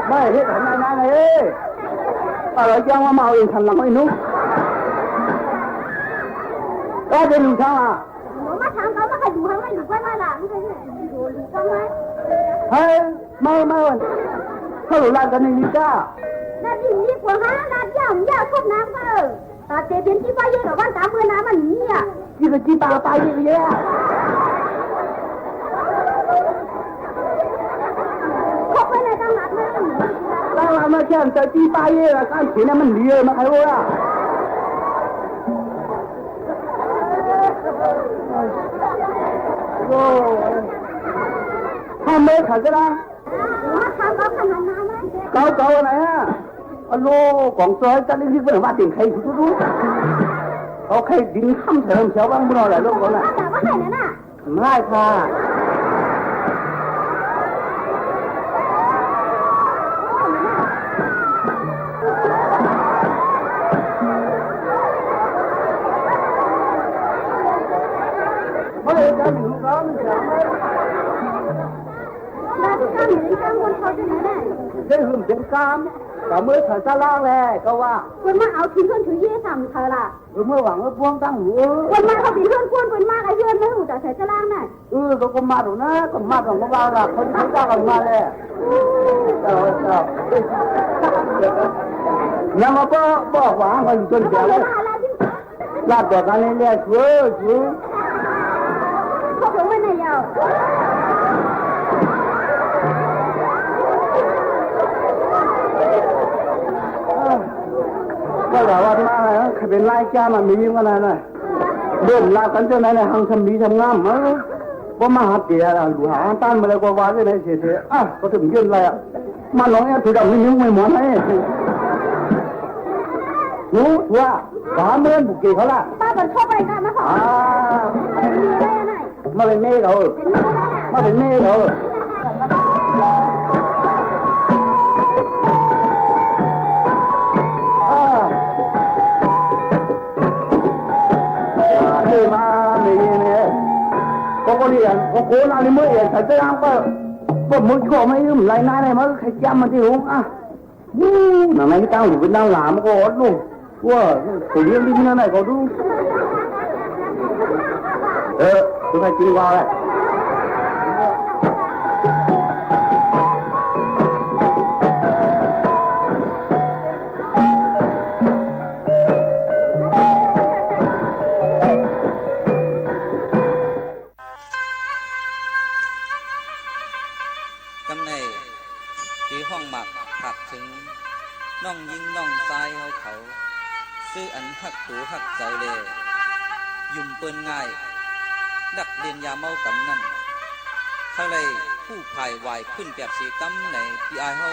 ไม่เฮ็ดทำไมนั่นเลยอะไรจ้างว่ามาเอาเองทันหลังไอ้นุ๊กก็จะดูช่างอ่ะมาทางเขาไม่เคยดูเขาไม่ดูไม่ละไม่เคยดูก็ไม่เฮ้ยไม่เขาหลุดลานกันในนี้จ้านาดีนี่กว่าฮะนาดีย่าคบน้ำก็ตาเตี้ยเป็นที่ป้ายเยอะกับว่าตาเมื่อน้ำมันนี่อ่ะยี่ก็จีตาไปเยอะคบไปในตั้งหลักนั่นมาแค่จะจีป้ายการเขียนมันเลี้ยมาใครวะโอ้ทำไม่ขัดก็ได้ทำก็ขนาดนั้นไหมเก่าไหนฮะโลของซอยจะเล่นที่เพื่อนว่าติ่งใครรู้เขาใครดิ้นข้ามเถิมเชียวบ้างบุญอะไรลูกเขาน่ะแต่ว่าใครนั่นน่ะไม่ค่ะได้หึ่มเป็นกามแต่เมื่อเธอจะล่างแหละก็ว่าคนมาเอาทิ้งเพื่อนถือเย่สั่งเธอล่ะเมื่อหวังว่าพวงตั้งหูคนมาเขาเป็นเพื่อนคนมากไอ้เพื่อนไม่หูแต่เธอจะล่างน่ะก็มาดูนะก็มาของเราล่ะคนที่จ้างกันมาเลยแล้วมาบอกว่าเขาอยู่จนเดียวลาดต่อกันเรื่อยๆคือเขาบอกว่าไงยาวก็แบบว่ามาเป็นไล่จ้ามันมียิ่งกว่านั้นเลยเดินลากันเจ้าไหนในห้างทำดีทำงามก็มาหาเกี่ยดูหาต้านมาเลยกว่าจะไหนเสียก็ถึงยืนเลยมาหลงเนี่ยถือดำนิ้วไม่หมดเลยรู้ว่าหาเมื่อบุกเกี่เขาละป้าเป็นชอบอะไรกันนะพ่อมาเป็นเมฆเขามาเป็นเมฆเขามาไม่เนี่ย đi cố nào đi mới phải tới ăn bơ mới có mấy lại nay này mới khai chăm mà thì đúng à là mấy cái tao thì Việt Nam làm có ớt luôn wow tự nhiên đi như này có đúng tôi phải chịu vào đâyน้องยิงน้องทรายเขาซื้ออันหักตูหักใจเลยยุ่มเปิ้นง่ายดักเรียนยาเมากำนั่นเขาเลยผู้ภายวายขึ้นแบบสีกำในพี่อายเขา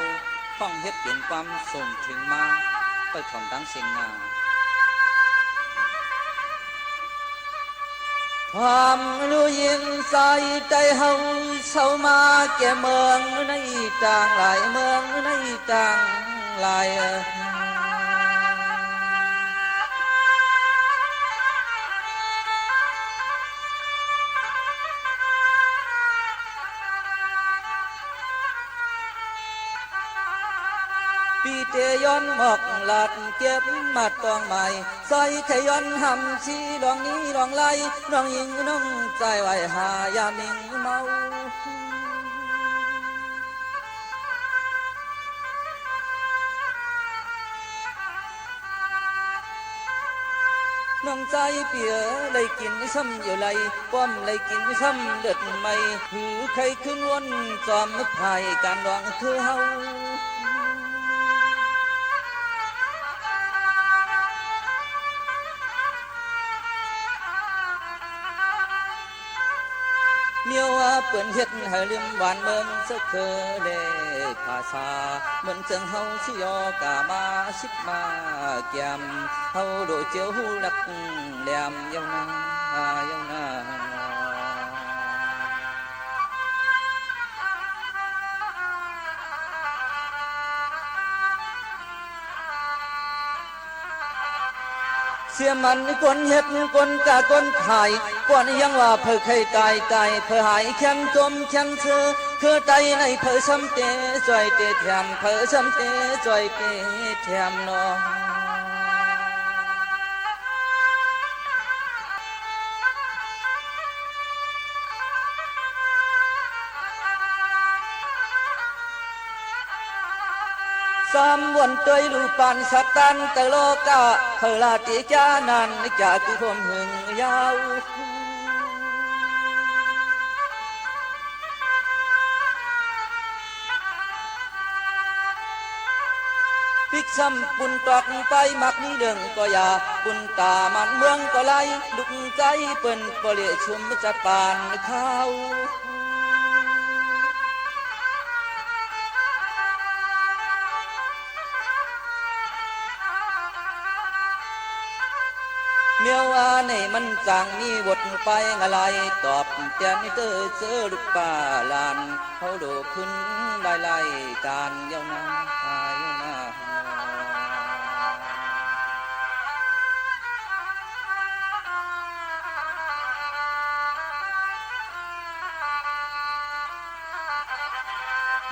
ฟังเฮ็ดเปลี่ยนความส่งถึงมาไปถอนดังเสียงนาความรู้ยินใส่ใจเฮาเศร้ามาแก่เมืองในต่างหลายเมืองในต่างหลายปีเตย้อนหมอกหลัดเก็บมาตองใหม่ใส่ขย้อนหำชีลองนี้ลองไล่น้องยิงน้องใจไว้หายามิงเมาน้องใจเปียเลยกินซ้ำอยู่ไรป้อมเลยกินซ้ำเลือดไม่หือใครขึ้นวนจอมพายการดองคือเฮาเมียวเปิ่นเฮ็ดให้ลืมหวานเมืองสักเคอเลภาษาเหมือนจังเฮาสิยอกามาสิบมาแก้มเฮาโดเจียวหูลักแหลมเยาวนาเยาวนาเสียมันคนเฮ็ดคนกะคนขายก่อนยังว่าเพื่อใครตายเพื่อหายแค้นจมแค้นเสือคือไตในเพื่อซ้ำเตะจอยเตะแถมเพื่อซ้ำเตะจอยเตะแถมน้องสามวันเตยลูปานสักตันแต่โลกาเฮลาติจานันจากคือความหึงยาวพิกซ้ำปุ่นตอกไปมักนี้เรื่องก็อย่าปุ่นตามันเมืองก็ไล่ลุกใจเปิ้นปเลียชุมจัดปานข้าวเมียวในมันจางมีบทไปอะไรตอบแจนเตอเจอลูกป่าลานเขาโดขึ้นไล่การเยาวนา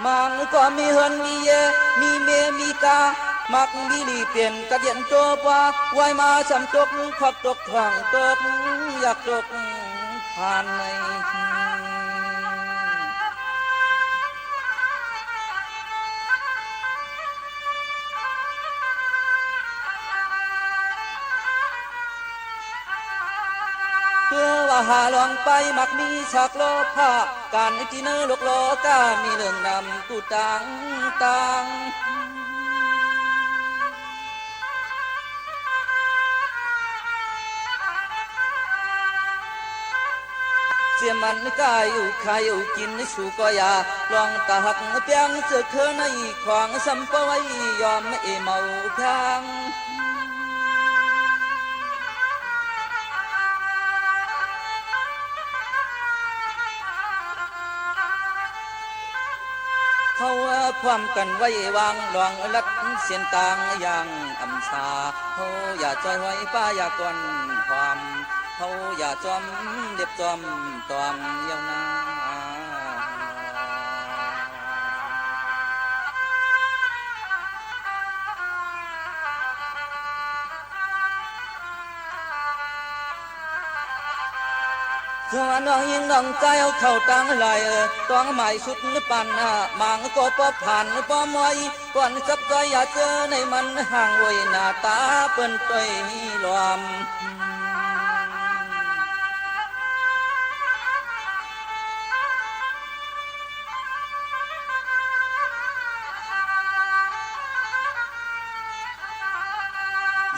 มันก็มีเฮินมีเยมีเมมีกามักมีลีเปลี่ยนกระเดียนโตปว่าไว้มาสำตกควักตกทางตกอยากตกผ่านในเพื่อว่าหาลองไปมักมีสักโลภะการที่เนื้อโลกโลกามีเรื่องนำกูต่างเสียมันกายอยู่ขายอยู่กินสู่ก็อย่าลองตาหักเปียงเจอเคยในของสัมปไว้ยอมไม่เมาค้างเขาความกันไว้วางลองลัดเสียนต่างอย่างอำชาเขาอย่าใจไว้ป้าอย่าก่อนความเฮ เขาอย่าจอมเด็บจอมตอมเยาวนาสวรรค์น้องยิงน้องใจเอาเข้าตังไหลต้องหมายสุดปันมางก็ปอผ่านปอมอยก่อนสับใจอย่าเจอในมันห่างไว้หน้าตาเปิ้นต้อยลอม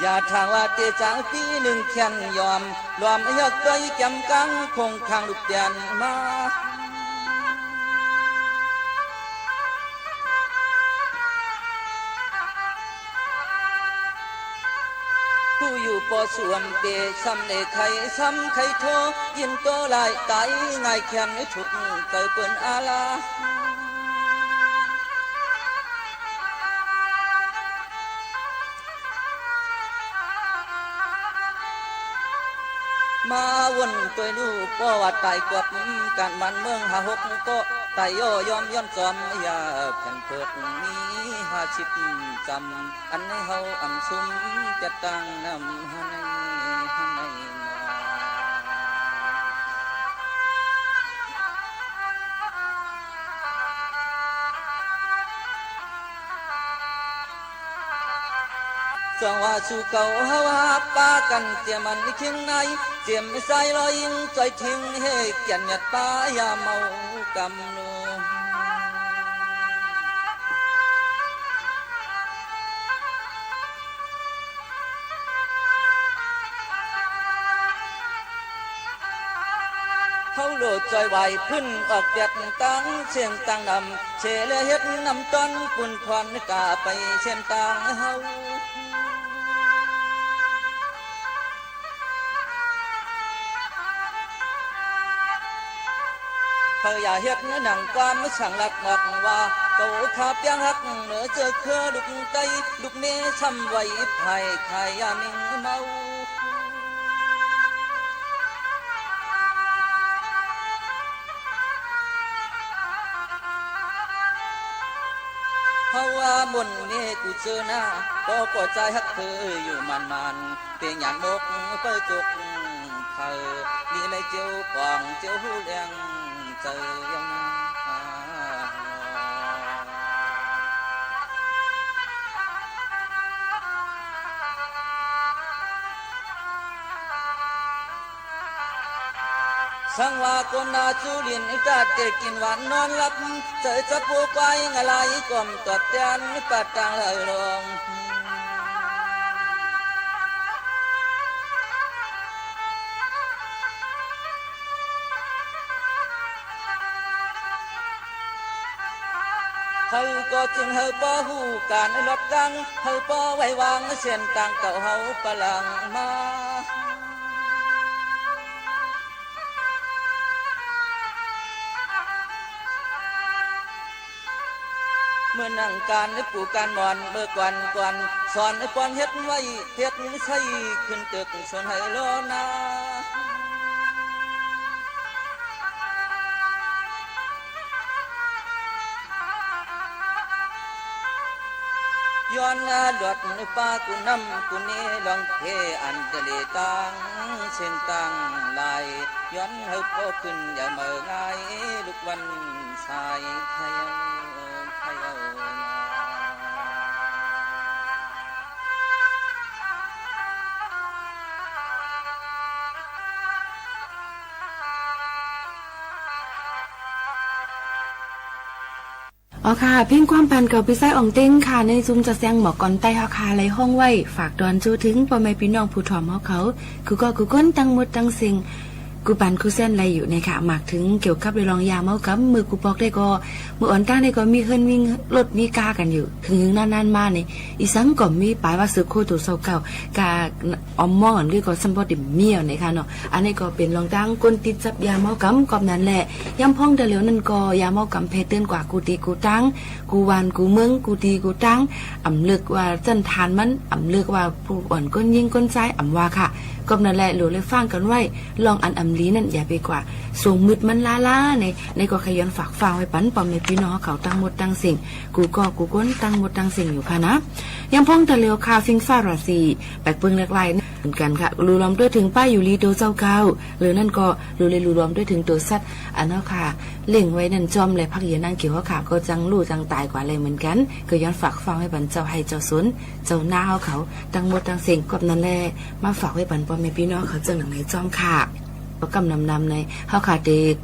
อย่าทางว่าเตจางปีหนึ่งแขนยอมรวมยกตัวจำกังคงข้างลูกเตียนมาผู้อยู่ปอสวมเตซ้ำในไข่ซ้ำไข่โทยินโตลายไตง่ายแขนฉุดเตยเปิ้นอาลามาวนตัวนูก็ว่าตายกวบการมันเมืองหาหกก็ตายย่อยอมย้อนจอมอย่าแผ่นเปิดมี50จำอันให้เฮาอันซุ่มจะตั้งนำหาในจังว่าสู่เก่าเฮาหาป้ากันเจียมันเคียงในเจียมใส่ลอยยิงใจทิ้งให้เกียนหยัดป้ายาเมากำนูเขาโลดจอยไหวพึ่นออกเด็ดตั้งเสียงตั้งนำเชลเฮ็ดนำต้นปุ่นควันกาไปเช่นตั้งเฮาเธออย่าเฮ็ดหนังความไม่ช่างหลักหมักว่าโตขาเปียงหักเหนือเจอเครือลูกไตลูกเมช้ำไว้ไผ่ไข่ยามิงเมาเพราะว่าบนเมฆกูเจอหน้าก็ปวดใจฮักเธออยู่มันเพียงอย่างมกเปิดจุกเธอมีอะไรเจียวกว่างเจียวหูแดงเจอยังสังว่าคนนาจูลินจัดเกกินหวานนอนหลับเจอจับผู้ไปงะลายกลมตอดแตนปัดต่างเลยลงเฮาก็จึงเฮาป้อหูการลดดังเฮาป้อไว้วางเส้นต่างเก่าเฮาปลังมาเมื่อนั่งการในปู่การมอนเมื่อกวันสอนในปอนเฮ็ดไว้เฮ็ดใส่ขึ้นตึกชวนให้รอนาย้อนหลดในป่ากูนำกูนี้ลองเทอันเดลีตังเส้นตังลายย้อนเฮาโปขึ้นอย่าเมื่อง่ายลูกวันสายไทยอ๋อค่ะเพ่งความปันกับพี่ไส้อ่องเต้งค่ะในซุ้มจะแซงหมอกก่อนใต้เฮาคาไหลห้องไว้ฝากดอนจูถึงพ่อแม่พี่น้องผู้ถ่อมเฮาเขาคือก็คือก้นตั้งหมดตั้งสิ่ง กูปันกูเส้นอะไรอยู่ในค่ะหมากถึงเกี่ยวกับเรื่องลองยาเมากับมือกูปอกได้ก็มืออ่อนตั้งได้ก็มีเฮิรนวิ่งรถมีกากันอยู่ถึงนานๆมาเนี่ยอีสังก็มีปลายว่าซื้อโคตัวเศร้าเก่ากาออมมองอันนี้ก็สัมปติเมียวในค่ะเนาะอันนี้ก็เป็นลองตั้งก้นติดจับยาเมากำกอบนั้นแหละย้ำพ้องแต่เหลียวนั่นก็ยาเมากำเพเตือนกว่ากูตีกูตั้งกูวานกูเมืองกูตีกูตั้งอ่ำเลือกว่าจันทานมันอ่ำเลือกว่าผู้อ่อนก้นยิงก้นใจอ่ำว่าค่ะก็นั่นแหละหลูเลยฟังกันไว้ลองอันอำลีนั่นอย่าไปกว่าสูงมืดมันล้าในก็ขยันฝากฟังไว้ปันปอมในพี่น้องเขาตั้งหมดตั้งสิ่งกูก้นตั้งหมดตั้งสิ่งอยู่ค่ะนะยังพ้องแต่เลียวคาฟิงฟ้าราศีแปลกเปิงเล็กไล่เหมือนกันค่ะรูรวมด้วยถึงป้ายอยู่ลีโตเจ้าเก่าหรือนั่นก็รูเลยรูรวมด้วยถึงตัวสัตว์อันนั้นค่ะเล่งไว้นั่นจอมเลยพักเย็นนั่งเกี่ยวว่าขาก็จังลู่จังตายกว่าเลยเหมือนกันก็ย้อนฝากฟังให้ปันเจ้าให้เจ้าสนเจ้าหน้าเขาตั้งหมดตั้งสิ่งกับนั่นแหละมาฝากไว้ปันปอมในพี่น้องเขาเจ้าหนังในจอมค่ะก็กำนำในเขาขาดเด็ก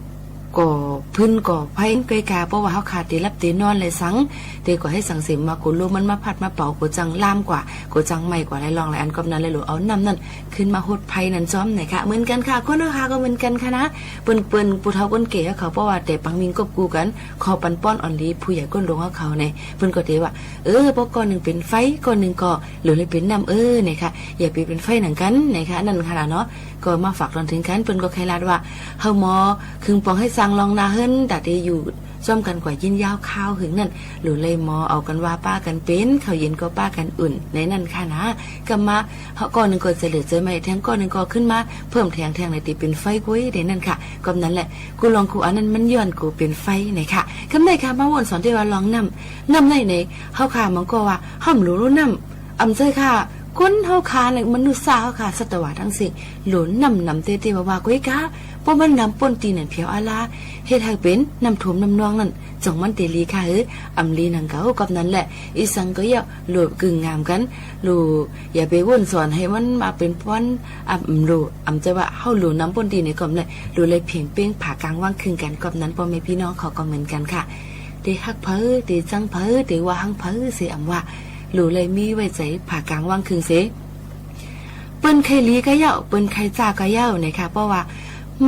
ก่อพื้นก่อไผ่ไกลกาเพราะว่าเขาขาดเตรับเตนอนเลยสังเตก็ให้สังเสมมากุลูมันมาพัดมาเป่ากูจังล่ามกว่ากูจังใหม่กว่าไรลองไรอันกำนั้นเลยหรือเอาน้ำนั่นขึ้นมาหดไผ่นั่นจอมไหนค่ะเหมือนกันค่ะคนราคาก็เหมือนกันค่ะนะเปิ้นปูเท้าก้นเก๋เขาเพราะว่าแต่ปังมิงกบกูกันคอปันป้อนอ่อนลีผู้ใหญ่ก้นลงเขาในเปิ้นก็เตว่าเพราะก้อนหนึ่งเป็นไฟก้อนหนึ่งก็หรือเลยเป็นน้ำเนี่ยค่ะอย่าไปเป็นไฟหนังกันไหนค่ะนั่นค่ะเนาะก็มาฝากตอนถึงกันเปิ้นก็ใครลาดว่าเฮาหมอคึงปองให้สั่งลองนาเฮิรนแต่ได้อยู่ซ่อมกันกว่ายินยาวข้าวหึงนั่นหรือเลยหมอเอากันว่าป้ากันเป็นเขาเย็นก็ป้ากันอุ่นในนั่นค่ะนะก็มาเขาก้อนหนึ่งก็จะเหลือเจอไหมแทงก้อนหนึ่งก็ขึ้นมาเพิ่มแทงในตีเป็นไฟกุ้ยในนั่นค่ะก็นั้นแหละกูลองกูอันนั้นมันย้อนกูเป็นไฟไหนค่ะคำไหนค่ะมาวนสอนที่ว่าลองน้ำในเขาค่ะมันก็ว่าห้อมรู้น้ำใจค่ะก้นเฮาคาในมนุษย์สาวค่ะสัตวะทั้งสิ่งหลุนนำเตว่ากุ้ยกะเพราะมันนำป่นตีนั่นเพียวอาลาเฮ็ดให้เป็นนำถ่วมนำนองนั่นจ่องมันเตลีค่ะอำลีนังเก่ากับนั้นแหละอีสังก็อย่าหลุดกึ่งงามกันหลุอย่าไปวนสอนให้มันมาเป็นป้อนหลุจะว่าเฮาหลุนำป่นตีในกอบเลยหลุเลยเพียงเป้งผ่ากลางว่างครึ่งกันกับนั้นพ่อแม่พี่น้องเขาก็เหมือนกันค่ะเตฮักเพ้อเตจังเพ้อเตว่าหังเพ้อสิว่าหลูเลยมีไว้ใจผ่ากลางว่างคืนเสเปิ้นไข่ลีก็เย่าเปิ้นไข่จ้าก็เย่านะคะเพราะว่า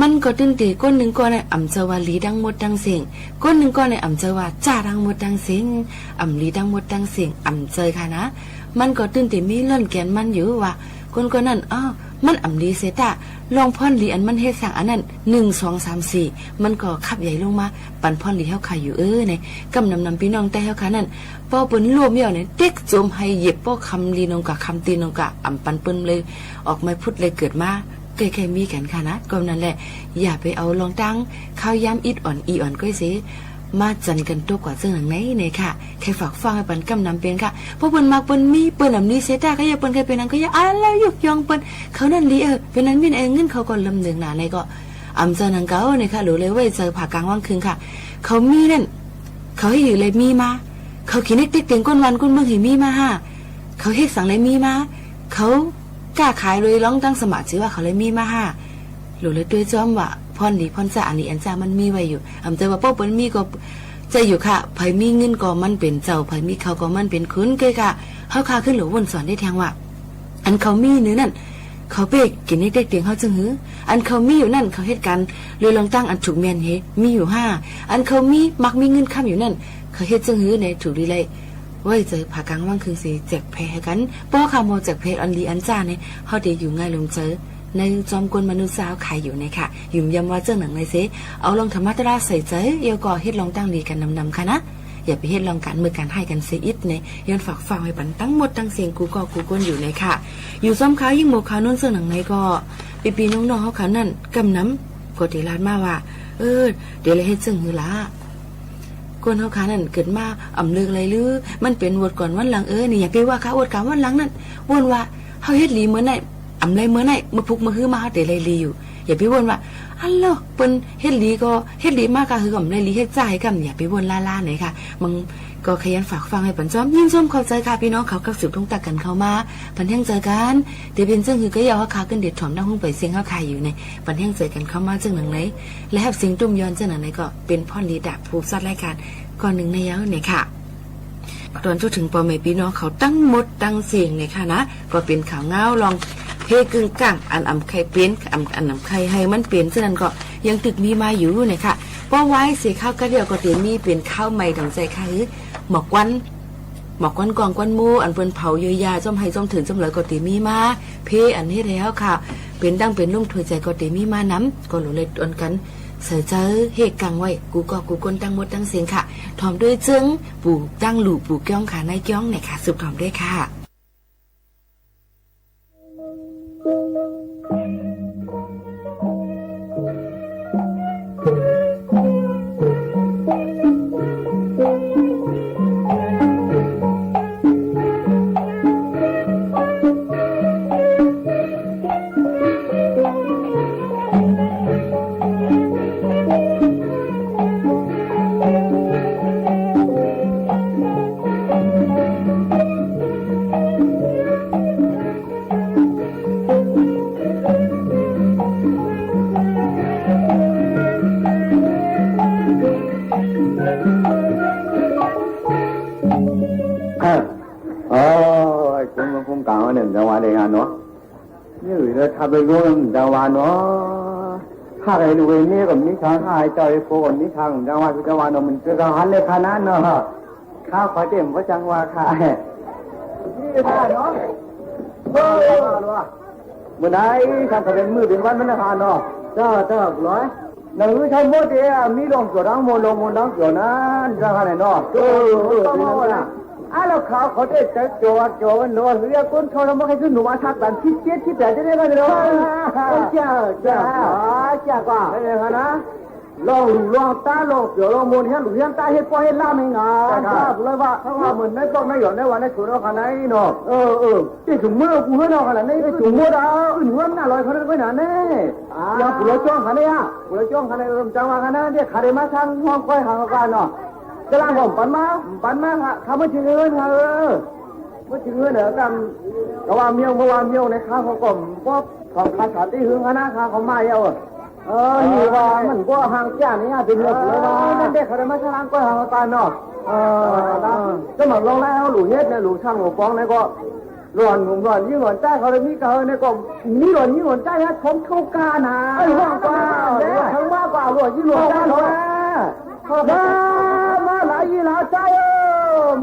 มันก็ตึ้งตีก้นหนึ่งก้อนในอ่ำเจว่าลีดังหมดดังเสียงก้นหนึ่งก้อนในอ่ำเจว่าจ้าดังหมดดังเสียงอ่ำลีดังหมดดังเสียงอ่ำเจค่ะนะมันก็ตึ้งตีมีล่นแกนมันอยู่ว่าคนก็นั่นมันอ่ำลีเสตาลองพ่อนลีอันมันเฮ็ดสั่งอันนั้น1 2 3 4มันก็ขับใหญ่ลงมาปันพ่อนลีเฮาขายอยู่ในกำนำพี่น้องแต่เฮาค่ะนั่นป้อเปิ้นรวมเหี่ยวเนี่ยเต็กโจมให้เหยียบป้อคำลีนงกะคำตีนงกะอ่ำปันเปิ้นเลยออกมาพุดเลยเกิดมาใกล้ๆมีกันค่ะนะก็นั่นแหละอย่าไปเอาลองตั้งข้าวย้ำอิดอ่อนอีอ่อนก้อยสิมาจันกันตัวกว่าซึ่งหลังไหนเนี่ยค่ะแค่ฝากฟังให้ปันกำนำเป็นค่ะเพราะเปิ้นมากเปิ้นมีเปิ้นอำนี้เสียตาก็อย่าเปิ้นเคยเป็นนั้นก็อย่าแล้วยุกยองเปิ้นเขานั่นลีเป็นนั้นมีเงินเขาก็ลำหนึ่งหนาในก็อำเจอนังเก่าเนี่ยค่ะหรือเลยไว้เจอผ่ากลางว่างคืนค่ะเขามีนั่นเขาให้อยู่เลยมีมาเขาขี้เน็กติ๊กเตียงก้นวันก้นเมืองหิมีมาเขาเฮ็ดสั่งเลยมีมาเขากล้าขายเลยร้องตั้งสมัครชื่อว่าเขาเลยมีมาหรือเลยด้วยจอมว่าพ่อนดีพ่อนจ่าอันนี้อันจ่ามันมีไว้อยู่ใจว่าป้อเปิ้นมีก็ใจอยู่ค่ะไผมีเงินก็มันเป็นเจ้าไผมีเขาก็มันเป็นคุณเกยค่ะเฮาคาขึ้นหรือวนสอนได้แทงว่าอันเขามีเนื้อนั่นเขาเป๊กกินได้เตียงเขาจึงหืออันเขามีอยู่นั่นเขาเฮ็ดกันเลยลองตั้งอันถูกแม่นเฮมีอยู่อันเขามีมักมีเงินค้ำอยู่นั่นเขาเฮ็ดจึงหือในถูกดีเลยไว้เจอผ่ากลางว่างคืนสิแจกแพ้กันป้อข่าวโมแจกเพชรอันดีอันจ้าเนี่ยเฮาได้อยู่ง่ายลงเจอในจอมกวนมนุษย์สาวขายอยู่ในค่ะยุ่มยำว่าเจ้าหนังในเซเอาลองธรรมะตราใส่ใจเกี่ยวก่อเฮ็ดลองตั้งดีกันนำค่ะนะอย่าไปเฮ็ดลองการมือการให้กันเสียอิดในย้อนฝากฟังไว้ปันตั้งหมดตั้งเสียงกูก้นอยู่ในค่ะอยู่ซ้อมขาวยิ่งโมขาวนุ่นเสื้อหนังในก็ปีน้องๆเขาขานั่นกำน้ำกดตีลาดมาว่าเดี๋ยวเลยเฮ็ดซึ่งหือละกวนเขาขานั่นเกิดมาอ่ำเลือกอะไรหรือมันเป็นวดก่อนวันหลังนี่อย่าไปว่าค่ะวดกลางวันหลังนั่นวนว่าเฮาเฮ็ดลีเหมือนไหนอำไรเมื่อไหร่มาพุกมาฮื้อมาแต่ไรลีอยู่อย่าไปวนว่าอันเนาะเปิ้นเฮ็ดลีก็เฮ็ดลีมากก็คือกำไรลีเฮ็ดจ่ายกันอย่าไปวนล่าๆไหนค่ะมึงก็ขยันฝากฟังให้ปันซ้อมยิ่งซ้อมเข้าใจค่ะพี่น้องเขากับสืบทงตักกันเข้ามาปันแห้งเจอกันแต่เป็นซึ่งคือก็ยาวเขาขาขึ้นเด็ดถอมดังห้องไปเสียงเขาขายอยู่ในปันแห้งเจอกันเข้ามาจังหนังไหนและแฮบสิงตุ้มย้อนจังหนังไหนก็เป็นพ่อลีดาผู้ซัดรายการก่อนหนึ่งในยาวเนี่ยค่ะตอนจนถึงปอแม่พี่น้องเขาตั้งหมดตั้งเสียงเนี่ยค่ะนะก็เป็นข่าวเงาลองเพ กึ่งกลางอันอำไข่เป็นอันอำไข่ให้มันเป็นฉะนั้นก็ยังตึกมีมาอยู่เนี่ยค่ะเพราะไว้เสียข้าวกระเดียวก็เตมีเป็นข้าวใหม่ดังใจค่ะหมอกวันกองกวนหมูอันเปิ้นเผาเยยาจ้อมให้จ้อมถึงจ้อมเลยก็เตมีมาเพอันนี้แล้วค่ะเป็นดังเป็นลุ่มถวยใจก็เตมีมาน้ำก็หลุเลยตนกันเสือเจอเฮกกังไว้กูคนตั้งหมดตั้งเสียงค่ะถอมด้วยจึงปู่ตั้งหลู่ปู่ก้องค่ะนายก้องเนี่ยค่ะสืบถอมด้วยค่ะทำไปรู้จังหวะเนาะถ้าใครดูไอ้นี่กับนิทานหายใจโฟนนิทานจังหวะจังหวะเนาะมันเป็นการหันเลยขนาดเนาะข้าวขอเต็มว่าจังหวะค่ะนี่ค่ะเนาะเมื่อไหร่ทำเป็นมือเป็นวันมันนะคะเนาะจ้าร้อยหนังใช้โมเดลมีลงจอดังโมลงจอนั้นจังหวะเนาะต้องเอาละแล้วเขาได้จะโจนโน้ตเรียกคนเขาเราไม่ให้ขึ้นหนูมาทักกันที่แต่จะได้กันเลยจ้ากว่าอะไรกันนะลองตาลองเกี่ยวลองมนเห็นหรือเห็นตาเห็นพอเห็นล่าไม่งานครับเลยว่าเขาว่าเหมือนไม่ต้องไม่หย่อนในวันในฉุนเอาขนาดนี้เนาะที่ถุงมือกูเห็นเอาขนาดนี้ถุงมือดาวอื่นหัวหน้าลอยขนาดนี้นะเนี่ยยังกูเลยจ้องขนาดนี้กูเลยจ้องขนาดนี้จังหวะขนาดนี้ขาดมาทางห้องคอยหางกันเนาะกำลังผมปันมาค่ะเขาไม่ถึงเงินค่ะไม่ถึงเงินเหรอกันก็ว่าเมียวในข้าวเขากลมก็ของภาษาที่หึงคณะข้าเขามาเยอะนี่ว่ามันก็ห่างจ้านี่เป็นเรื่องเลยว่าเด็กเขาได้มาฉลางก็ห่างตายเนาะก็มาลองแล้วหลู่เฮ็ดเนี่ยหลู่ช่างหลู่ฟ้องเนี่ยก็ร้อนยิ่งร้อนใจเขาเลยมีเกินเนี่ยก็มีร้อนใจฮะชมเข้ากานะว่ากว่าทั้งว่ากว่าร้อนยิ่งร้อนใจเลยมาหลายยี่หลายใจ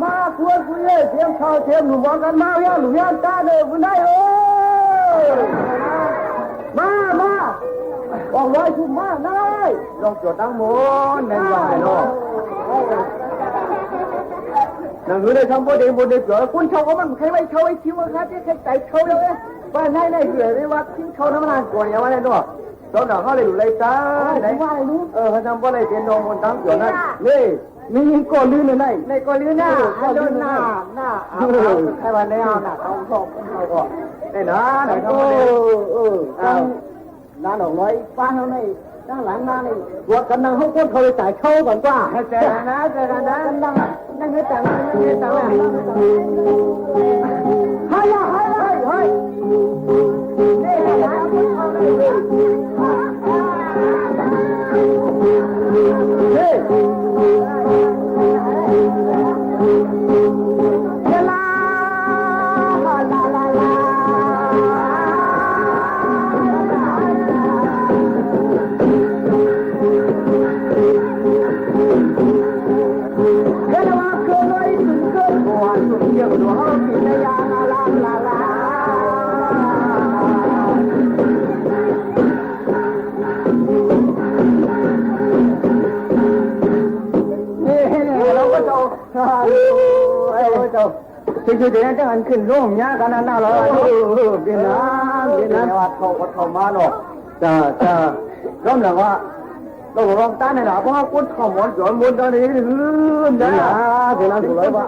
มาควรคุยเทียมข้าวเทียมหนุ่มบอกกันมาเยอะหนุ่มยันตาเลยคุณได้มาบอกร้อยชุมมาได้ลองจดตั้งหมดในวันไหนเนาะหนังสือได้ทำโมเดลเกิดคุณเขาก็มันใครไม่เขาไอ้คิวครับที่ใครใจเขาเลยบ้านไหนเกิดได้ว่าทิ้งเขาน้ำมันก่อนอย่างว่าไหนเนาะตอนหนังเขาเลยอยู่ไรจ้าไหนว่าอะไรรู้เขาทำว่าอะไรเป็นนองคนตั้งเกิดนั่นนี่ก้อนลื่นเลยในก้อนลื่นหน้าใครวันนี้เอาหน้าเขาชอบเขาก็ได้นะไหนทำโมเดลน้าหนองน้อยฟ้าเท่าไหร่ด้านหลังน้านี่วัวกันนั่งเขาคนเขาเลยจ่ายเข้าก่อนกว่าเจอกันนะนั่งให้แต่งเฮ้ยนี่นะคือเดี๋ยวจะหันขึ้นร่มยากันนั่นเลยเป็นน้ำว่าเขามาเนาะจะร่มหลังว่าเราลองต้านในหนาเพราะว่าคนเขาหมอนจอนบนตอนนี้นะเป็นน้ำถูกเลยว่า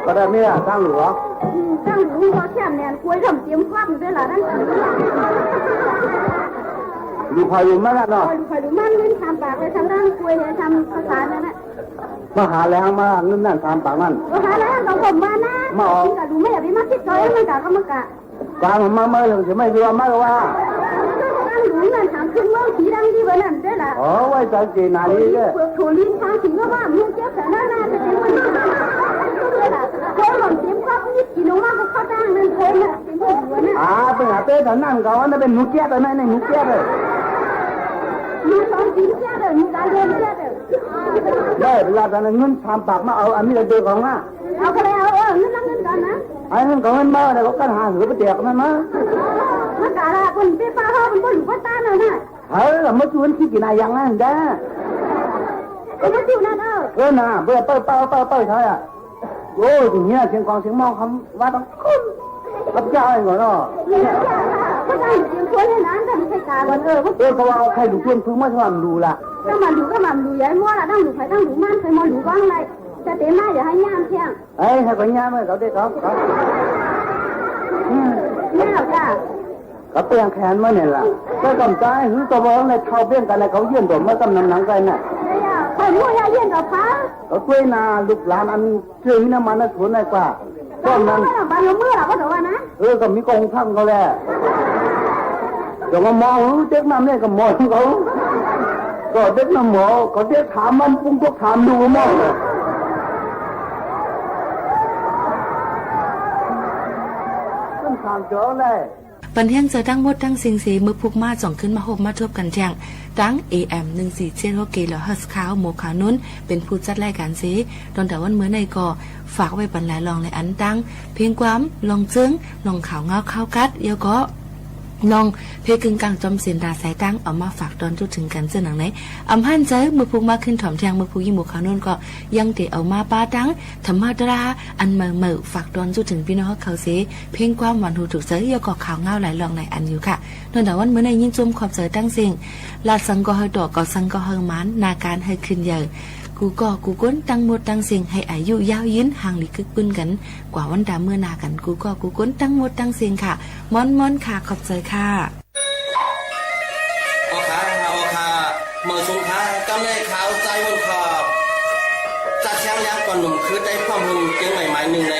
ก็ได้ไม่ตั้งหรือว่าแค่เนี่ยคุยทำเตรียมความด้วยล่ะนั่น ดูพายุมากเนาะ ดูพายุมันเงินทำปากเลยทำร่างคุยทำภาษานั่นแหละ มาหาแรงมาเงินนั่นตามปากนั่น มาหาแล้วเราผมมานะมาออกดูไม่อยากไปมาคิดเลยมันกะก็มันกะ กลางมาอย่างจะไม่รู้มากว่า ตั้งหลุมนั่นถามขึ้นเมื่อสีดังที่วันนั้นได้ละ อ๋อไว้ใจเจนาลีเลย เปลือกถั่วลิ้นทางถึงว่ามึงเจ็บแต่หน้าจะเป็นวันนี้เลยล่ะโค้งหล่นเต็มครอบนิดกิโลมากก็เข้าตั้งนั่นโค้งน่ะเป็นหัวน่ะเป็นอาเต้แต่นั่นเขาว่าเป็นหนูแก่แต่นั่นหนูแก่เลย มีตอนกินแก่เลยมีการเรียนแก่เลย ได้เวลาตอนนั้นเงินทำปากมาเอาอันนี้เราเดือดของมา เอาก็เลยเอาเงินเงินก่อนนะ ไอ้เงินของเงินมาเนี่ยก็กันหาหือไปเตียกมันมา มันกะละคนเป็นป้าเขาเป็นคนหลุดป้าตาเนาะนะ เราไม่ชวนคิดกินอะไรอย่างนั้นได้ ก็ไม่อยู่นั่นน่ะเบื่อเป้าใช่อ่ะโอ้ยอย่างเงี้ยเสียงกองเสียงมองคำว่าต้องคุ้มรับจ้างเหรอเนาะก็ได้เสียงคนให้นั้นแต่ไม่ใช่การวันเขาว่าเอาใครดูเพื่อนพึ่งมาทำดูละ ก็มาดูย้ายมั่วละตั้งดูใครตั้งดูมันเคยมองดูบ้างเลยจะเต็มมาอย่าให้ย่ามเที่ยงให้ปัญญาไม่เขาได้ครับแม่หรอกจ้าเขาเปลี่ยนแขนมาเนี่ยล่ะก็กำใจหือตัวบอลในเท้าเบี้ยงกันในเขาเยี่ยมตัวเมื่อกำนันหนังกันน่ะใครมั่วยาเยี่ยมกับฟ้าเขาช่วยนาลูกหลานอันชื่อน้ำมันน่ะสวนในป่าก็นั้นบ้านเราเมื่อหรอก็ถือว่านะก็มีกองทัพเขาแหละเดี๋ยวมามองเด็กน้ำเนี่ยก็มองเขาก็เด็กน้ำหมอก็เด็กถามมันปุ้งก็ถามดูมองเลยต้องถามเจอเลยปันเที่ยงเจอตั้งหมดตั้งสิงสีมือพุกมาจ่องขึ้นมาหกมาทบกันเที่ยงตั้ง AM 1476กิโลเฮิรตซ์ขาวหมูขาวนุ่นเป็นผู้จัดรายการสีตอนแต่วันเมื่อในก่อฝากไว้ปันหลายลองในอันตั้งเพียงความลองจึงลองข่าวเงาข้าวกัดเดี๋ยวก็น้องเพกึ่งกลางจอมเสียนดาสายตั้งเอามาฝากตอนจุดถึงกันเสื้อหนังไหนอำพันใจมือพุกมาขึ้นถ่อมแทงมือพุกยี่หมูขาวนุ่นก็ยังเตะเอามาป้าตั้งธรรมดาอันเหม่อฝากตอนจุดถึงพี่น้องเขาเสียเพียงความหวานหูถูกเสือเยาก็ข่าวเงาหลายลองในอันอยู่ค่ะนนแต่วันเมื่อในยิ่งจุ่มขอบเสือตั้งสิ่งลาดสังก็เฮดอกก็สังก็เฮมันนาการให้ขึ้นใหญ่กูก้นตั้งหมดตั้งสิ่งให้อายุยาวยืนห่างหลีกึกปืนกันกว่าวันดาเมื่อนากันกูก้นตั้งหมดตั้งสิ่งค่ะม้อนค่ะขอบใจค่ะโอค่ะเมื่อสงท้ายกำเลยขาวใจวนขอบจัดแชงยังก่อนหนุ่มคือได้ความหุ่นเจียงใหม่ๆหนึ่งใน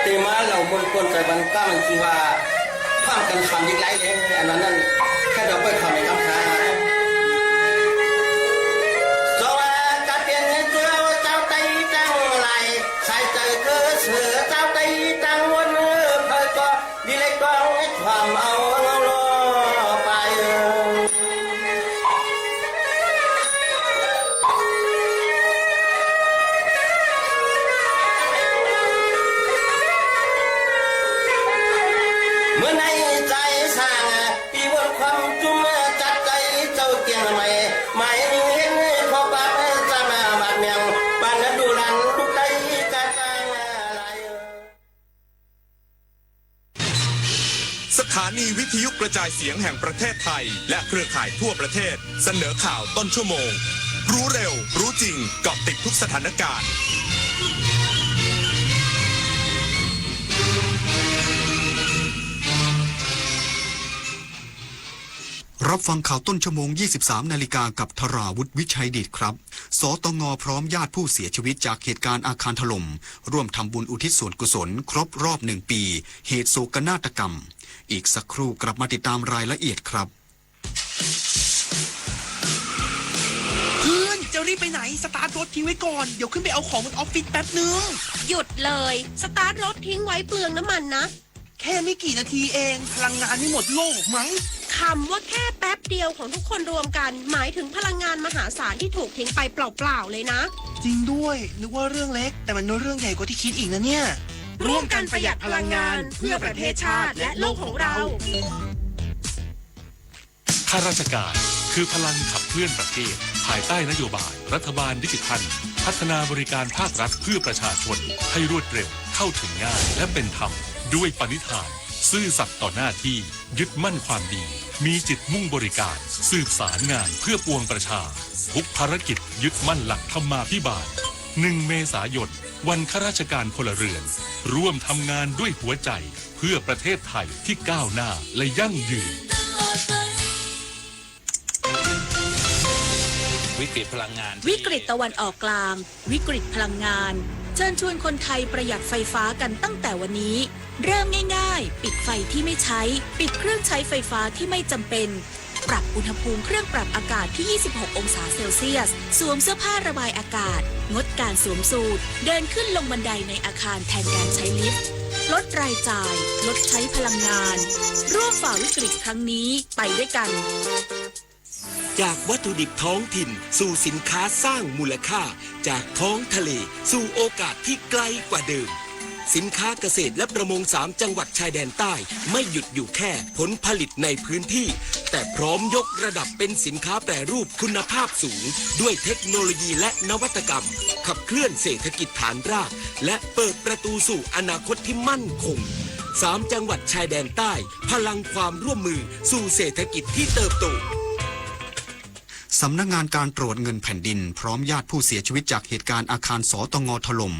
เตมาเราบนคนใจบันก้ามันคือว่าความกันคำยิ่งไรเลยอันนั้นแค่เราไปทำในคำท้ายสถานีวิทยุกระจายเสียงแห่งประเทศไทยและเครือข่ายทั่วประเทศเสนอข่าวต้นชั่วโมงรู้เร็วรู้จริงเกาะติดทุกสถานการณ์รับฟังข่าวต้นชั่วโมง 23 นาฬิกากับธราวุฒิวิชัยดิษฐ์ครับสตง.พร้อมญาติผู้เสียชีวิตจากเหตุการณ์อาคารถล่มร่วมทำบุญอุทิศส่วนกุศลครบรอบ1 ปีเหตุโศกนาฏกรรมอีกสักครู่กลับมาติดตามรายละเอียดครับเพื่อนจะรีบไปไหนสตาร์ทรถทิ้งไว้ก่อนเดี๋ยวขึ้นไปเอาของบนออฟฟิศแป๊บนึงหยุดเลยสตาร์ทรถทิ้งไว้เปลืองน้ำมันนะแค่ไม่กี่นาทีเองพลังงานไม่หมดโลกมั้งคำว่าแค่แป๊บเดียวของทุกคนรวมกันหมายถึงพลังงานมหาศาลที่ถูกทิ้งไปเปล่าๆเลยนะจริงด้วยนึกว่าเรื่องเล็กแต่มันเรื่องใหญ่กว่าที่คิดอีกนะเนี่ยร่วมกันประหยัดพลังงานเพื่อประเทศชาติและโลกของเราข้าราชการคือพลังขับเคลื่อนประเทศภายใต้นโยบายรัฐบาลดิจิทัลพัฒนาบริการภาครัฐเพื่อประชาชนให้รวดเร็วเข้าถึงง่ายและเป็นธรรมด้วยปณิธานซื่อสัตย์ต่อหน้าที่ยึดมั่นความดีมีจิตมุ่งบริการสืบสารงานเพื่อปวงประชาทุกภารกิจยึดมั่นหลักธรรมาภิบาล1 เมษายนวันข้าราชการพลเรือนร่วมทำงานด้วยหัวใจเพื่อประเทศไทยที่ก้าวหน้าและยั่งยืน วิกฤตพลังงาน วิกฤตตะวันออกกลาง วิกฤตพลังงานเชิญชวนคนไทยประหยัดไฟฟ้ากันตั้งแต่วันนี้เริ่มง่ายๆปิดไฟที่ไม่ใช้ปิดเครื่องใช้ไฟฟ้าที่ไม่จำเป็นปรับอุณหภูมิเครื่องปรับอากาศที่ 26 องศาเซลเซียสสวมเสื้อผ้าระบายอากาศงดการสวมสูทเดินขึ้นลงบันไดในอาคารแทนการใช้ลิฟต์ลดรายจ่ายลดใช้พลังงานร่วมฝ่าวิกฤตครั้งนี้ไปด้วยกันจากวัตถุดิบท้องถิ่นสู่สินค้าสร้างมูลค่าจากท้องทะเลสู่โอกาสที่ไกลกว่าเดิมสินค้าเกษตรและประมง3จังหวัดชายแดนใต้ไม่หยุดอยู่แค่ผลผลิตในพื้นที่แต่พร้อมยกระดับเป็นสินค้าแปรรูปคุณภาพสูงด้วยเทคโนโลยีและนวัตกรรมขับเคลื่อนเศรษฐกิจฐานรากและเปิดประตูสู่อนาคตที่มั่นคง3จังหวัดชายแดนใต้พลังความร่วมมือสู่เศรษฐกิจที่เติบโตสำนักงานการตรวจเงินแผ่นดินพร้อมญาติผู้เสียชีวิตจากเหตุการณ์อาคารสตง.ถล่ม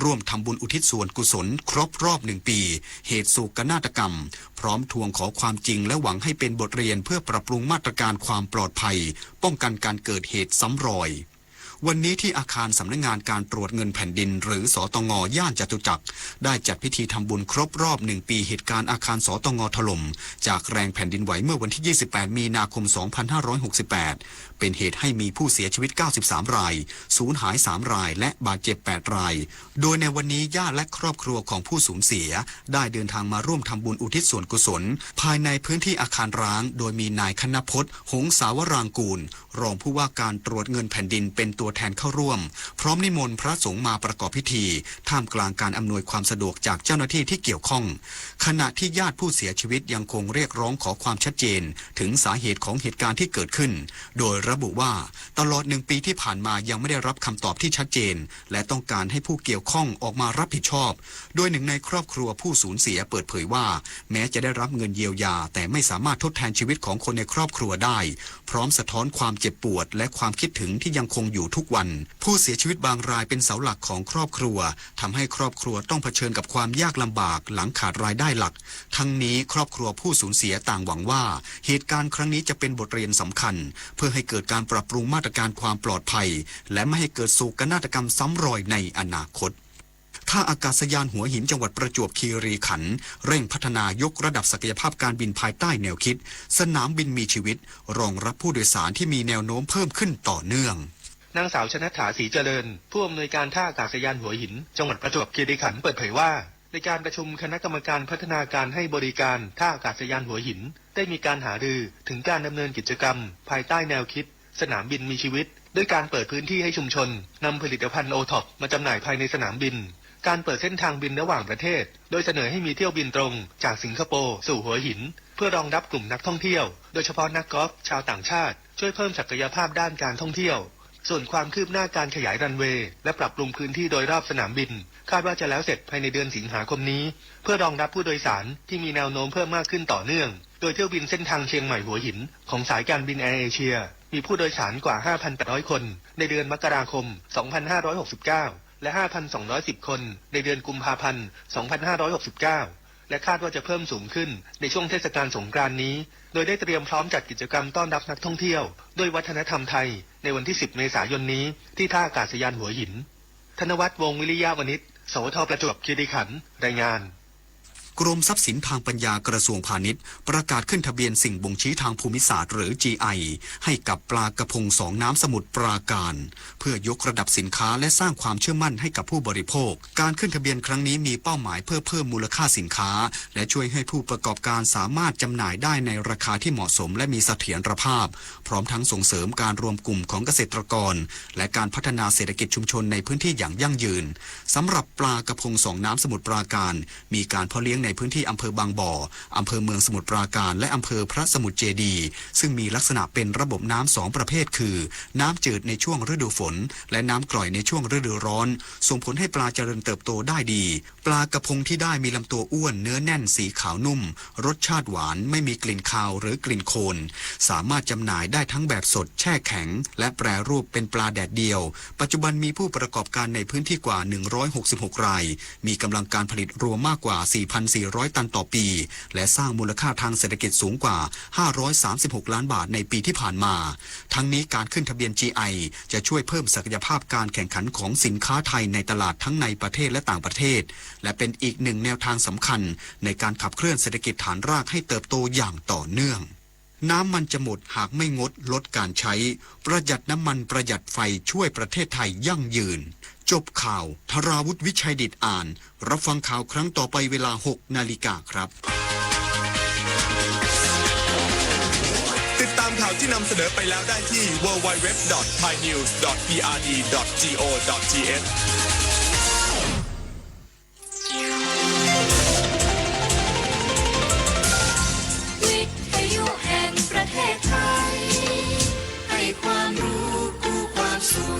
ร่วมทำบุญอุทิศส่วนกุศลครบรอบ1 ปีเหตุโศกนาฏกรรมพร้อมทวงขอความจริงและหวังให้เป็นบทเรียนเพื่อปรับปรุงมาตรการความปลอดภัยป้องกันการเกิดเหตุซ้ำรอยวันนี้ที่อาคารสำนักงานการตรวจเงินแผ่นดินหรือสตง.ย่านจตุจักรได้จัดพิธีทำบุญครบรอบ1 ปีเหตุการณ์อาคารสตง.ถล่มจากแรงแผ่นดินไหวเมื่อวันที่28 มีนาคม 2568เป็นเหตุให้มีผู้เสียชีวิต93 รายสูญหาย3 รายและบาดเจ็บ8 รายโดยในวันนี้ญาติและครอบครัวของผู้สูญเสียได้เดินทางมาร่วมทำบุญอุทิศส่วนกุศลภายในพื้นที่อาคารร้างโดยมีนายคณพจน์หงสาวรางกูลรองผู้ว่าการตรวจเงินแผ่นดินเป็นตัวแทนเข้าร่วมพร้อมนิมนต์พระสงฆ์มาประกอบพิธีท่ามกลางการอำนวยความสะดวกจากเจ้าหน้าที่ที่เกี่ยวข้องขณะที่ญาติผู้เสียชีวิตยังคงเรียกร้องขอความชัดเจนถึงสาเหตุของเหตุการณ์ที่เกิดขึ้นโดยระบุว่าตลอด1 ปีที่ผ่านมายังไม่ได้รับคำตอบที่ชัดเจนและต้องการให้ผู้เกี่ยวข้องออกมารับผิดชอบโดยหนึ่งในครอบครัวผู้สูญเสียเปิดเผยว่าแม้จะได้รับเงินเยียวยาแต่ไม่สามารถทดแทนชีวิตของคนในครอบครัวได้พร้อมสะท้อนความเจ็บปวดและความคิดถึงที่ยังคงอยู่ทุกวันผู้เสียชีวิตบางรายเป็นเสาหลักของครอบครัวทำให้ครอบครัวต้องเผชิญกับความยากลำบากหลังขาดรายได้หลักทั้งนี้ครอบครัวผู้สูญเสียต่างหวังว่าเหตุการณ์ครั้งนี้จะเป็นบทเรียนสำคัญเพื่อให้เกิดการปรับปรุงมาตรการความปลอดภัยและไม่ให้เกิดโศกนาฏกรรมซ้ำรอยในอนาคตท่าอากาศยานหัวหินจังหวัดประจวบคีรีขันธ์เร่งพัฒนายกระดับศักยภาพการบินภายใต้แนวคิดสนามบินมีชีวิตรองรับผู้โดยสารที่มีแนวโน้มเพิ่มขึ้นต่อเนื่องนางสาวชนัฐฐาศรีเจริญผู้อำนวยการท่าอากาศยานหัวหินจังหวัดประจวบคีรีขันธ์เปิดเผยว่าในการประชุมคณะกรรมการพัฒนาการให้บริการท่าอากาศยานหัวหินได้มีการหารือถึงการดำเนินกิจกรรมภายใต้แนวคิดสนามบินมีชีวิตด้วยการเปิดพื้นที่ให้ชุมชนนำผลิตภัณฑ์โอท็อปมาจำหน่ายภายในสนามบินการเปิดเส้นทางบินระหว่างประเทศโดยเสนอให้มีเที่ยวบินตรงจากสิงคโปร์สู่หัวหินเพื่อรองรับกลุ่มนักท่องเที่ยวโดยเฉพาะนักกอล์ฟชาวต่างชาติช่วยเพิ่มศักยภาพด้านการท่องเที่ยวส่วนความคืบหน้าการขยายรันเวย์และปรับปรุงพื้นที่โดยรอบสนามบินคาดว่าจะแล้วเสร็จภายในเดือนสิงหาคมนี้เพื่อรองรับผู้โดยสารที่มีแนวโน้มเพิ่มมากขึ้นต่อเนื่องโดยเที่ยวบินเส้นทางเชียงใหม่หัวหินของสายการบินแอร์เอเชียมีผู้โดยสารกว่า 5,800 คนในเดือนมกราคม 2569 และ 5,210 คนในเดือนกุมภาพันธ์ 2569 และคาดว่าจะเพิ่มสูงขึ้นในช่วงเทศกาลสงกรานต์นี้โดยได้เตรียมพร้อมจัดกิจกรรมต้อนรับนักท่องเที่ยวด้วยวัฒนธรรมไทยในวันที่ 10 เมษายนนี้ที่ท่าอากาศยานหัวหินธนวัฒน์ วงศ์วิริยะวณิช สวท.ประจวบคีรีขันธ์รายงานกรมทรัพย์สินทางปัญญากระทรวงพาณิชย์ประกาศขึ้นทะเบียนสิ่งบ่งชี้ทางภูมิศาสตร์หรือ GI ให้กับปลากระพง2น้ำสมุทรปราการเพื่อยกระดับสินค้าและสร้างความเชื่อมั่นให้กับผู้บริโภคการขึ้นทะเบียนครั้งนี้มีเป้าหมายเพื่อเพิ่มมูลค่าสินค้าและช่วยให้ผู้ประกอบการสามารถจำหน่ายได้ในราคาที่เหมาะสมและมีเสถียรภาพพร้อมทั้งส่งเสริมการรวมกลุ่มของเกษตรกรและการพัฒนาเศรษฐกิจชุมชนในพื้นที่อย่างยั่งยืนสำหรับปลากระพง2น้ำสมุทรปราการมีการเพาะเลี้ยงในพื้นที่อำเภอบางบ่ออำเภอเมืองสมุทรปราการและอำเภอพระสมุทรเจดีย์ซึ่งมีลักษณะเป็นระบบน้ำ2ประเภทคือน้ำจืดในช่วงฤดูฝนและน้ำกร่อยในช่วงฤดูร้อนส่งผลให้ปลาเจริญเติบโตได้ดีปลากระพงที่ได้มีลำตัวอ้วนเนื้อแน่นสีขาวนุ่มรสชาติหวานไม่มีกลิ่นคาวหรือกลิ่นโคลนสามารถจำหน่ายได้ทั้งแบบสดแช่แข็งและแปรรูปเป็นปลาแดดเดียวปัจจุบันมีผู้ประกอบการในพื้นที่กว่า166รายมีกำลังการผลิตรวมมากกว่า 4,400 ตันต่อปี และสร้างมูลค่าทางเศรษฐกิจสูงกว่า 536 ล้านบาทในปีที่ผ่านมา ทั้งนี้การขึ้นทะเบียน GI จะช่วยเพิ่มศักยภาพการแข่งขันของสินค้าไทยในตลาดทั้งในประเทศและต่างประเทศและเป็นอีกหนึ่งแนวทางสำคัญในการขับเคลื่อนเศรษฐกิจฐานรากให้เติบโตอย่างต่อเนื่องน้ำมันจะหมดหากไม่งดลดการใช้ประหยัดน้ำมันประหยัดไฟช่วยประเทศไทยยั่งยืนจบข่าวธราวุฒิวิชัยดิษฐ์อ่านรับฟังข่าวครั้งต่อไปเวลา 6 นาฬิกาครับติดตามข่าวที่นำเสนอไปแล้วได้ที่ www.thainews.prd.go.thวิทยุแห่งประเทศไทยให้ความรู้คู่ความสุข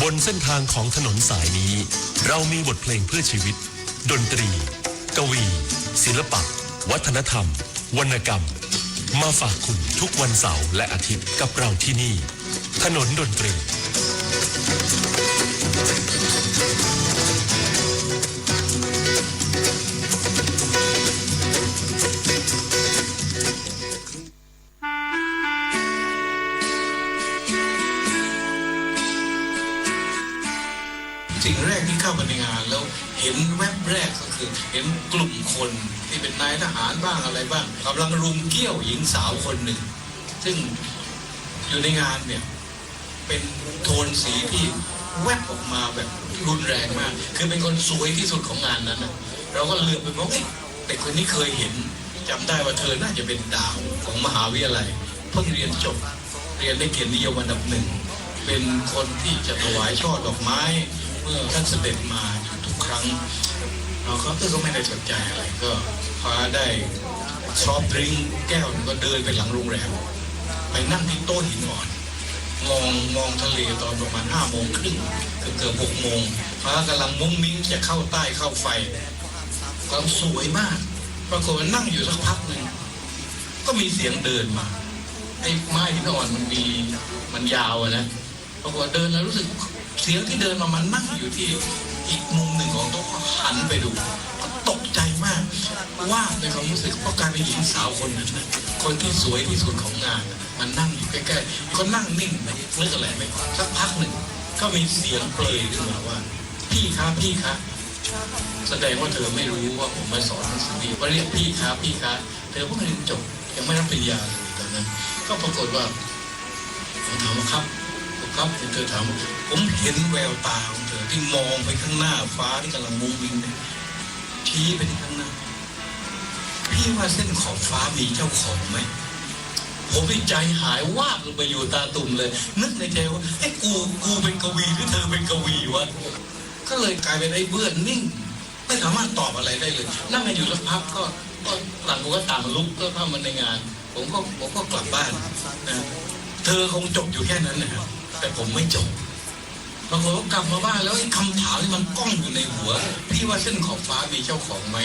บนเส้นทางของถนนสายนี้เรามีบทเพลงเพื่อชีวิตดนตรีกวีศิลปะวัฒนธรรมวรรณกรรมมาฝากคุณทุกวันเสาร์และอาทิตย์กับเราที่นี่ถนนดนตรีสิ่งแรกที่เข้ามาในงานแล้วเห็นแวบแรกก็คือเห็นกลุ่มคนที่เป็นนายทหารบ้างอะไรบ้างกำลังรุมเกี้ยวหญิงสาวคนหนึ่งซึ่งอยู่ในงานเนี่ยเป็นโทนสีที่แวบออกมาแบบรุนแรงมากคือเป็นคนสวยที่สุดของงานนั้นนะเราก็เลือกไปว่าเด็กคนนี้เคยเห็นจำได้ว่าเธอน่าจะเป็นดาวของมหาวิทยาลัยเพิ่งเรียนจบเรียนได้เกียรตินิยมอันดับหนึ่งเป็นคนที่จะถวายช่อดอกไม้เมื่อท่านเสด็จมาทุกครั้งเราก็ไม่ได้สนใจอะไรก็พาได้ซอฟต์ดริงก์แก้วก็เดินไปหลังโรงแรมไปนั่งที่โต๊ะหินอ่อนมองทะเลตอนประมาณ5 โมงครึ่งเกือบ6 โมงฟ้ากำลังมุ้งมิ้งจะเข้าใต้เข้าไฟความสวยมากปรากฏว่านั่งอยู่สักพักหนึ่งก็มีเสียงเดินมาไอ้ไม้หินอ่อนมันยาวนะปรากฏว่าเดินแล้วรู้สึกเสียงที่เดินมามันนั่งอยู่ที่อีกมุมหนึ่งของโต๊ะหันไปดูตกใจมากว่าในความรู้สึกเพราะการเป็นหญิงสาวคนนั้นคนที่สวยที่สุดของงานมันนั่งอยู่ใกล้ๆก็นั่งนิ่งนึกอะไรไม่ออกสักพักหนึ่งก็มีเสียงเปรยขึ้นมาว่าพี่คะแสดงว่าเธอไม่รู้ว่าผมมาสอนหนังสือว่าเรียกพี่คะเธอเพิ่งเรียนจบยังไม่รับปริญญาเลยตอนนั้นก็ปรากฏว่าผมถามว่าครับเธอถามผมเห็นแววตาของเธอที่มองไปข้างหน้าฟ้าที่กำลังมุ้งมิ้งชี้ไปที่ข้างหน้าพี่ว่าเส้นขอบฟ้ามีเจ้าของไหมผมใจหายวาบลงไปอยู่ตาตุ่มเลยนึกในใจว่าไอ้กูเป็นกวีหรือเธอเป็นกวีวะก็เลยกลายเป็นไอ้เบื้อนนิ่งไม่สามารถตอบอะไรได้เลยนั่งกันอยู่สักพักก็ต่างคนก็ต่างลุกก็เข้ามาในงานผมก็กลับบ้านนะเธอคงจบอยู่แค่นั้นนะครับแต่ผมไม่จบบางคนก็กลับมาบ้านแล้วไอ้คำถามที่มันก้องอยู่ในหัวพี่ว่าเส้นขอบฟ้ามีเจ้าของไหม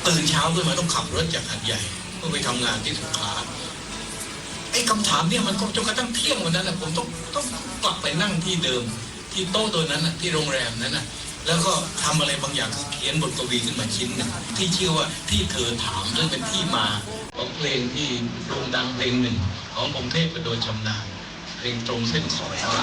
ตื่นเช้าขึ้นมาต้องขับรถจากหาดใหญ่เพื่อไปทำงานที่สงขลาไอ้คำถามเนี่ยมันก็จนกระทั่งเที่ยงวันนั้นนะผมต้องกลับไปนั่งที่เดิมที่โต๊ะตัวนั้นนะที่โรงแรมนั้นนะแล้วก็ทำอะไรบางอย่างคือเขียนบทกวีขึ้นมาชิ้นหนึ่งที่ชื่อว่าที่เธอถามซึ่งเป็นที่มาของเพลงที่โด่งดังเพลงหนึ่งของพงเทพโดยชำนาญเพลงตรงเส้นขอบฟ้า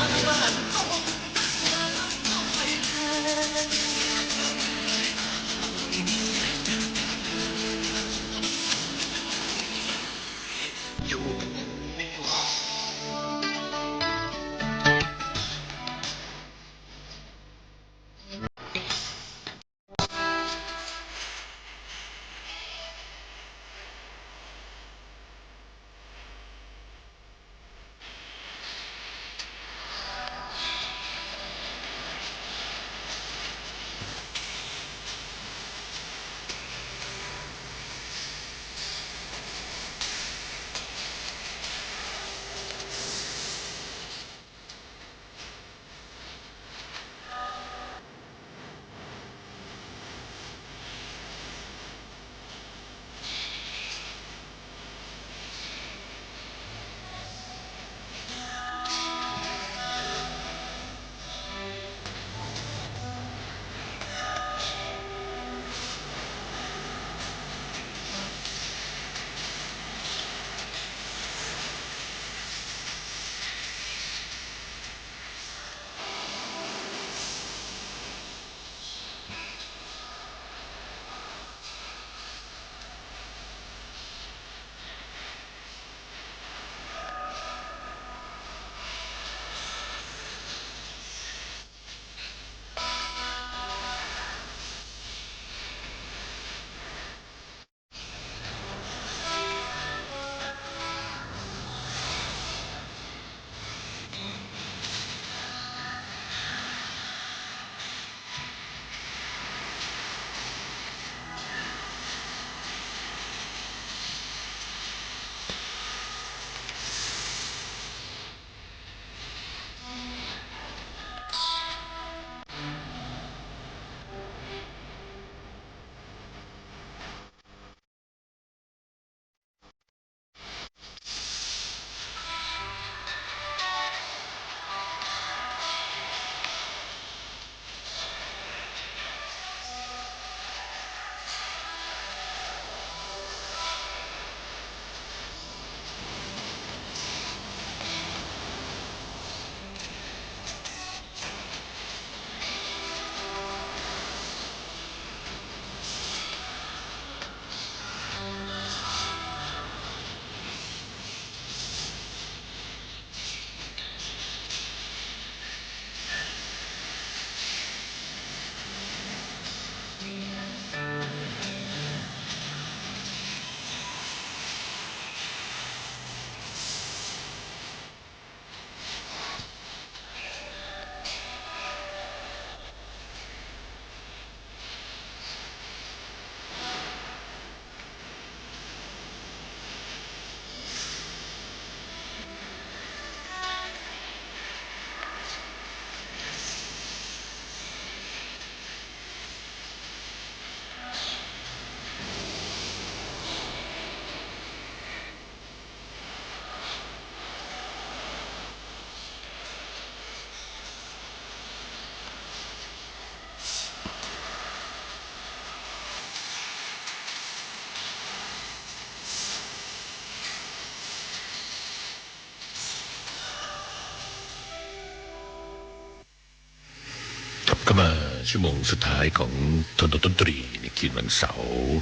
ก็มาชั่วโมงสุดท้ายของทนดนตรีในคืนวันเสาร์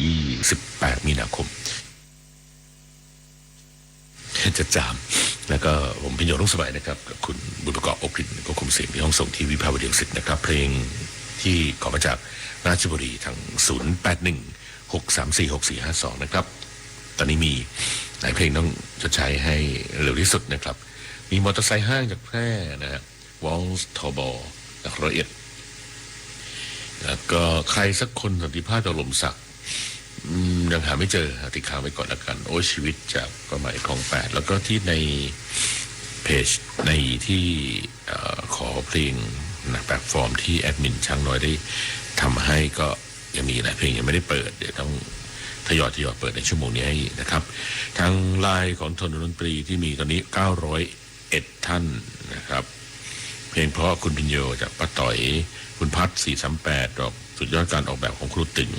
28 มีนาคมจะจามแล้วก็ผมพิญโยรุ่งสบายนะครับกับคุณบุญประกอบอบกลิ่นก็คมเสียงที่ห้องส่งที่วิภาวดีรังสิตนะครับเพลงที่ขอมาจากราชบุรีทาง0816346452นะครับตอนนี้มีหลายเพลงต้องชดใช้ให้เร็วที่สุดนะครับมีมอเตอร์ไซค์ห้างจากแพร่นะฮะวอลส์ทอบอจากร้อยเอ็ดแล้วก็ใครสักคนสันติภาพจากลมสักยังหาไม่เจอติดค้างไว้ก่อนละกันโอ้ชีวิตจากก็หมายของ8แล้วก็ที่ในเพจในที่ขอเพลงแพลตฟอร์มที่แอดมินช่างน้อยได้ทำให้ก็ยังมีหลายเพลงยังไม่ได้เปิดเดี๋ยวต้องทยอยเปิดในชั่วโมงนี้ให้นะครับทางไลน์ของทนดนตรีที่มีตอนนี้901ท่านนะครับเพลงเพราะคุณพิญโยจากป้าต่อยคุณพัฒน์438ดอกสุดยอดการออกแบบของครูตึง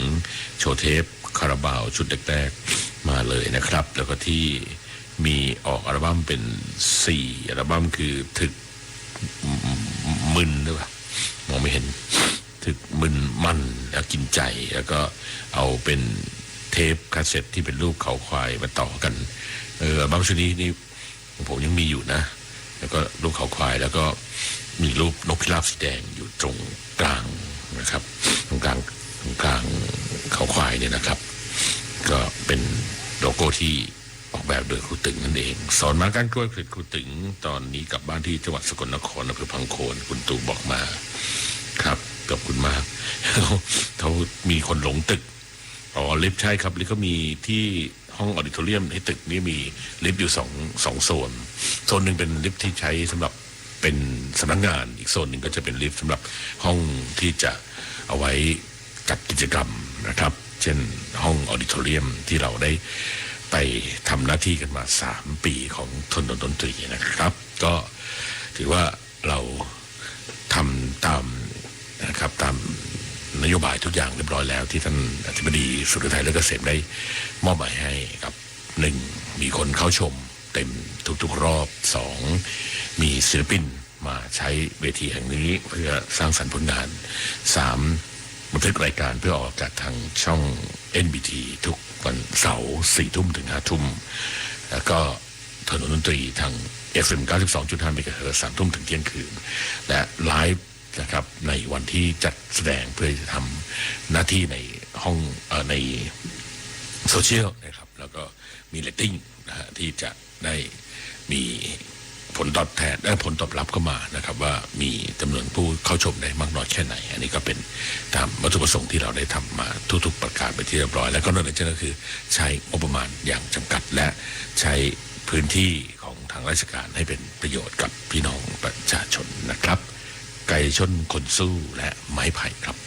โชว์เทปคาราบาวชุดแรกๆมาเลยนะครับแล้วก็ที่มีออกอัลบั้มเป็น4อัลบั้มคือถึกมึนหรือเปล่ามองไม่เห็นถึกมึนมันแล้วกินใจแล้วก็เอาเป็นเทปคาสเซ็ตที่เป็นรูปเขาควายมาต่อกันอัลบั้มชุดนี้นี่ผมยังมีอยู่นะแล้วก็รูปเขาควายแล้วก็มีรูปนกพิราบสีแดงอยู่ตรงกลางนะครับตรงกลางเขาควายเนี่ยนะครับก็เป็นโลโก้ที่ออกแบบโดยครูตึงนั่นเองสอนมาการกล้วยครูตึงตอนนี้กลับบ้านที่จังหวัดสกลนครอำเภอพังโคนคุณตู่บอกมาครับขอบคุณมากเขามีคนหลงตึกลิฟต์ใช่ครับลิฟต์ก็มีที่ห้องออดิโทเรียมในตึกนี้มีลิฟต์อยู่สองโซนหนึ่งเป็นลิฟต์ที่ใช้สำหรับเป็นสำนักงานอีกโซนหนึ่งก็จะเป็นลิฟต์สำหรับห้องที่จะเอาไว้จัดกิจกรรมนะครับเช่นห้องออดิโทเรียมที่เราได้ไปทำหน้าที่กันมา3 ปีของทนดนตรีนะครับก็ถือว่าเราทำตามนะครับตามนโยบายทุกอย่างเรียบร้อยแล้วที่ท่านอธิบดีสุรไทยและเกษมได้มอบหมายให้กับ1มีคนเข้าชมเต็มทุกๆรอบ2มีศิลปินมาใช้เวทีแห่งนี้เพื่อสร้างสรรค์ผลงาน3บันทึกรายการเพื่อออกจากทางช่อง NBT ทุกวันเสาร์4 ทุ่มถึง5 ทุ่มแล้วก็ถนนดนตรีทาง FM 92.5 เมกะเฮิรตซ์3 ทุ่มถึงเที่ยงคืนและไลฟ์นะครับในวันที่จัดแสดงเพื่อจะทำหน้าที่ในห้องในโซเชียลนะครับแล้วก็มีเรตติ้งนะฮะที่จะได้มีผลตอบแทนและผลตอบรับเข้ามานะครับว่ามีจำนวนผู้เข้าชมได้มากน้อยแค่ไหนอันนี้ก็เป็นตามวัตถุประสงค์ที่เราได้ทำมาทุกๆประการไปที่เรียบร้อยแล้วก็นอกจากนั้นก็คือใช้งบประมาณอย่างจำกัดและใช้พื้นที่ของทางราชการให้เป็นประโยชน์กับพี่น้องประชาชนนะครับไก่ชนคนสู้และไม้ไผ่ครับ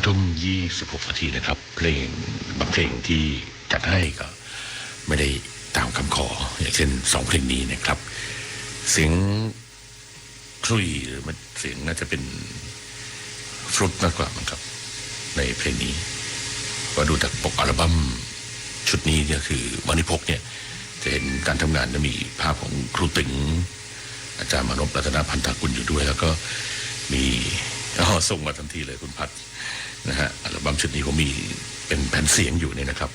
ทุ่ม26 นาทีนะครับเพลงบางเพลงที่จัดให้ก็ไม่ได้ตามคำขออย่างเช่น2เพลงนี้นะครับเสียงคลุยหรือมันเสียงน่าจะเป็นฟลุตมากกว่ามั้งครับในเพลงนี้ว่าดูจากปกอัลบั้มชุดนี้เนี่ยคือวันนิพกเนี่ยจะเห็นการทำงานจะมีภาพของครูตึงอาจารย์มานพรัตนพันธกุลอยู่ด้วยแล้วก็มีส่งมาทันทีเลยคุณพัฒนะฮะอัลบั้มชุดนี้ผมมีเป็นแผ่นเสียงอยู่เนี่ยนะครับ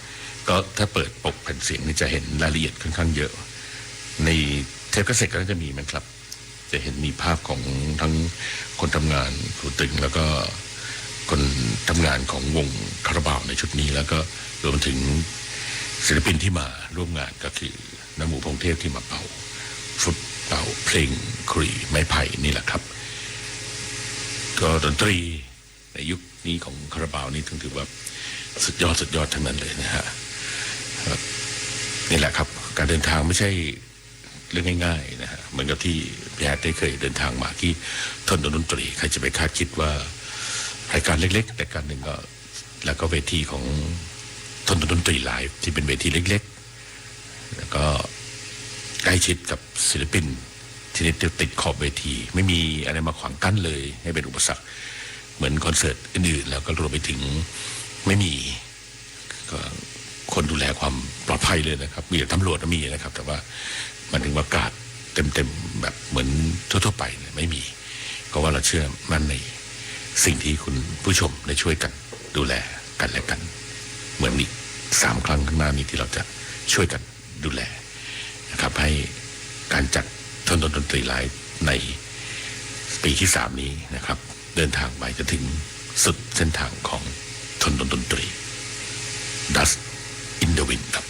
ก็ถ้าเปิดปกแผ่นเสียงนี่จะเห็นรายละเอียดค่อนข้างเยอะในเทปกาเซ็ตก็จะมีมั้งครับจะเห็นมีภาพของทั้งคนทำงานครูตึงแล้วก็คนทำงานของวงคาราบาวในชุดนี้แล้วก็รวมถึงศิลปินที่มาร่วมงานก็คือน้ำหมูพงเทพที่มาเป่าฟุตเป่าเพลงครีไม้ไผ่นี่แหละครับก็ดนตรีในยุคนี้ของคาราบาวนี่ถือว่าสุดยอดทั้งนั้นเลยนะฮะนี่แหละครับการเดินทางไม่ใช่เรื่องง่ายๆนะฮะเหมือนกับที่พี่แอดได้เคยเดินทางมาที่ทนดนตรีใครจะไปคาดคิดว่ารายการเล็กๆแต่การหนึ่งก็แล้วก็เวทีของทนดนตรีไลฟ์ที่เป็นเวทีเล็กๆแล้วก็ใกล้ชิดกับศิลปินที่ติดขอบเวทีไม่มีอะไรมาขวางกั้นเลยให้เป็นอุปสรรคเหมือนคอนเสิร์ตอื่นๆแล้วก็รวมไปถึงไม่มีก็คนดูแลความปลอดภัยเลยนะครับมีแต่ตำรวจมีนะครับแต่ว่ามันถึงว่ากาดเต็มๆแบบเหมือนทั่วๆไปเนี่ยไม่มีก็ว่าเราเชื่อมั่นในสิ่งที่คุณผู้ชมได้ช่วยกันดูแลกันและกันเหมือนอีก3 ครั้งข้างหน้านี้ที่เราจะช่วยกันดูแลนะครับให้การจัดทนดนตรีไลฟ์ในปีที่3นี้นะครับเดินทางไปจะถึงสุดเส้นทางของทนดนตรี Dust in the Wind ครับ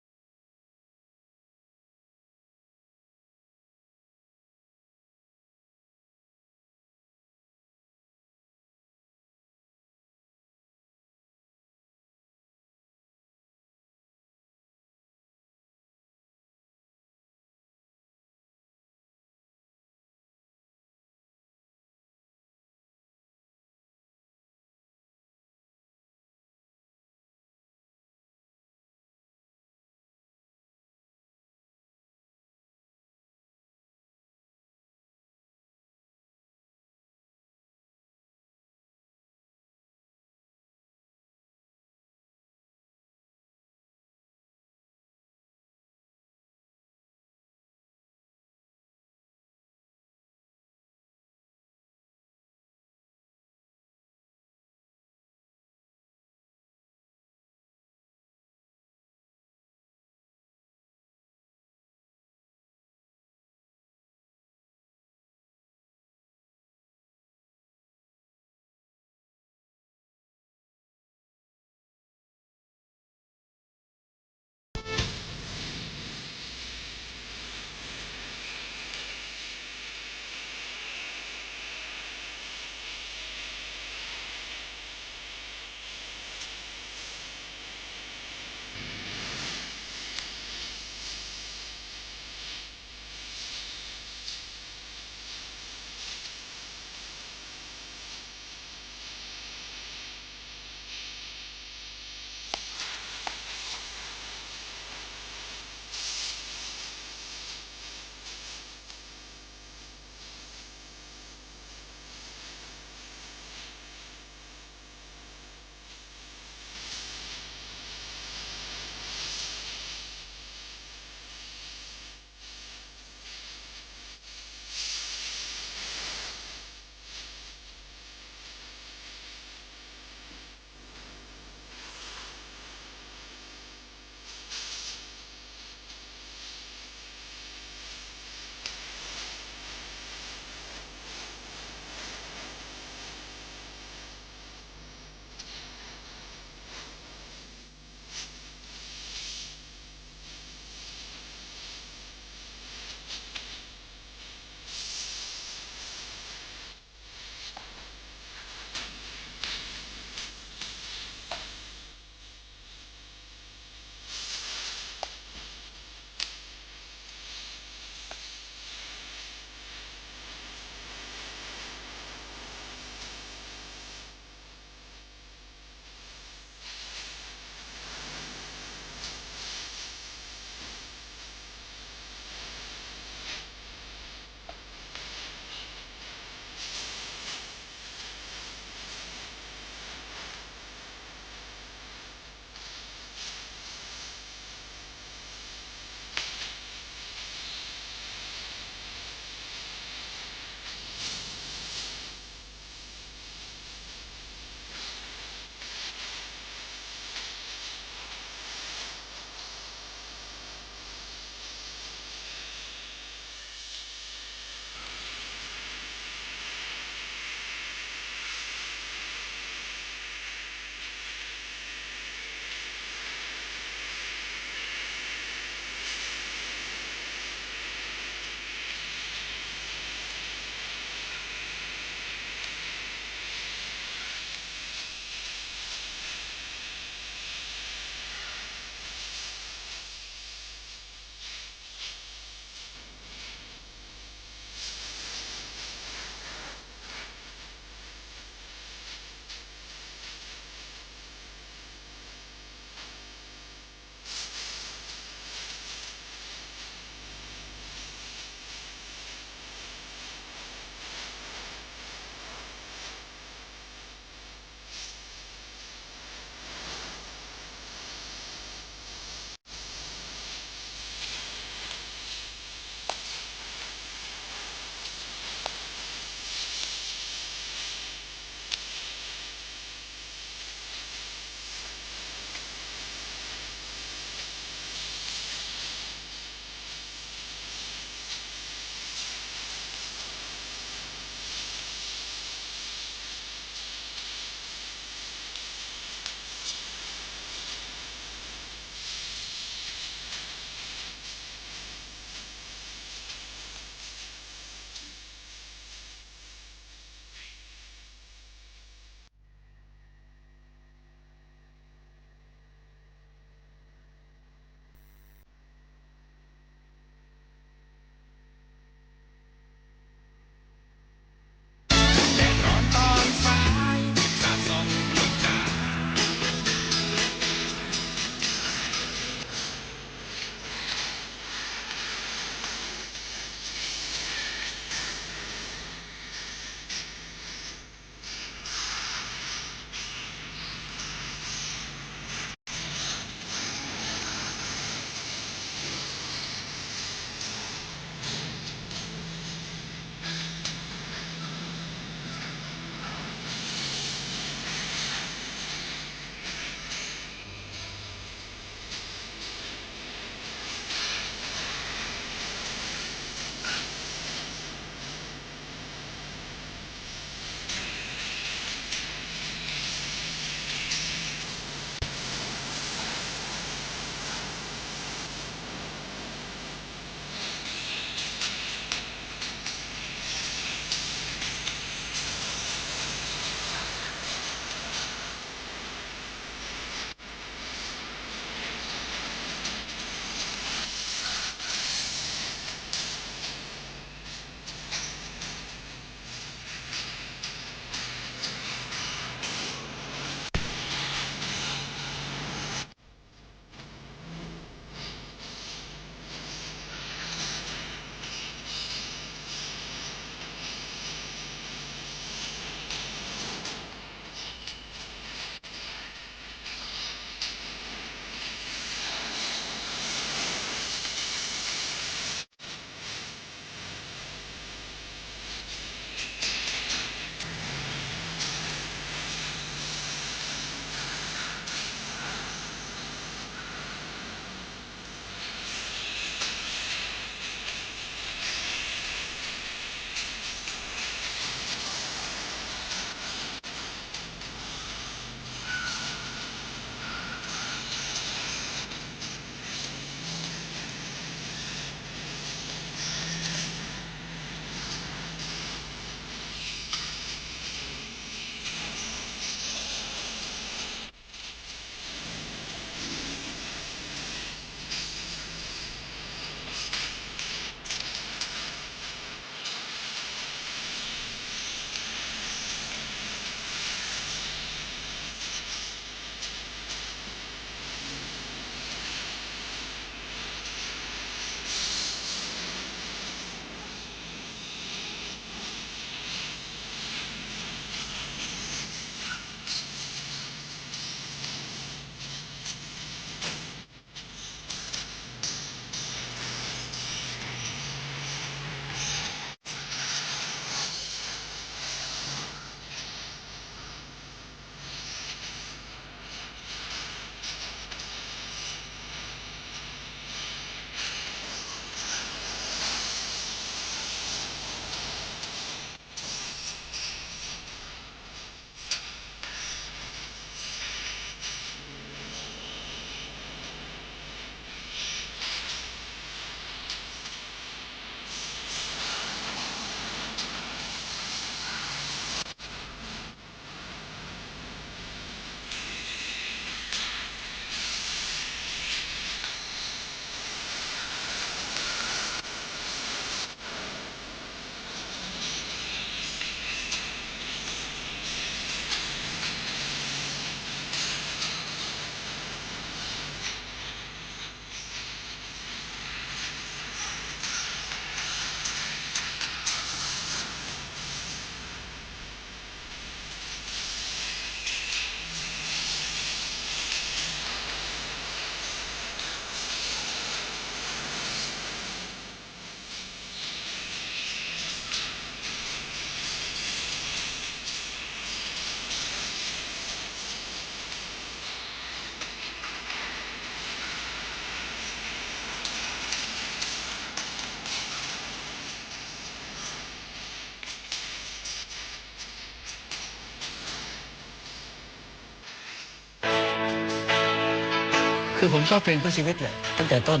คือผมชอบเพลงเพื่อชีวิตแหละตั้งแต่ต้น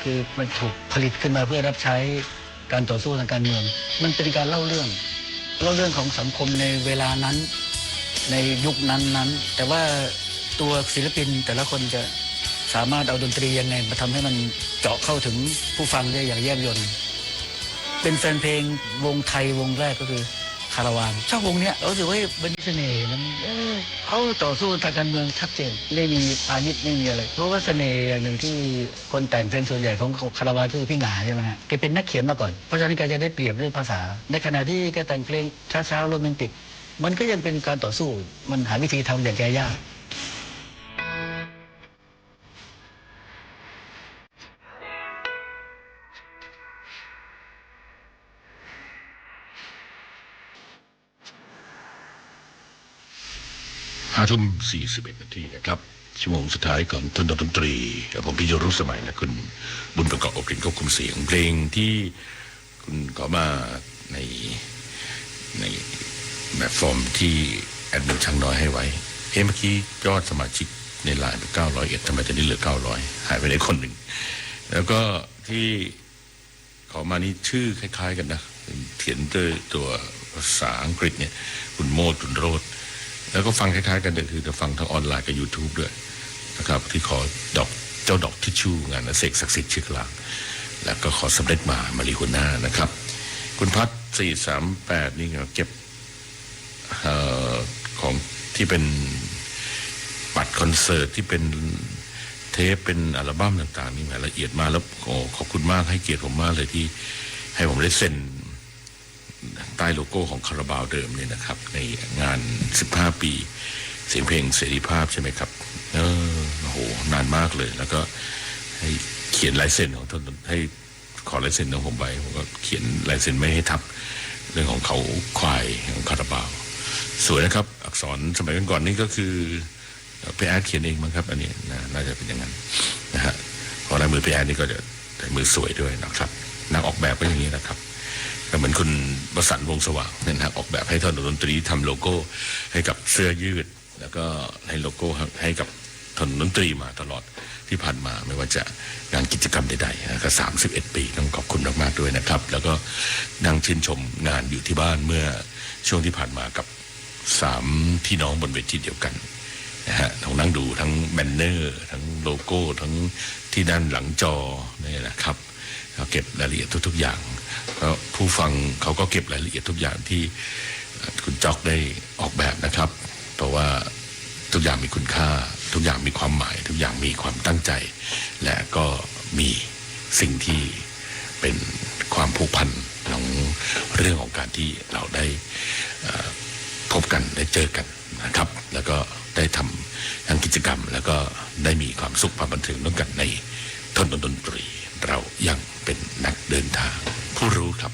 คือมันถูกผลิตขึ้นมาเพื่อรับใช้การต่อสู้ทางการเมืองมันเป็นการเล่าเรื่องของสังคมในเวลานั้นในยุคนั้นแต่ว่าตัวศิลปินแต่ละคนจะสามารถเอาดนตรียังไงมาทำให้มันเจาะเข้าถึงผู้ฟังได้อย่างแยบยลเป็นแฟนเพลงวงไทยวงแรกก็คือคาราวานชอบวงเนี้ยรู้สึกว่าเป็นเสน่ห์นั้นเขาต่อสู้ทางการเมืองชัดเจนไม่มีพาณิชย์ไม่มีอะไรเพราะว่าเสน่ห์อย่างหนึ่งที่คนแต่งเพลงส่วนใหญ่ของคาราวานคือพี่หงาใช่ไหมฮะแกเป็นนักเขียนมาก่อนเพราะฉะนั้นแกจะได้เปรียบเรื่องภาษาในขณะที่แกแต่งเพลงช้าๆโรแมนติกมันก็ยังเป็นการต่อสู้มันหาวิธีทำอย่างแกยาก5:41 นาทีนะครับชั่วโมงสุดท้ายก่อนทนดนตรีผมพี่โยรุ่สมัยและคุณบุญประกอบเพลงควบคุมเสียงเพลงที่คุณขอมาในแบบฟอร์มที่แอดมินช่างน้อยให้ไว้เมื่อกี้ยอดสมาชิกในไลน์เป็น901ทำไมตอนนี้เหลือ900หายไปได้คนหนึ่งแล้วก็ที่ขอมานี่ชื่อคล้ายๆกันนะเขียนด้วยตัวภาษาอังกฤษเนี่ยคุณโมดคุณโรดแล้วก็ฟังคล้ายๆกันคือจะฟังทางออนไลน์กับ YouTube ด้วยนะครับที่ขอเจ้าดอกทิชชู่งานเสกศักดิ์สิทธิ์ชื่อกลางแล้วก็ขอสำเร็จมาริหัวหน้านะครับคุณพัฒน์438นี่เก็บของที่เป็นบัตรคอนเสิร์ตที่เป็นเทปเป็นอัลบั้มต่างๆนี่มาละเอียดมากแล้วขอบคุณมากให้เกียรติผมมากเลยที่ให้ผมได้เซ็นใต้โลโก้ของคาราบาวเดิมเนี่ยนะครับในงาน15 ปีเสียงเพลงเสรีภาพใช่ไหมครับโอ้โหนานมากเลยแล้วก็ให้เขียนลายเซ็นของท่านให้ขอลายเซ็นของผมไปผมก็เขียนลายเซ็นไม่ให้ทับเรื่องของเขาควายของคาราบาวสวยนะครับอักษรสมัยก่อนนี่ก็คือพี่แอดเขียนเองมั้งครับอันนี้น่าจะเป็นอย่างนั้นนะฮะพอลายมือพี่แอดนี่ก็จะมือสวยด้วยนะครับนักออกแบบก็อย่างนี้นะครับก็เหมือนคุณวสันต์วงสว่างเนี่ยนะออกแบบให้ท่านดนตรีทำโลโก้ให้กับเสื้อยืดแล้วก็ให้โลโก้ให้กับท่านดนตรีมาตลอดที่ผ่านมาไม่ว่าจะงานกิจกรรมใดๆก็31 ปีต้องขอบคุณมากๆด้วยนะครับแล้วก็นั่งชื่นชมงานอยู่ที่บ้านเมื่อช่วงที่ผ่านมากับ3พี่น้องบนเวทีเดียวกันนะฮะต้องนั่งดูทั้งแบนเนอร์ทั้งโลโก้ทั้งที่ด้านหลังจอนี่นะครับเก็บรายละเอียดทุกๆอย่างก็ผู้ฟังเขาก็เก็บรายละเอียดทุกอย่างที่คุณจ๊อกได้ออกแบบนะครับเพราะว่าทุกอย่างมีคุณค่าทุกอย่างมีความหมายทุกอย่างมีความตั้งใจและก็มีสิ่งที่เป็นความผูกพันของเรื่องของการที่เราได้พบกันได้เจอกันนะครับแล้วก็ได้ทำทั้งกิจกรรมแล้วก็ได้มีความสุขความบันเทิงร่วมกันในทนดนตรีเรายังเป็นนักเดินทางผู้รู้ครับ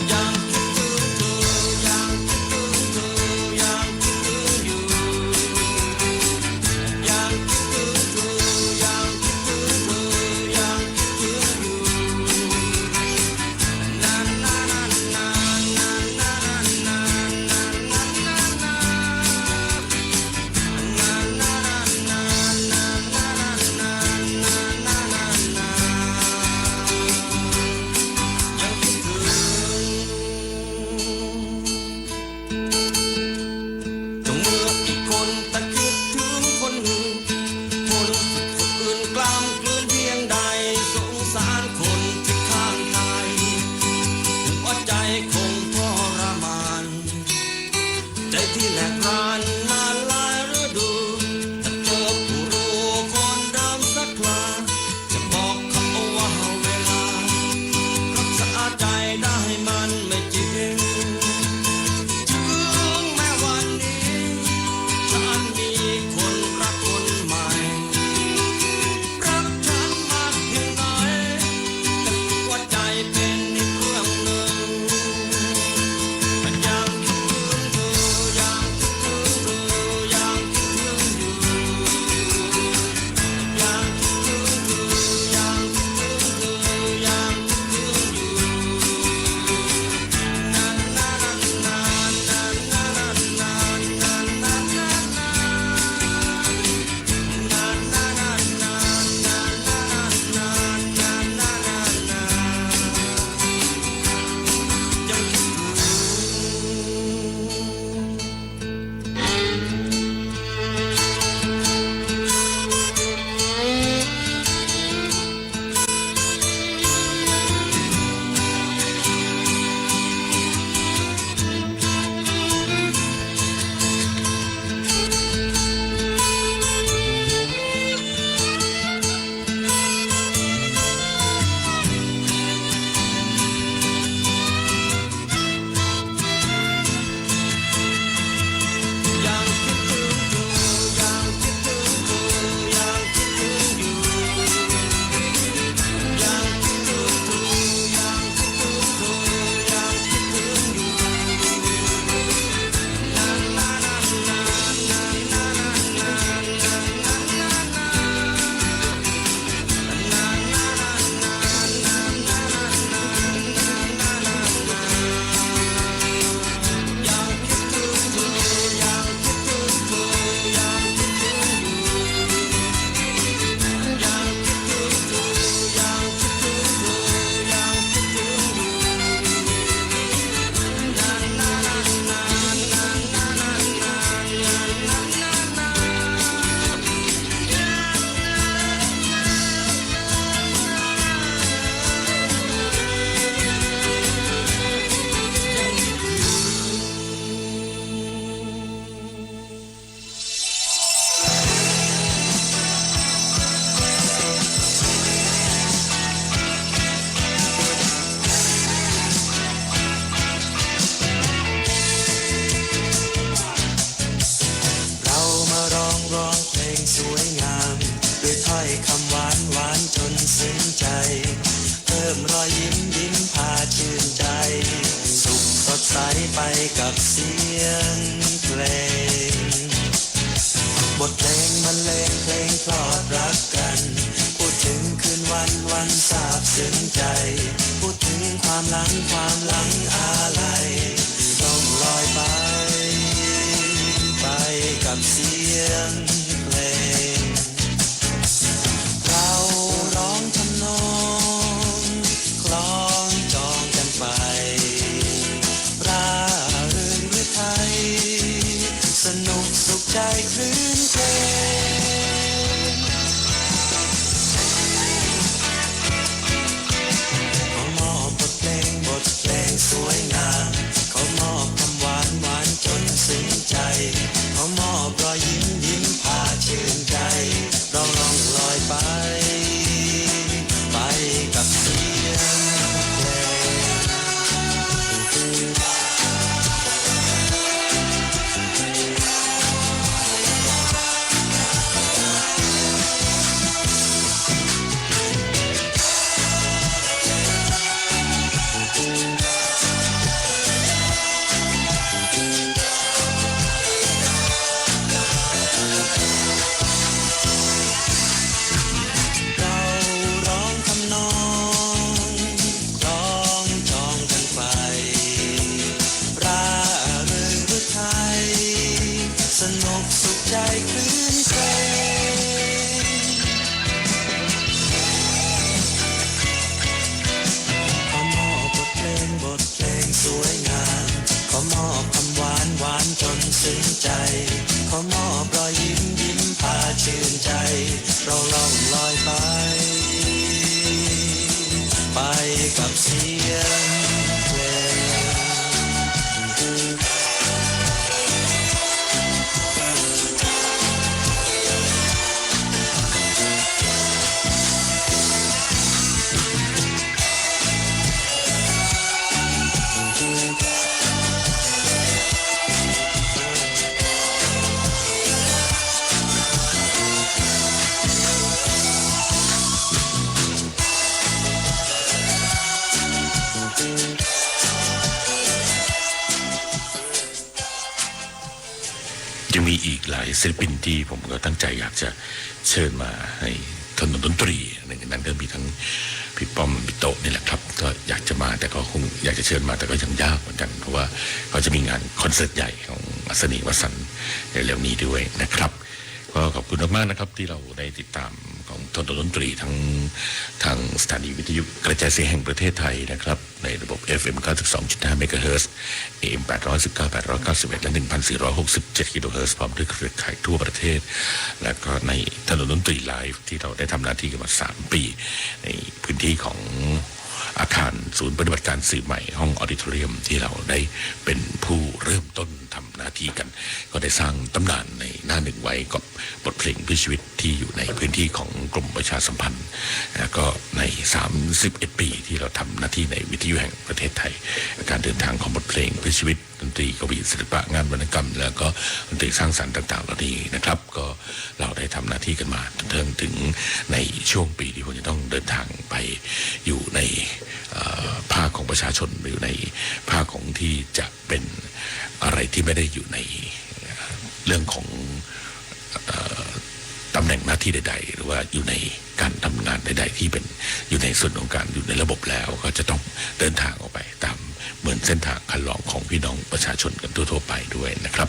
อย่างคิดถึงเธออย่าง วันซาบซึ้งใจพูดถึงความหลังอะไรล่องลอยไปกับเสียงเพลงเราร้องทำนองคล้องจองกันไปร่าเริงหรือไทยสนุกสุขใจคลื่นเพลงขอมอบบทเพลงสวยงามขอมอบคำหวานจนซึ้งใจขอมอบรอยยิ้มพาชื่นใจเราล่องลอยไปกับเสียงเพลสนุกสุขใจคลื่นเพลงขอมอบบทเพลงสวยงามขอมอบคำหวานจนซึ้งใจขอมอบรอยยิ้มพาชื่นใจเราล่องลอยไปกับเสียงเพลงยังมีอีกหลายศิลปินที่ผมก็ตั้งใจอยากจะเชิญมาให้ถนนดนตรีหนึ่งในนั้นก็มีทั้งพี่ป้อมพี่โตนี่แหละครับก็อยากจะมาแต่ก็คงอยากจะเชิญมาแต่ก็ยังยากเหมือนกันเพราะว่าเขาจะมีงานคอนเสิร์ตใหญ่ของอัศนีวสันต์ในเร็วนี้ด้วยนะครับก็ขอบคุณมากๆนะครับที่เราได้ติดตามของถนนดนตรีทั้งทางสถานีวิทยุกระจายเสียงแห่งประเทศไทยนะครับในระบบ FM 92.5 เมกะเฮิรตซ์ AM 819 891 และ 1,467 กิโลเฮิรตซ์พร้อมด้วยเครือข่ายทั่วประเทศและก็ในถนนดนตรีไลฟ์ที่เราได้ทำหน้าที่กันมา3 ปีในพื้นที่ของอาคารศูนย์ปฏิบัติการสื่อใหม่ห้องออดิทอเรียมที่เราได้เป็นผู้เริ่มต้นทำหน้าที่กันก็ได้สร้างตำนานในหน้าหนึ่งไว้กับบทเพลงเพื่อชีวิตที่อยู่ในพื้นที่ของกรมประชาสัมพันธ์แล้วก็ใน31 ปีที่เราทำหน้าที่ในวิทยุแห่งประเทศไทยการเดินทางของบทเพลงเพื่อชีวิตดนตรีกวีศิลปะงานวรรณกรรมแล้วก็ดนตรีสร้างสรรค์ต่างๆเหล่านี้นะครับก็เราได้ทำหน้าที่กันมาถึงในช่วงปีที่ผมจะต้องเดินทางไปอยู่ในภาคของประชาชนอยู่ในภาคของที่จะเป็นอะไรที่ไม่ได้อยู่ในเรื่องของตำแหน่งหน้าที่ใดๆหรือว่าอยู่ในการทำงานใดๆที่เป็นอยู่ในส่วนของการอยู่ในระบบแล้วก็จะต้องเดินทางออกไปตามเหมือนเส้นทางคันลองของพี่น้องประชาชนกันทั่วๆไปด้วยนะครับ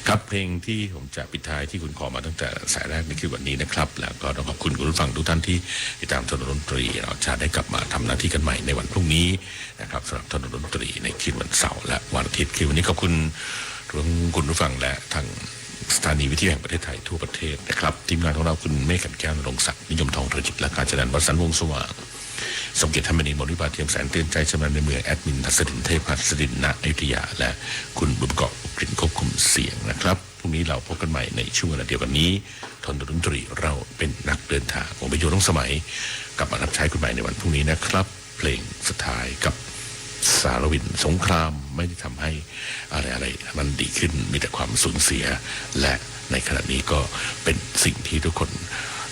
ครับเพลงที่ผมจะปิดท้ายที่คุณขอมาตั้งแต่สายแรกนี่คือวันนี้นะครับแล้วก็ต้องขอบคุณคุณผู้ฟังทุกท่านที่ติดตามถนนดนตรีเราจะได้กลับมาทำหน้าที่กันใหม่ในวันพรุ่งนี้นะครับสำหรับถนนดนตรีในคืนวันเสาร์และวันอาทิตย์คือวันนี้ขอบคุณทั้งคุณผู้ฟังและทางสถานีวิทยุแห่งประเทศไทยทั่วประเทศนะครับทีมงานของเราคุณเมฆขันแก้วนรงศักดิ์นิยมทองเถิดจิตและการจัดการวัดสันวงสว่างสมเกียรติธรรมนินมริบาเทียมแสนเตือนใจชำนาญในเมืองแอดมินทัศดินเทพหัสดินณอยุธยาและคุณบุญเกาะกลิ่นควบคุมเสียงนะครับพรุ่งนี้เราพบกันใหม่ในช่วงเวลาเดียวกันนี้ถนนดนตรีเราเป็นนักเดินทางของประโยชน์ต้องสมัยกลับมารับใช้คุณใหม่ในวันพรุ่งนี้นะครับเพลงสุดท้ายกับสารวินสงครามไม่ได้ทำให้อะไรมันดีขึ้นมีแต่ความสูญเสียและในขณะนี้ก็เป็นสิ่งที่ทุกคน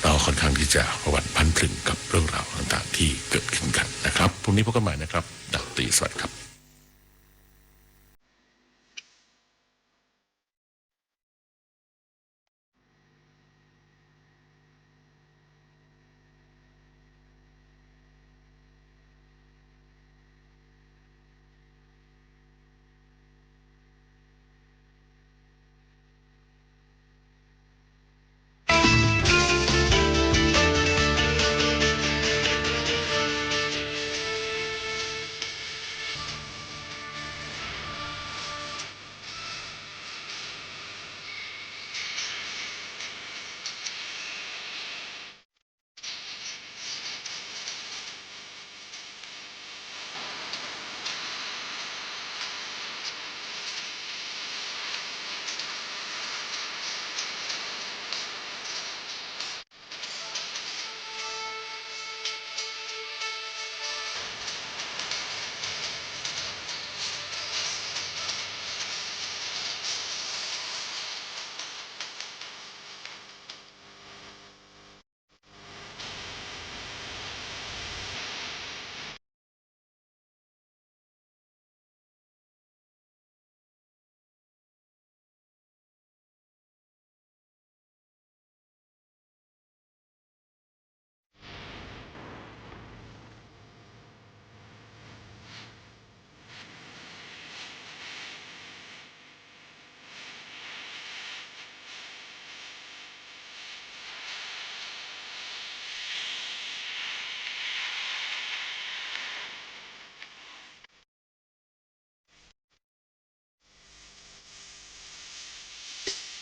เราค่อนข้างที่จะหวั่นพันพลึงกับเรื่องราวต่างๆที่เกิดขึ้นกันนะครับพรุ่งนี้พบกันใหม่นะครับดร.สวัสดิ์ครับ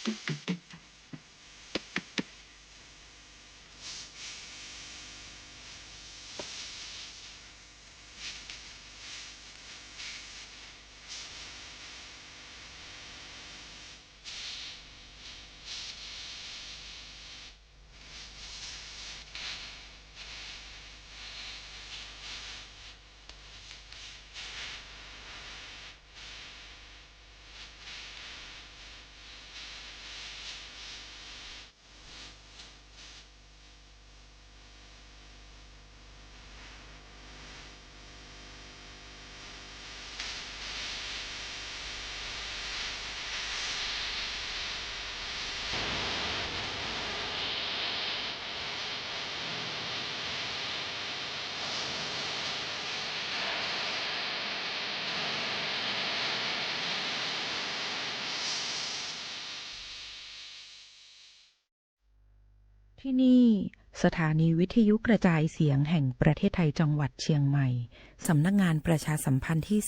ที่นี่สถานีวิทยุกระจายเสียงแห่งประเทศไทยจังหวัดเชียงใหม่สำนักงานประชาสัมพันธ์ที่